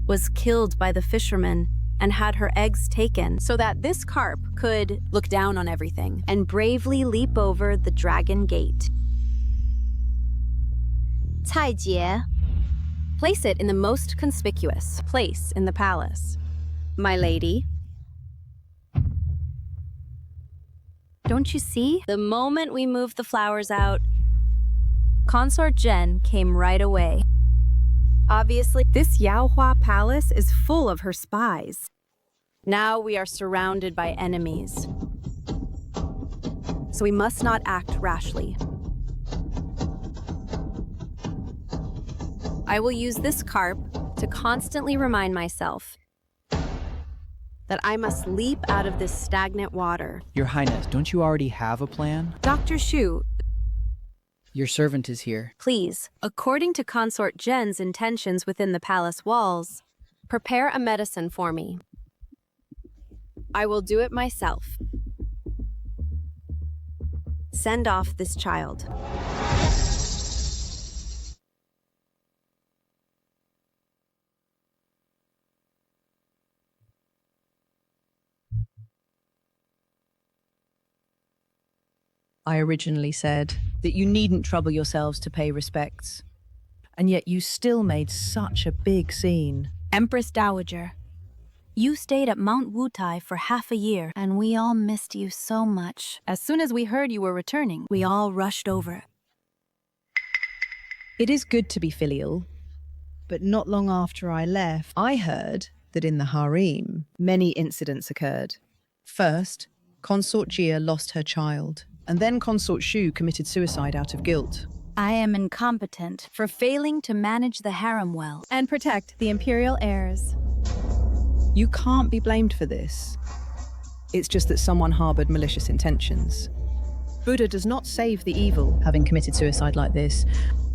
was killed by the fisherman and had her eggs taken so that this carp could look down on everything and bravely leap over the dragon gate. 蔡姐. Place it in the most conspicuous place in the palace. My lady. Don't you see? The moment we moved the flowers out, Consort Jen came right away. Obviously, this Yaohua palace is full of her spies. Now we are surrounded by enemies. So we must not act rashly. I will use this carp to constantly remind myself that I must leap out of this stagnant water. Your Highness, don't you already have a plan? Dr. Shu, Your servant is here. please, according to Consort Jen's intentions within the palace walls, prepare a medicine for me. I will do it myself. Send off this child. I originally said that you needn't trouble yourselves to pay respects. And yet you still made such a big scene. Empress Dowager, you stayed at Mount Wutai for half a year, and we all missed you so much. As soon as we heard you were returning, we all rushed over. It is good to be filial, but not long after I left, I heard that in the harem, many incidents occurred. First, Consort Jia lost her child, and then Consort Shu committed suicide out of guilt. I am incompetent for failing to manage the harem well. And protect the imperial heirs. You can't be blamed for this. It's just that someone harbored malicious intentions. Buddha does not save the evil. Having committed suicide like this,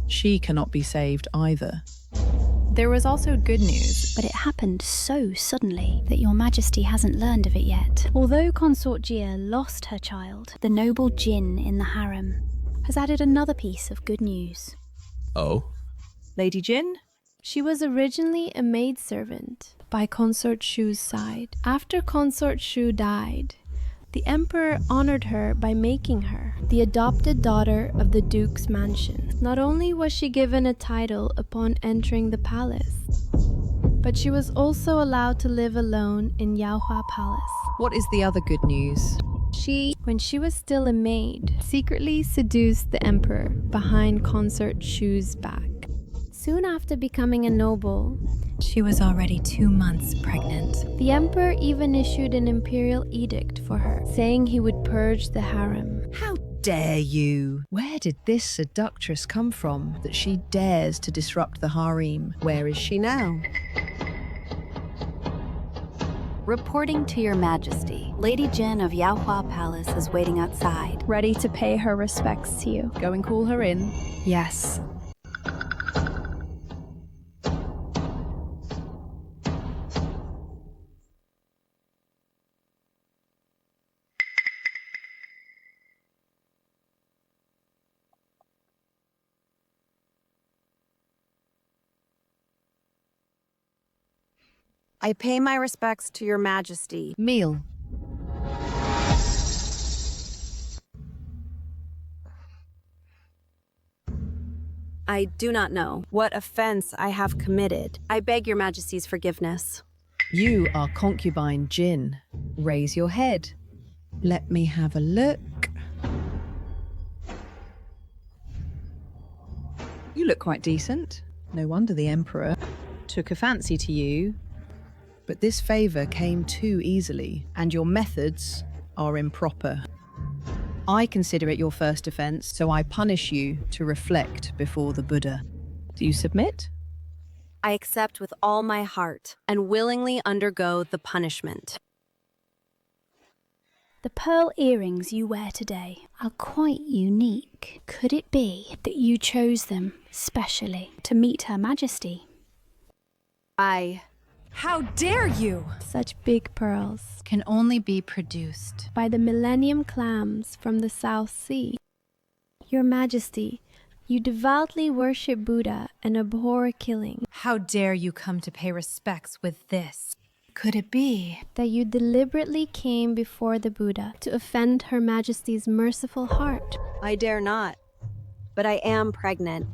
she cannot be saved either. There was also good news. But it happened so suddenly that your majesty hasn't learned of it yet. Although Consort Gia lost her child, the noble Jinn in the harem has added another piece of good news. Oh? Lady Jinn? She was originally a maidservant by Consort Shu's side. After Consort Shu died, the emperor honored her by making her the adopted daughter of the duke's mansion. Not only was she given a title upon entering the palace, but she was also allowed to live alone in Yaohua Palace. What is the other good news? She, when she was still a maid, secretly seduced the emperor behind Consort Shu's back. Soon after becoming a noble, She was already 2 months pregnant. the emperor even issued an imperial edict for her, saying he would purge the harem. How dare you? Where did this seductress come from that she dares to disrupt the harem? Where is she now? Reporting to your majesty, Lady Jinn of Yaohua Palace is waiting outside. Ready to pay her respects to you. Go and call her in. Yes. I pay my respects to your majesty. Meal. I do not know what offense I have committed. I beg your majesty's forgiveness. You are concubine Jinn. Raise your head. Let me have a look. You look quite decent. No wonder the emperor took a fancy to you. But this favor came too easily, and your methods are improper. I consider it your first offense, so I punish you to reflect before the Buddha. Do you submit? I accept with all my heart and willingly undergo the punishment. The pearl earrings you wear today are quite unique. Could it be that you chose them specially to meet Her Majesty? How dare you! Such big pearls Can only be produced. by the millennium clams from the South Sea. Your majesty, you devoutly worship Buddha and abhor killing. How dare you come to pay respects with this? Could it be That you deliberately came before the Buddha to offend Her Majesty's merciful heart. I dare not, but I am pregnant.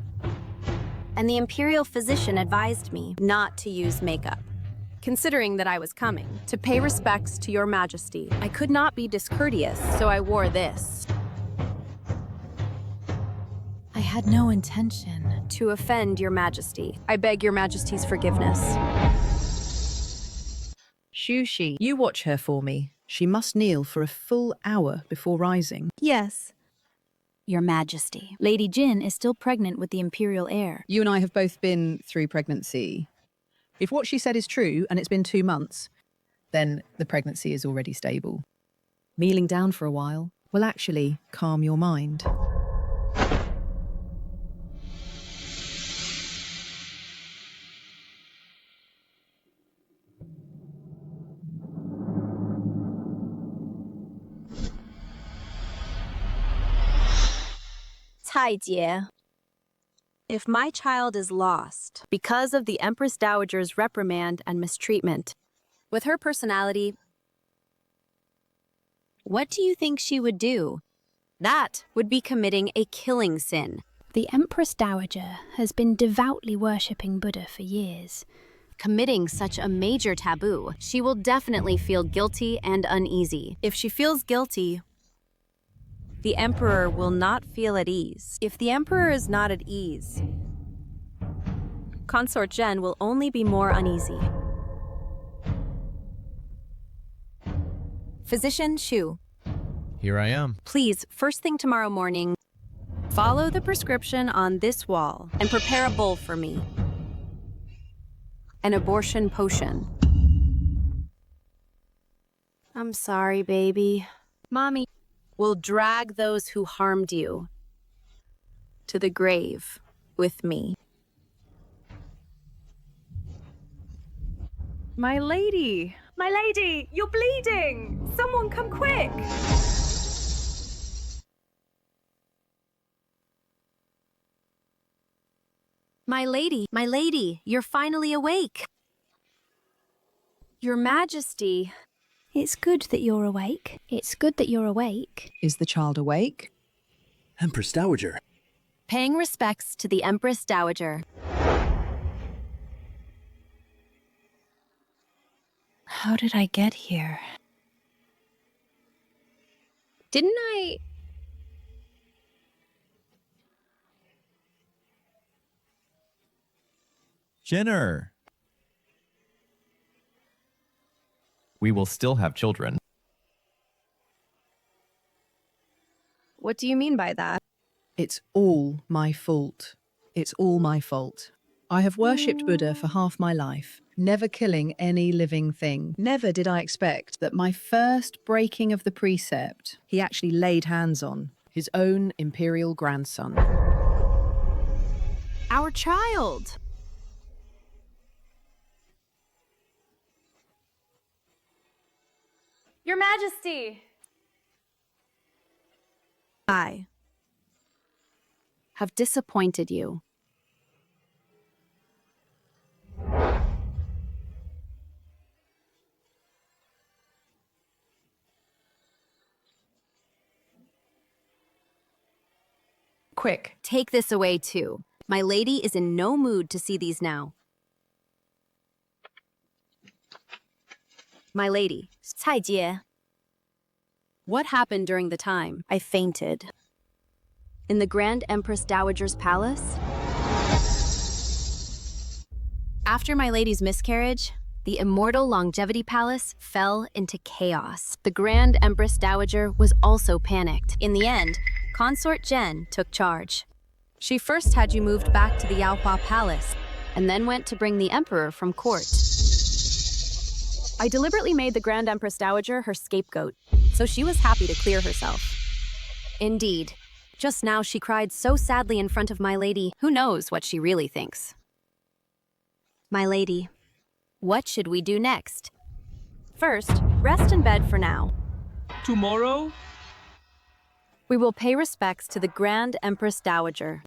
And the imperial physician advised me not to use makeup. Considering that I was coming to pay respects to your majesty, I could not be discourteous, so I wore this. I had no intention to offend your majesty? I beg your majesty's forgiveness. Shushi, you watch her for me. She must kneel for a full hour before rising. Yes. Your Majesty, Lady Jinn is still pregnant with the imperial heir. You and I have both been through pregnancy. If what she said is true, and it's been 2 months, then the pregnancy is already stable. Kneeling down for a while will actually calm your mind. Taijie. If my child is lost because of the Empress Dowager's reprimand and mistreatment, with her personality, what do you think she would do? That would be committing a killing sin. The Empress Dowager has been devoutly worshipping Buddha for years. Committing such a major taboo, she will definitely feel guilty and uneasy. If she feels guilty, the Emperor will not feel at ease. If the Emperor is not at ease, Consort Jen will only be more uneasy. Physician Shu, Here I am. please, first thing tomorrow morning, follow the prescription on this wall and prepare a bowl for me. An abortion potion. I'm sorry, baby. Mommy, will drag those who harmed you to the grave with me. My lady! My lady! You're bleeding! Someone come quick! My lady, you're finally awake. Your Majesty. It's good that you're awake. It's good that you're awake. Is the child awake? Empress Dowager. Paying respects to the Empress Dowager. How did I get here? Didn't I... Jenner! We will still have children. What do you mean by that? It's all my fault. It's all my fault. I have worshipped Buddha for half my life, never killing any living thing. Never did I expect that my first breaking of the precept, he actually laid hands on his own imperial grandson. Our child! Your Majesty! I have disappointed you. Quick. Take this away too. My lady is in no mood to see these now. My lady, 蔡姐. What happened during the time I fainted? In the Grand Empress Dowager's palace? After my lady's miscarriage, the immortal Longevity Palace fell into chaos. The Grand Empress Dowager was also panicked. In the end, Consort Jen took charge. She first had you moved back to the Yaohua Palace, and then went to bring the Emperor from court. I deliberately made the Grand Empress Dowager her scapegoat, so she was happy to clear herself. Indeed, just now she cried so sadly in front of my lady, who knows what she really thinks. My lady, what should we do next? First, rest in bed for now. Tomorrow? We will pay respects to the Grand Empress Dowager.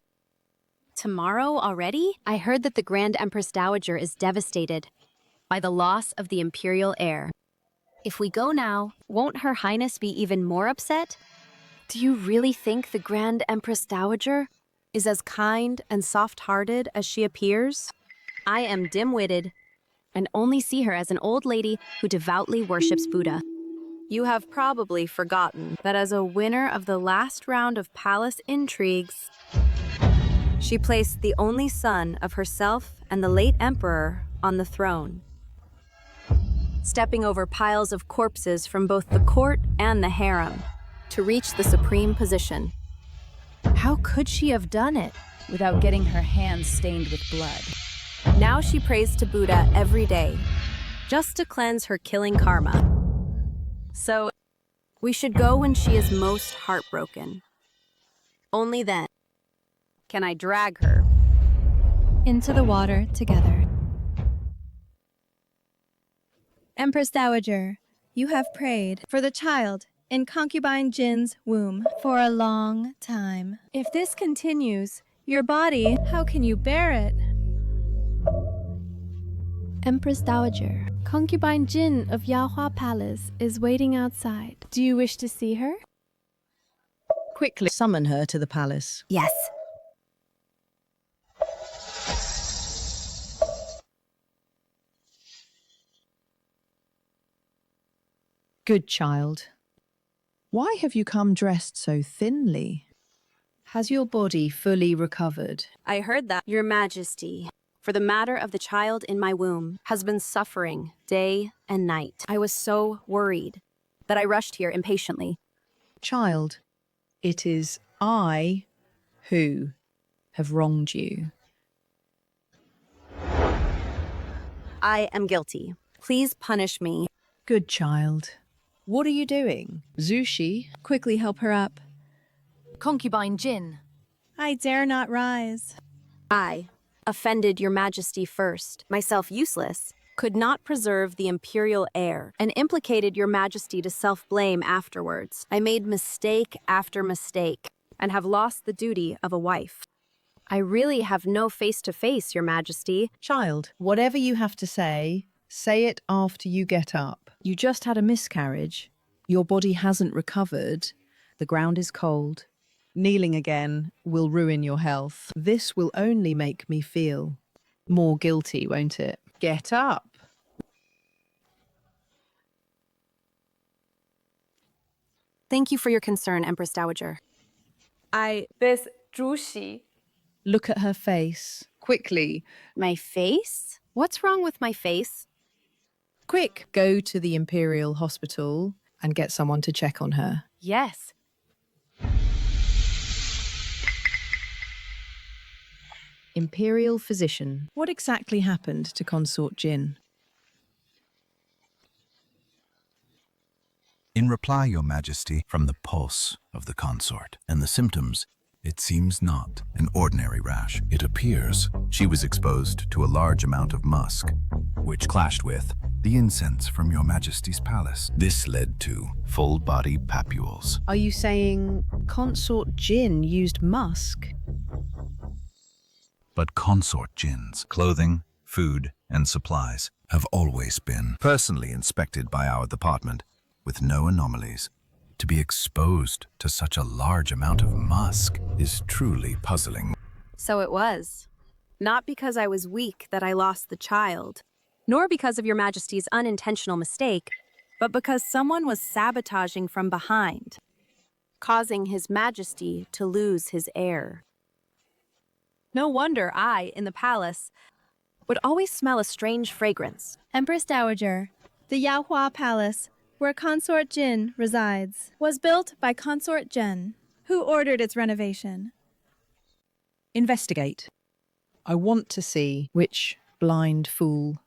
Tomorrow already? I heard that the Grand Empress Dowager is devastated by the loss of the imperial heir. If we go now, won't Her Highness be even more upset? Do you really think the Grand Empress Dowager is as kind and soft-hearted as she appears? I am dim-witted and only see her as an old lady who devoutly worships Buddha. You have probably forgotten that as a winner of the last round of palace intrigues, she placed the only son of herself and the late emperor on the throne, stepping over piles of corpses from both the court and the harem to reach the supreme position. How could she have done it without getting her hands stained with blood? Now she prays to Buddha every day, just to cleanse her killing karma. So, we should go when she is most heartbroken. Only then can I drag her into the water together. Empress Dowager, you have prayed for the child in concubine Jin's womb for a long time. If this continues, your body, how can you bear it? Empress Dowager, concubine Jin of Yaohua Palace is waiting outside. Do you wish to see her? Quickly summon her to the palace. Yes. Good child. Why have you come dressed so thinly? Has your body fully recovered? I heard that, Your Majesty, for the matter of the child in my womb, has been suffering day and night. I was so worried that I rushed here impatiently. Child, it is I who have wronged you. I am guilty. Please punish me. Good child. What are you doing? Zushi, Quickly help her up. Concubine Jin. I dare not rise. I offended your majesty first, myself useless, could not preserve the imperial heir, and implicated your majesty to self-blame afterwards. I made mistake after mistake, and have lost the duty of a wife. I really have no face-to-face, your majesty. Child, whatever you have to say it after you get up. You just had a miscarriage. Your body hasn't recovered. The ground is cold. Kneeling again will ruin your health. This will only make me feel more guilty, won't it? Get up. Thank you for your concern, Empress Dowager. This Zhuxi. Look at her face. Quickly. My face? What's wrong with my face? Quick. Go to the Imperial Hospital and get someone to check on her. Yes. Imperial physician. What exactly happened to Consort Jin? In reply, Your Majesty, from the pulse of the consort and the symptoms, it seems not an ordinary rash. It appears she was exposed to a large amount of musk, which clashed with the incense from Your Majesty's palace. This led to full-body papules. Are you saying Consort Jin used musk? But Consort Jin's clothing, food, and supplies have always been personally inspected by our department with no anomalies. To be exposed to such a large amount of musk is truly puzzling. So it was. Not because I was weak that I lost the child, nor because of your majesty's unintentional mistake, but because someone was sabotaging from behind, causing his majesty to lose his heir. No wonder I, in the palace, would always smell a strange fragrance. Empress Dowager, the Yaohua Palace, where Consort Jin resides, was built by Consort Jen, who ordered its renovation. Investigate. I want to see which blind fool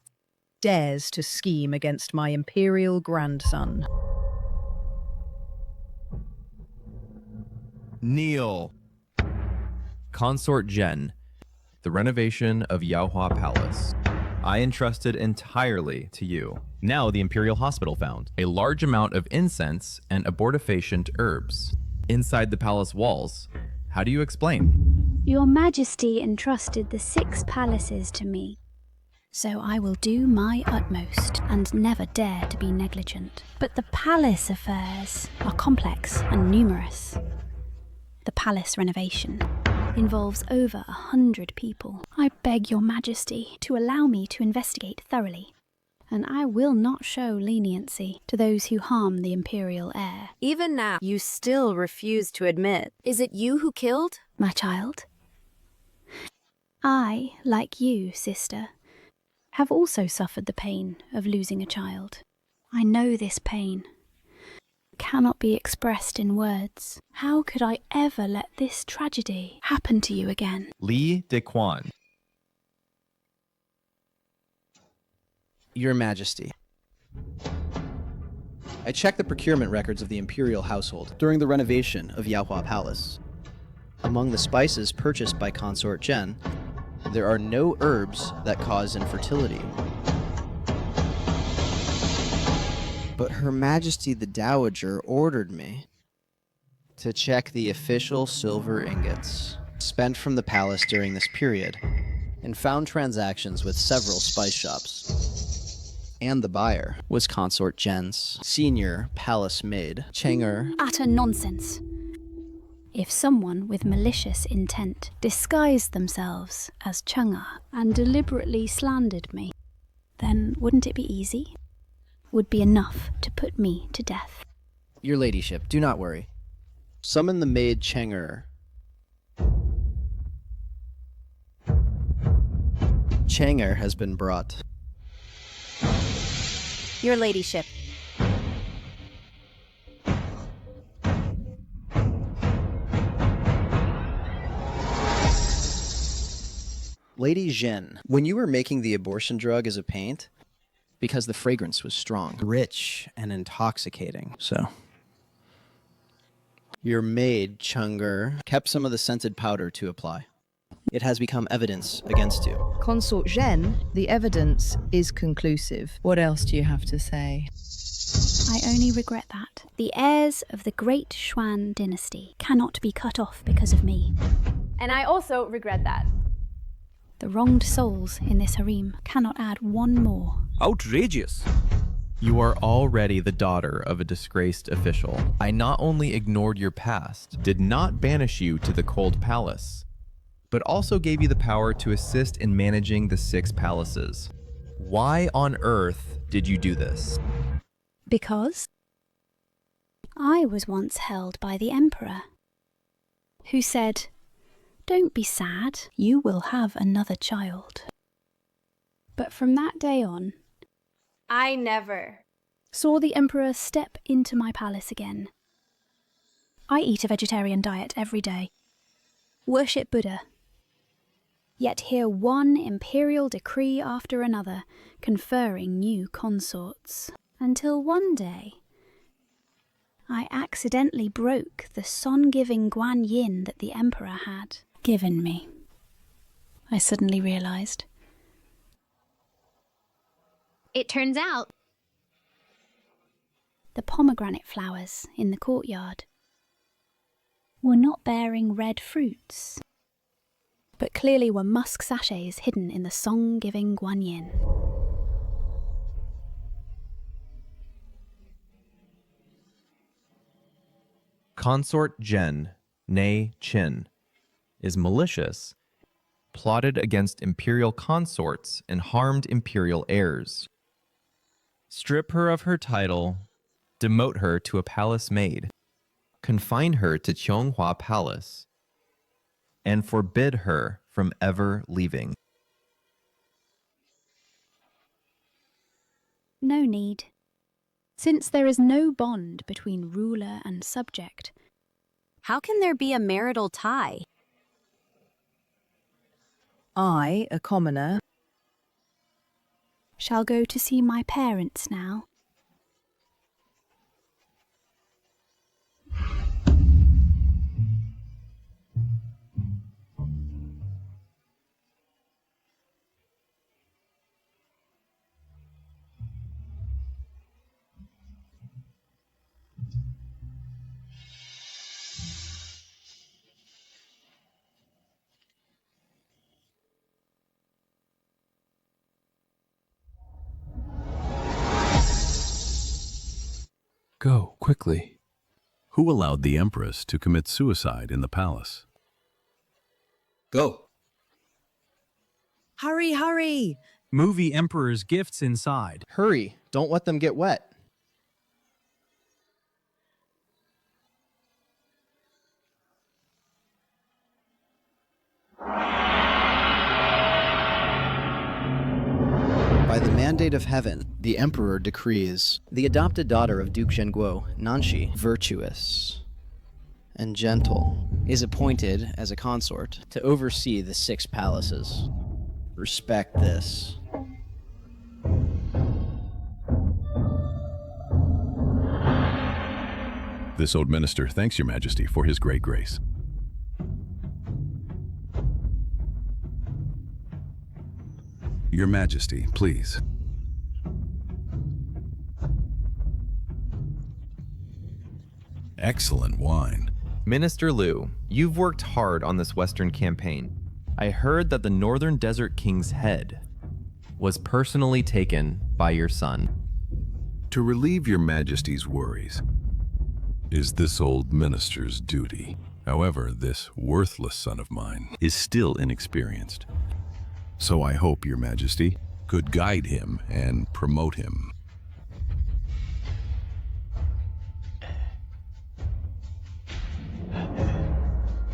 dares to scheme against my imperial grandson. Kneel. Consort Jen, the renovation of Yaohua Palace. I entrusted entirely to you. Now the Imperial Hospital found a large amount of incense and abortifacient herbs inside the palace walls. How do you explain? Your Majesty entrusted the 6 palaces to me, so I will do my utmost and never dare to be negligent. But the palace affairs are complex and numerous. The palace renovation involves over 100 people. I beg Your Majesty to allow me to investigate thoroughly, and I will not show leniency to those who harm the imperial heir. Even now, you still refuse to admit. Is it you who killed? My child? I, like you, sister, have also suffered the pain of losing a child. I know this pain cannot be expressed in words. How could I ever let this tragedy happen to you again? Li Dequan. Your Majesty, I checked the procurement records of the imperial household during the renovation of Yaohua Palace. Among the spices purchased by Consort Jen, there are no herbs that cause infertility. But Her Majesty the Dowager ordered me to check the official silver ingots spent from the palace during this period and found transactions with several spice shops. And the buyer was Consort Jen's senior palace maid, Cheng'er. Utter nonsense. If someone with malicious intent disguised themselves as Chang'er and deliberately slandered me, then wouldn't it be easy? Would be enough to put me to death. Your ladyship, do not worry. Summon the maid Cheng'er. Cheng'er has been brought. Your ladyship. Lady Zhen, when you were making the abortion drug as a paint, because the fragrance was strong, rich, and intoxicating. So, your maid, Chungur, kept some of the scented powder to apply. It has become evidence against you. Consort Zhen, the evidence is conclusive. What else do you have to say? I only regret that. The heirs of the great Xuan dynasty cannot be cut off because of me. And I also regret that. The wronged souls in this harem cannot add one more. Outrageous. You are already the daughter of a disgraced official. I not only ignored your past, did not banish you to the cold palace, but also gave you the power to assist in managing the 6 palaces. Why on earth did you do this? Because I was once held by the emperor, who said, "Don't be sad, you will have another child." But from that day on, I never saw the emperor step into my palace again. I eat a vegetarian diet every day, worship Buddha, yet hear one imperial decree after another conferring new consorts. Until one day, I accidentally broke the son-giving Guan Yin that the emperor had given me. I suddenly realized. It turns out The pomegranate flowers in the courtyard were not bearing red fruits, but clearly were musk sachets hidden in the song-giving Guan Yin. Consort Zhen, née Qin, is malicious, plotted against imperial consorts and harmed imperial heirs. Strip her of her title, demote her to a palace maid, confine her to Qianghua Palace, and forbid her from ever leaving. No need. Since there is no bond between ruler and subject, how can there be a marital tie? I, a commoner, shall go to see my parents now. Go, quickly. Who allowed the Empress to commit suicide in the palace? Go. Hurry, hurry! Move the Emperor's gifts inside. Hurry, don't let them get wet. By the mandate of heaven, the Emperor decrees the adopted daughter of Duke Zhenguo, Nanshi, virtuous and gentle, is appointed as a consort to oversee the 6 palaces. Respect this. This old minister thanks your majesty for his great grace. Your majesty, please. Excellent wine. Minister Liu, you've worked hard on this Western campaign. I heard that the Northern Desert King's head was personally taken by your son. To relieve your majesty's worries is this old minister's duty. However, this worthless son of mine is still inexperienced. So I hope your majesty could guide him and promote him.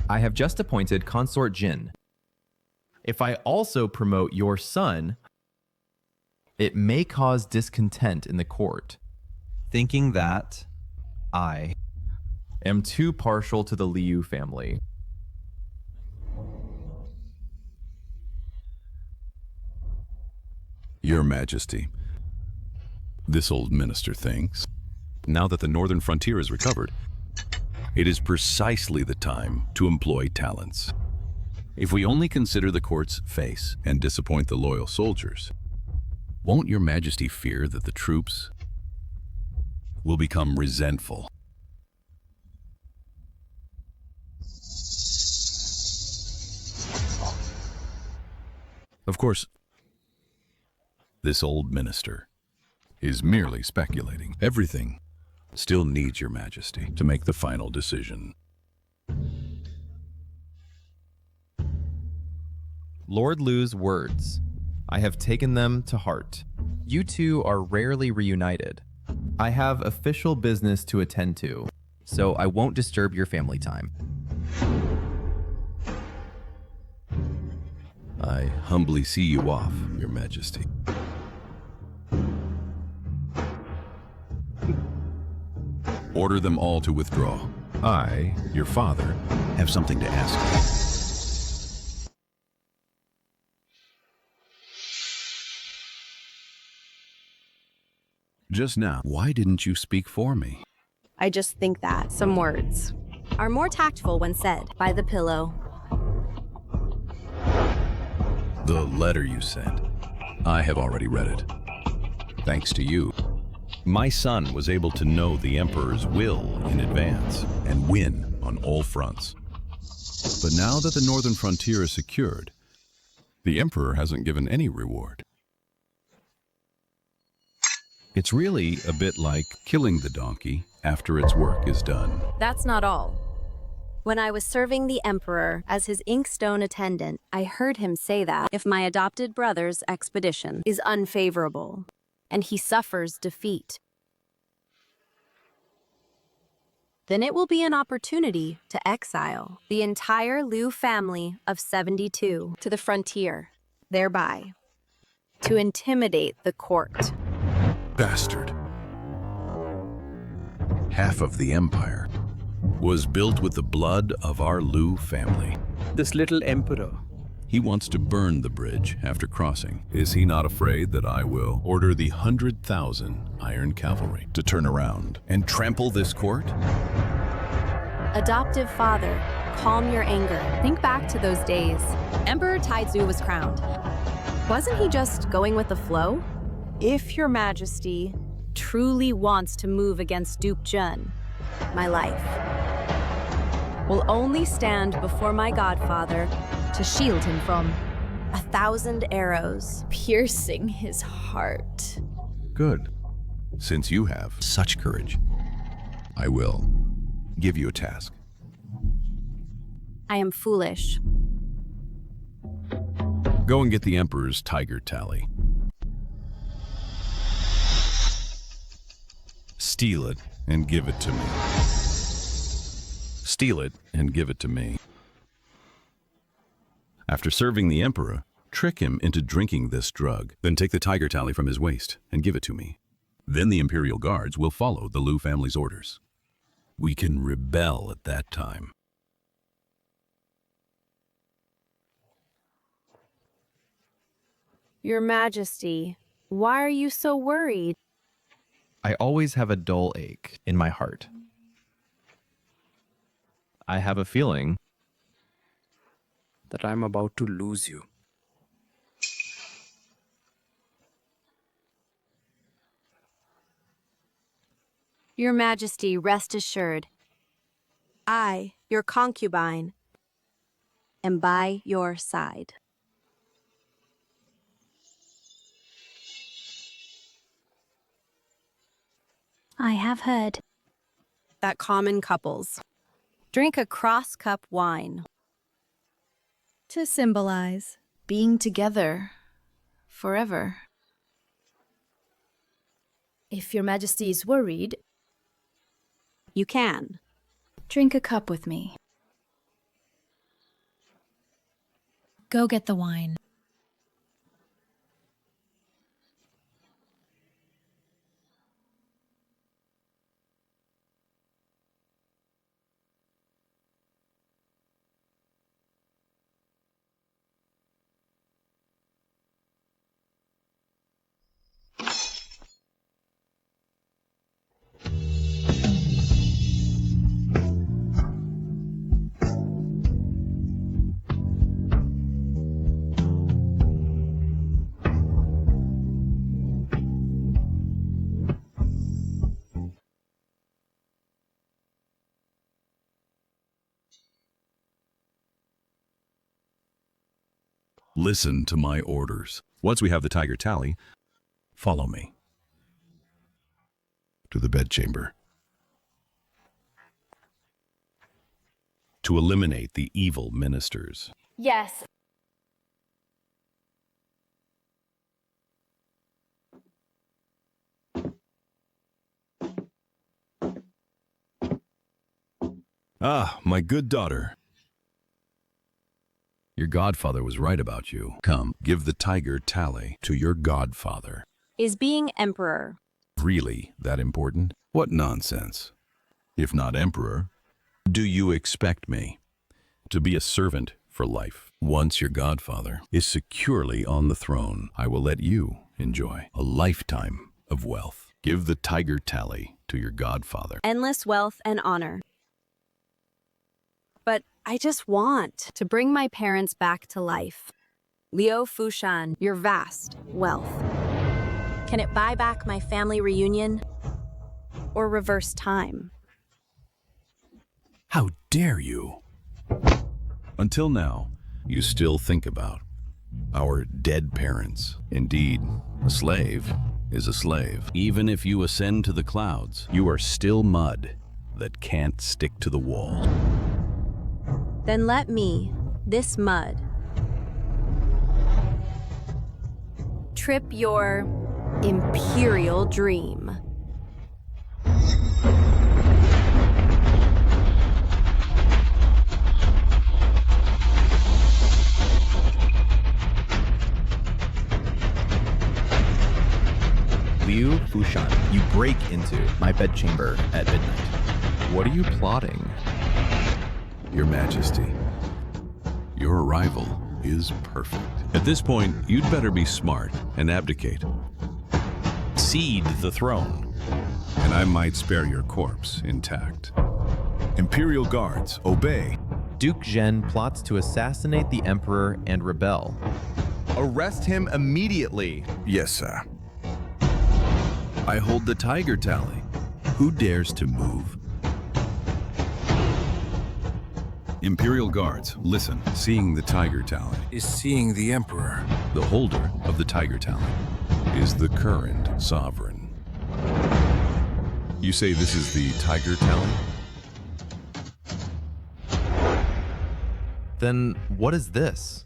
I have just appointed Consort Jin. If I also promote your son, it may cause discontent in the court, thinking that I am too partial to the Liu family. Your Majesty, This old minister thinks, now that the northern frontier is recovered, it is precisely the time to employ talents. If we only consider the court's face and disappoint the loyal soldiers, won't your majesty fear that the troops will become resentful? Of course, this old minister is merely speculating. Everything still needs your majesty to make the final decision. Lord Lu's words. I have taken them to heart. You two are rarely reunited. I have official business to attend to, so I won't disturb your family time. I humbly see you off, your majesty. Order them all to withdraw. I, your father, have something to ask you. Just now, why didn't you speak for me? I just think that some words are more tactful when said by the pillow. The letter you sent. I have already read it. Thanks to you, my son was able to know the Emperor's will in advance and win on all fronts. But now that the northern frontier is secured, the Emperor hasn't given any reward. It's really a bit like killing the donkey after its work is done. That's not all. When I was serving the Emperor as his Inkstone attendant, I heard him say that if my adopted brother's expedition is unfavorable and he suffers defeat, then it will be an opportunity to exile the entire Lu family of 72 to the frontier, thereby to intimidate the court. Bastard. Half of the empire was built with the blood of our Lu family. This little emperor. He wants to burn the bridge after crossing. Is he not afraid that I will order the 100,000 iron cavalry to turn around and trample this court? Adoptive father, calm your anger. Think back to those days. Emperor Taizu was crowned. Wasn't he just going with the flow? If your majesty truly wants to move against Duke Jun, my life will only stand before my godfather to shield him from 1,000 arrows piercing his heart. Good. Since you have such courage, I will give you a task. I am foolish. Go and get the Emperor's tiger tally. Steal it and give it to me. Steal it and give it to me. After serving the Emperor, trick him into drinking this drug. Then take the tiger tally from his waist and give it to me. Then the Imperial Guards will follow the Lu family's orders. We can rebel at that time. Your Majesty, why are you so worried? I always have a dull ache in my heart. I have a feeling that I'm about to lose you. Your Majesty, rest assured. I, your concubine, am by your side. I have heard that common couples drink a cross-cup wine to symbolize being together forever. If your Majesty is worried, you can drink a cup with me. Go get the wine. Listen to my orders. Once we have the tiger tally, follow me to the bedchamber. To eliminate the evil ministers. Yes. Ah, my good daughter. Your godfather was right about you. Come, give the tiger tally to your godfather. Is being emperor Really that important? What nonsense. If not emperor, do you expect me to be a servant for life? Once your godfather is securely on the throne, I will let you enjoy a lifetime of wealth. Give the tiger tally to your godfather. endless wealth and honor? But I just want to bring my parents back to life. Liu Fushan, your vast wealth. Can it buy back my family reunion or reverse time? How dare you? Until now, you still think about our dead parents. Indeed, a slave is a slave. Even if you ascend to the clouds, you are still mud that can't stick to the wall. Then let me, this mud, trip your imperial dream. Liu Fushan, you break into my bedchamber at midnight. What are you plotting? Your Majesty, your arrival is perfect. At this point, you'd better be smart and abdicate. Cede the throne, and I might spare your corpse intact. Imperial guards, obey. Duke Zhen plots to assassinate the Emperor and rebel. Arrest him immediately. Yes, sir. I hold the tiger tally. Who dares to move? Imperial guards, listen. Seeing the tiger tally Is seeing the Emperor. The holder of the tiger tally is the current sovereign. You say this is the tiger tally? Then what is this?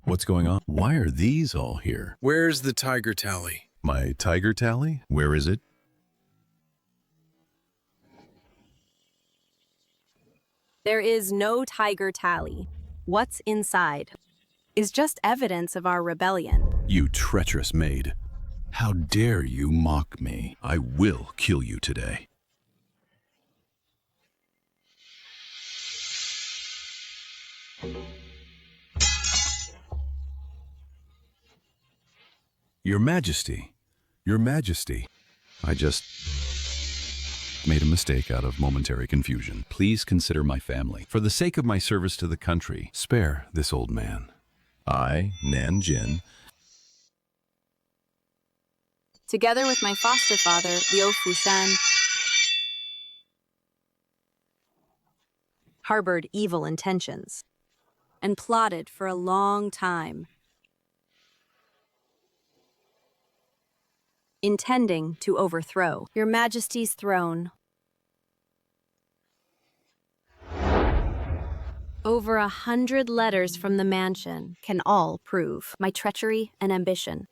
What's going on? Why are these all here? Where's the tiger tally? My tiger tally? Where is it? There is no tiger tally. What's inside is just evidence of our rebellion. You treacherous maid. How dare you mock me? I will kill you today. Your Majesty, Your Majesty. I just made a mistake out of momentary confusion. Please consider my family. For the sake of my service to the country, spare this old man. I, Nan Jin, Together with my foster father, Liu Fushan, harbored evil intentions and plotted for a long time, intending to overthrow Your Majesty's throne. Over 100 letters from the mansion can all prove my treachery and ambition.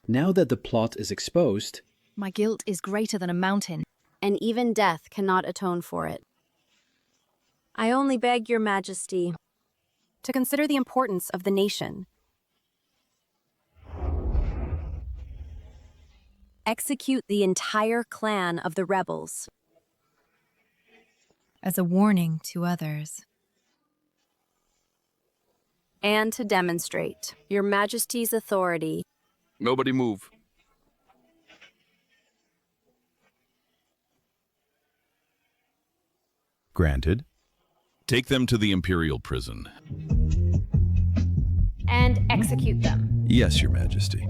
Now that the plot is exposed, My guilt is greater than a mountain. And even death cannot atone for it. I only beg Your Majesty to consider the importance of the nation. Execute the entire clan of the rebels. As a warning to others. And to demonstrate Your Majesty's authority. Nobody move. Granted. Take them to the Imperial prison. And execute them. Yes, Your Majesty.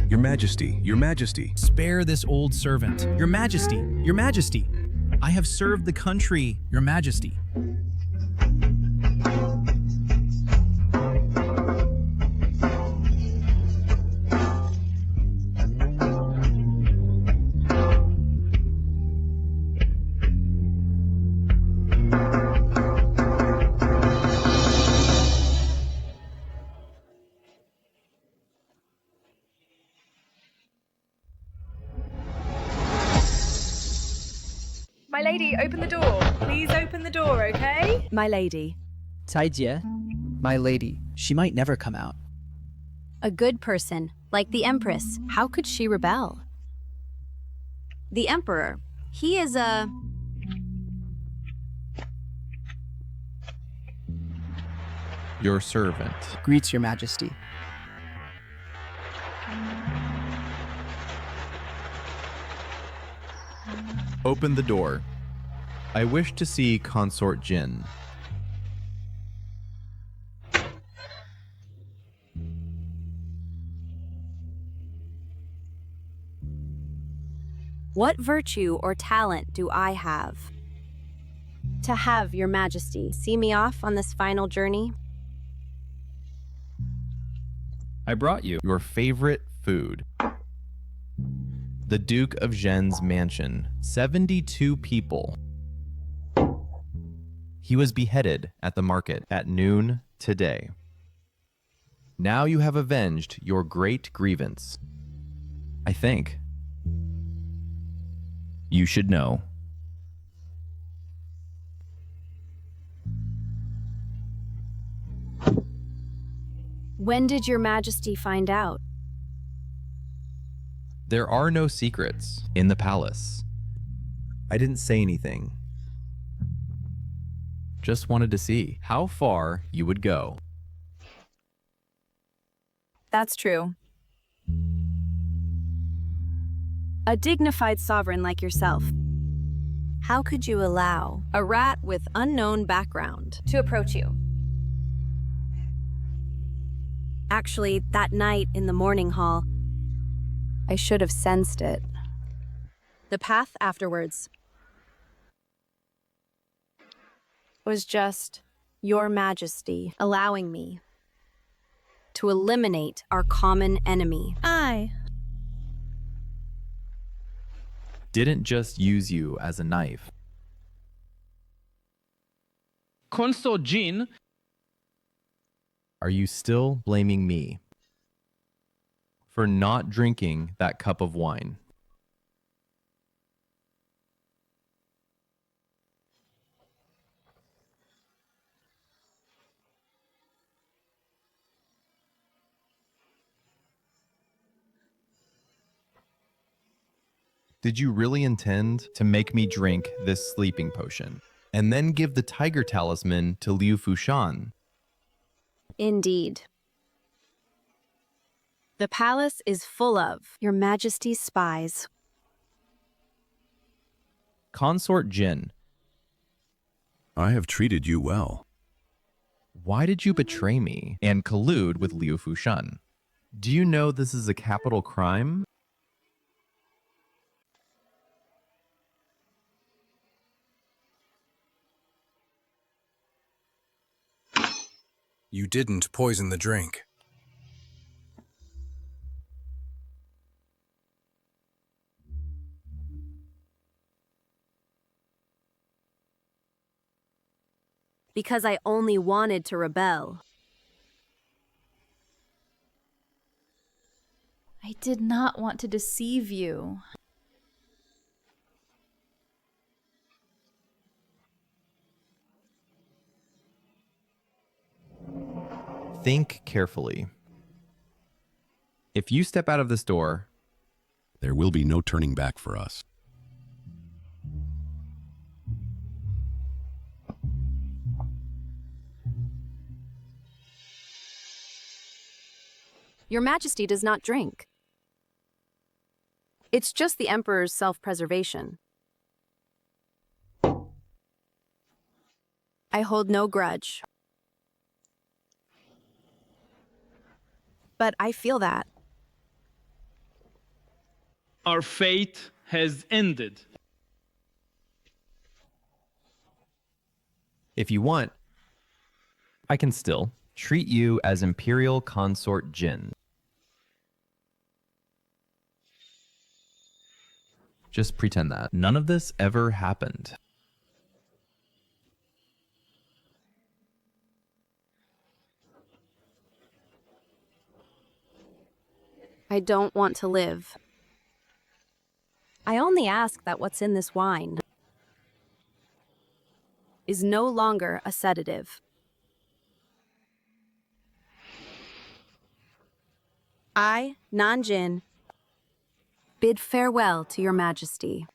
Your Majesty, Your Majesty. Spare this old servant. Your Majesty, Your Majesty. I have served the country, Your Majesty. My lady, open the door. Please open the door, okay? My lady. 裁姐, my lady, she might never come out. A good person, like the Empress. How could she rebel? The Emperor. He is a... Your servant. Greets Your Majesty. Open the door. I wish to see Consort Jin. What virtue or talent do I have? To have Your Majesty see me off on this final journey? I brought you your favorite food. The Duke of Zhen's mansion. 72 people. He was beheaded at the market at noon today. Now you have avenged your great grievance. I think. You should know. When did Your Majesty find out? There are no secrets in the palace. I didn't say anything. Just wanted to see how far you would go. That's true. A dignified sovereign like yourself. How could you allow a rat with unknown background To approach you. Actually, that night in the morning hall, I should have sensed it. The path afterwards was just Your Majesty allowing me to eliminate our common enemy. Didn't just use you as a knife. Consort Jin. Are you still blaming me for not drinking that cup of wine? Did you really intend to make me drink this sleeping potion and then give the tiger talisman to Liu Fushan? Indeed. The palace is full of Your Majesty's spies. Consort Jin. I have treated you well. Why did you betray me and collude with Liu Fushan? Do you know this is a capital crime? You didn't poison the drink. Because I only wanted to rebel. I did not want to deceive you. Think carefully. If you step out of this door, there will be no turning back for us. Your Majesty does not drink. It's just the Emperor's self-preservation. I hold no grudge. But I feel that. Our fate has ended. If you want, I can still treat you as Imperial Consort Jin. Just pretend that none of this ever happened. I don't want to live. I only ask that what's in this wine is no longer a sedative. I, Nanjin, bid farewell to your majesty.